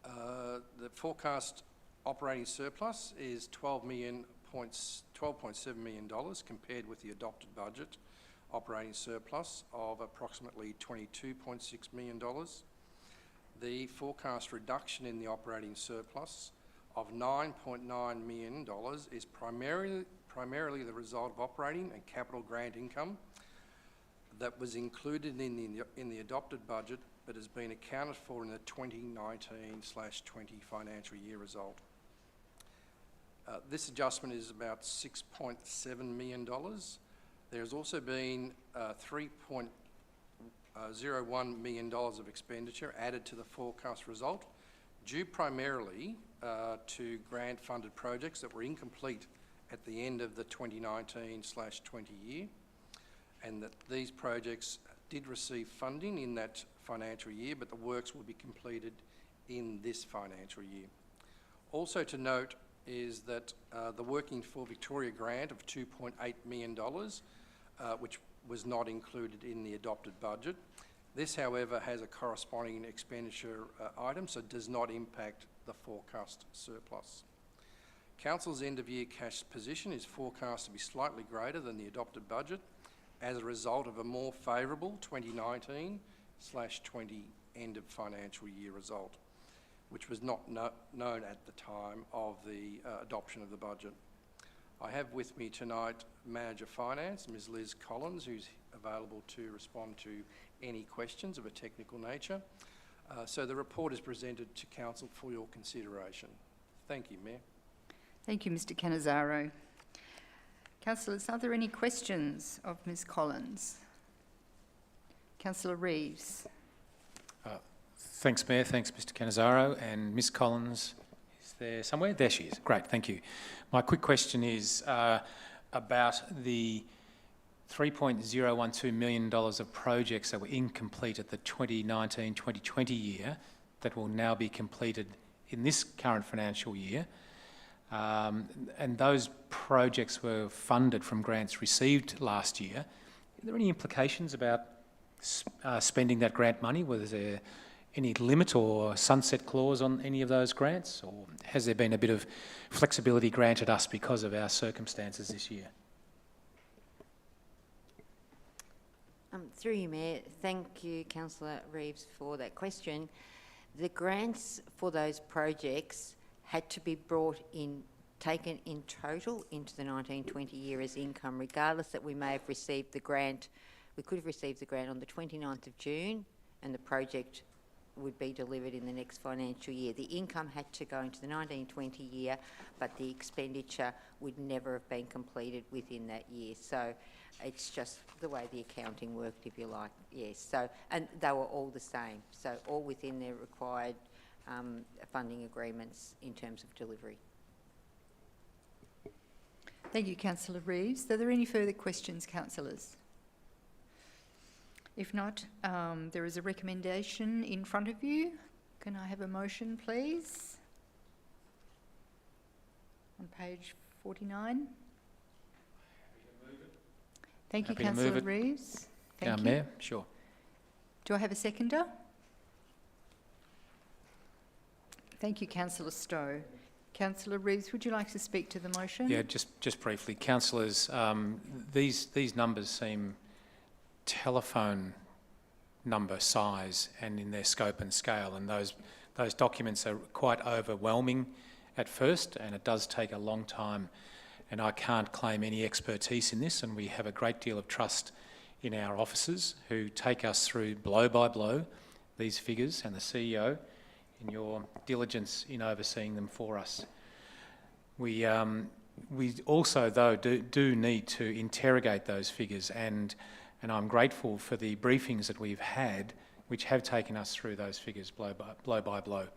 Speaker 18: The forecast operating surplus is $12.7 million compared with the adopted budget operating surplus of approximately $22.6 million. The forecast reduction in the operating surplus of $9.9 million is primarily the result of operating and capital grant income that was included in the adopted budget but has been accounted for in the 2019/20 financial year result. This adjustment is about $6.7 million. There's also been $3.01 million of expenditure added to the forecast result, due primarily to grant-funded projects that were incomplete at the end of the 2019/20 year, and that these projects did receive funding in that financial year, but the works will be completed in this financial year. Also to note is that the Working for Victoria grant of $2.8 million, which was not included in the adopted budget. This, however, has a corresponding expenditure item, so does not impact the forecast surplus. Council's end-of-year cash position is forecast to be slightly greater than the adopted budget as a result of a more favourable 2019/20 end of financial year result, which was not known at the time of the adoption of the budget. I have with me tonight Manager Finance, Ms Liz Collins, who's available to respond to any questions of a technical nature. So the report is presented to Council for your consideration. Thank you, Mayor.
Speaker 1: Thank you, Mr Canizzaro. Councillors, are there any questions of Ms Collins? Councillor Reeves.
Speaker 10: Thanks, Mayor. Thanks, Mr Canizzaro. And Ms Collins, is there somewhere? There she is. Great, thank you. My quick question is about the $3.012 million of projects that were incomplete at the 2019/2020 year that will now be completed in this current financial year. And those projects were funded from grants received last year. Are there any implications about spending that grant money? Was there any limit or sunset clause on any of those grants? Or has there been a bit of flexibility granted us because of our circumstances this year?
Speaker 19: Through you, Mayor, thank you, Councillor Reeves, for that question. The grants for those projects had to be taken in total into the 19/20 year as income, regardless that we may have received the grant. We could have received the grant on the 29th of June and the project would be delivered in the next financial year. The income had to go into the 19/20 year, but the expenditure would never have been completed within that year. So it's just the way the accounting worked, if you like. Yes. So, and they were all the same. So all within their required funding agreements in terms of delivery.
Speaker 1: Thank you, Councillor Reeves. Are there any further questions, councillors? If not, there is a recommendation in front of you. Can I have a motion, please? On page 49. Thank you, Councillor Reeves. Thank you.
Speaker 10: Mayor, sure.
Speaker 1: Do I have a seconder? Thank you, Councillor Stowe. Councillor Reeves, would you like to speak to the motion?
Speaker 10: Yeah, just briefly. Councillors, these numbers seem telephone number size and in their scope and scale, and those documents are quite overwhelming at first, and it does take a long time, and I can't claim any expertise in this, and we have a great deal of trust in our officers who take us through blow by blow these figures, and the CEO in your diligence in overseeing them for us. We also, though, do need to interrogate those figures, and I'm grateful for the briefings that we've had, which have taken us through those figures blow by blow.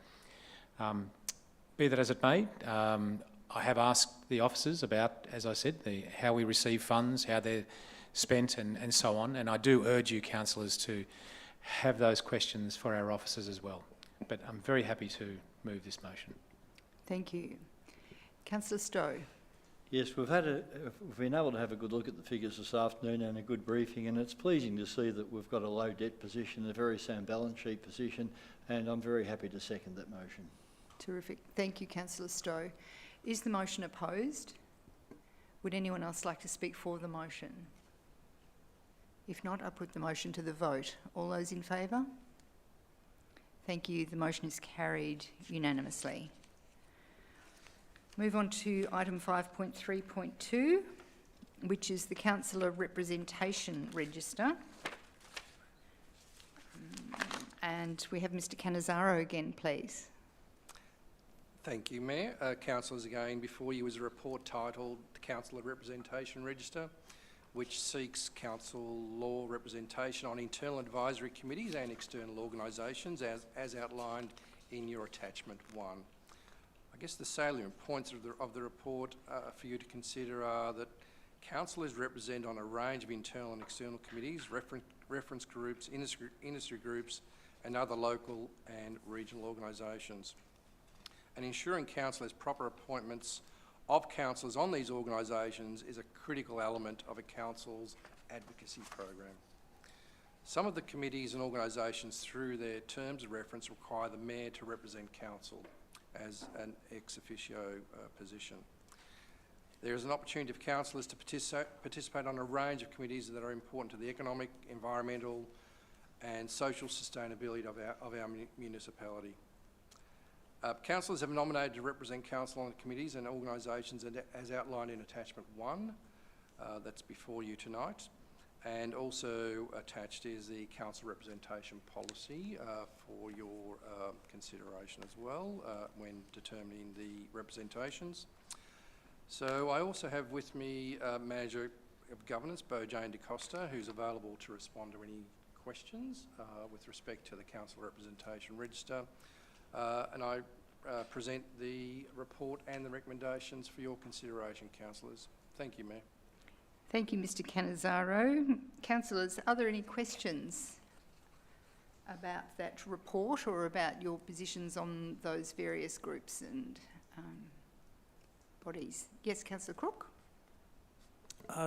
Speaker 10: Be that as it may, I have asked the officers about, as I said, how we receive funds, how they're spent and so on, and I do urge you, councillors, to have those questions for our officers as well. But I'm very happy to move this motion.
Speaker 1: Thank you. Councillor Stowe.
Speaker 17: Yes, we've been able to have a good look at the figures this afternoon and a good briefing, and it's pleasing to see that we've got a low debt position, a very sound balance sheet position, and I'm very happy to second that motion.
Speaker 1: Terrific. Thank you, Councillor Stowe. Is the motion opposed? Would anyone else like to speak for the motion? If not, I put the motion to the vote. All those in favour? Thank you. The motion is carried unanimously. Move on to item 5.3.2, which is the Councillor Representation Register. And we have Mr Cannizzaro again, please.
Speaker 18: Thank you, Mayor. Councillors, again, before you is a report titled the Councillor Representation Register, which seeks council law representation on internal advisory committees and external organisations as outlined in your attachment 1. I guess the salient points of the report for you to consider are that council is represented on a range of internal and external committees, reference groups, industry groups and other local and regional organisations. And ensuring council has proper appointments of councillors on these organisations is a critical element of a council's advocacy program. Some of the committees and organisations through their terms of reference require the Mayor to represent council as an ex officio position. There is an opportunity for councillors to participate on a range of committees that are important to the economic, environmental and social sustainability of our municipality. Councillors have nominated to represent council on committees and organisations as outlined in attachment 1, that's before you tonight, and also attached is the council representation policy for your consideration as well when determining the representations. So I also have with me Manager of Governance, Bojane DaCosta, who's available to respond to any questions with respect to the council representation register. And I present the report and the recommendations for your consideration, councillors. Thank you, Mayor.
Speaker 1: Thank you, Mr Cannizzaro. Councillors, are there any questions about that report or about your positions on those various groups and bodies? Yes, Councillor Crook.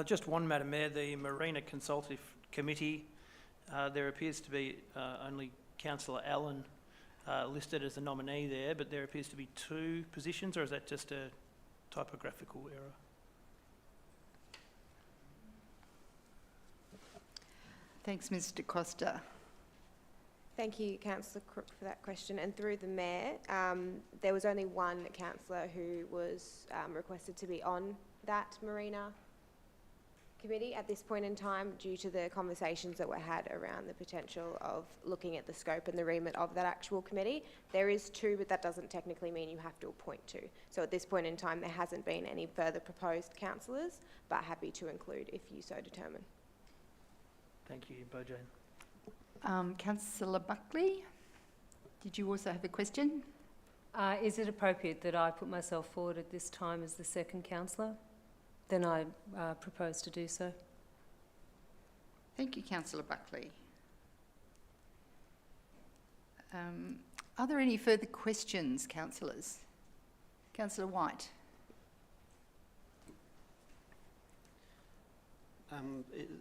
Speaker 9: Just one, Madam Mayor. The Marina Consultative Committee, there appears to be only Councillor Allen listed as a nominee there, but there appears to be 2 positions, or is that just a typographical error?
Speaker 1: Thanks, Mr Costa.
Speaker 20: Thank you, Councillor Crook, for that question. And through the Mayor, there was only one councillor who was requested to be on that Marina Committee at this point in time due to the conversations that were had around the potential of looking at the scope and the remit of that actual committee. There is 2, but that doesn't technically mean you have to appoint 2. So at this point in time, there hasn't been any further proposed councillors, but happy to include if you so determine.
Speaker 9: Thank you, Bojane.
Speaker 1: Councillor Buckley, did you also have a question?
Speaker 14: Is it appropriate that I put myself forward at this time as the second councillor? Then I propose to do so.
Speaker 1: Thank you, Councillor Buckley. Are there any further questions, councillors? Councillor White.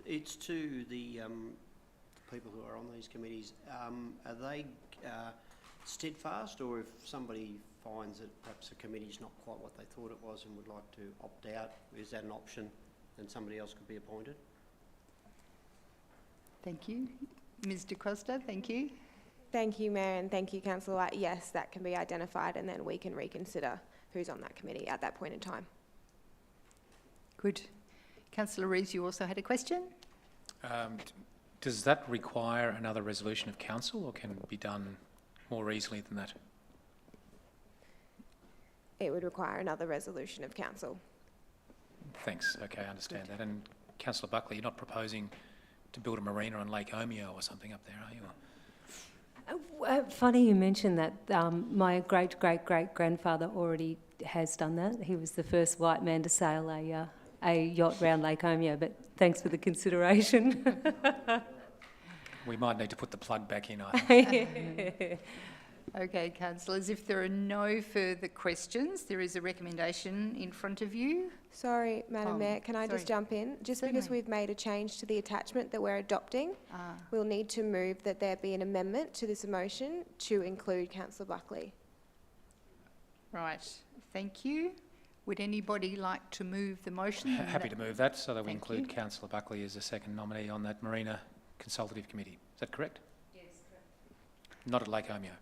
Speaker 11: It's to the people who are on these committees. Are they steadfast, or if somebody finds that perhaps a committee's not quite what they thought it was and would like to opt out, is that an option? Then somebody else could be appointed?
Speaker 1: Thank you. Ms DaCosta, thank you.
Speaker 20: Thank you, Mayor, and thank you, Councillor White. Yes, that can be identified and then we can reconsider who's on that committee at that point in time.
Speaker 1: Good. Councillor Reeves, you also had a question?
Speaker 10: Does that require another resolution of council, or can it be done more easily than that?
Speaker 20: It would require another resolution of council.
Speaker 10: Thanks. Okay, I understand that. And Councillor Buckley, you're not proposing to build a marina on Lake Omeo or something up there, are you?
Speaker 14: Funny you mentioned that. My great-great-great-grandfather already has done that. He was the first white man to sail a yacht round Lake Omeo, but thanks for the consideration.
Speaker 10: We might need to put the plug back in, I think.
Speaker 1: Okay, councillors, if there are no further questions, there is a recommendation in front of you.
Speaker 20: Sorry, Madam Mayor, can I just jump in? Just because
Speaker 1: Certainly.
Speaker 20: we've made a change to the attachment that we're adopting, we'll need to move that there be an amendment to this motion to include Councillor Buckley.
Speaker 1: Right, thank you. Would anybody like to move the motion?
Speaker 10: Happy to move that so that we
Speaker 1: Thank
Speaker 10: include
Speaker 1: you.
Speaker 10: Councillor Buckley as the second nominee on that Marina Consultative Committee. Is that correct?
Speaker 14: Yes, correct.
Speaker 10: Not at Lake Omeo.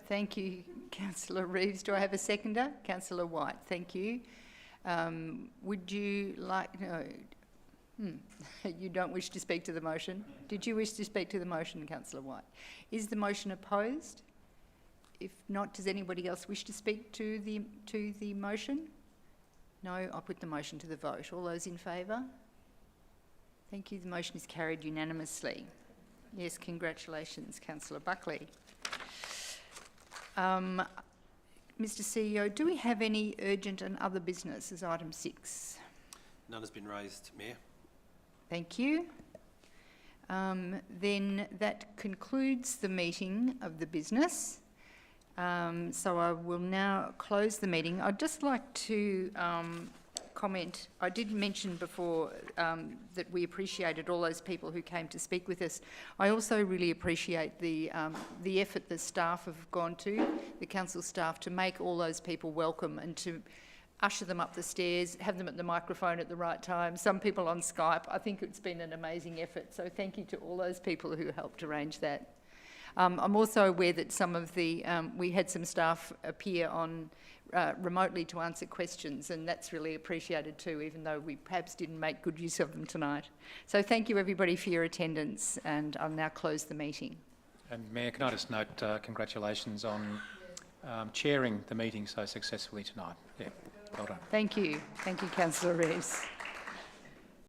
Speaker 1: Thank you, Councillor Reeves. Do I have a seconder? Councillor White, thank you. Would you like, no, you don't wish to speak to the motion? Did you wish to speak to the motion, Councillor White? Is the motion opposed? If not, does anybody else wish to speak to the motion? No, I'll put the motion to the vote. All those in favour? Thank you. The motion is carried unanimously. Yes, congratulations, Councillor Buckley. Mr. CEO, do we have any urgent and other business as item 6?
Speaker 5: None has been raised, Mayor.
Speaker 1: Thank you. Then that concludes the meeting of the business. So I will now close the meeting. I'd just like to comment. I did mention before that we appreciated all those people who came to speak with us. I also really appreciate the effort the staff have gone to, the council staff, to make all those people welcome and to usher them up the stairs, have them at the microphone at the right time, some people on Skype. I think it's been an amazing effort. So thank you to all those people who helped arrange that. I'm also aware that some of the, we had some staff appear on remotely to answer questions, and that's really appreciated too, even though we perhaps didn't make good use of them tonight. So thank you everybody for your attendance, and I'll now close the meeting.
Speaker 10: And Mayor, can I just note congratulations on chairing the meeting so successfully tonight. Yeah, well done.
Speaker 1: Thank you. Thank you, Councillor Rees.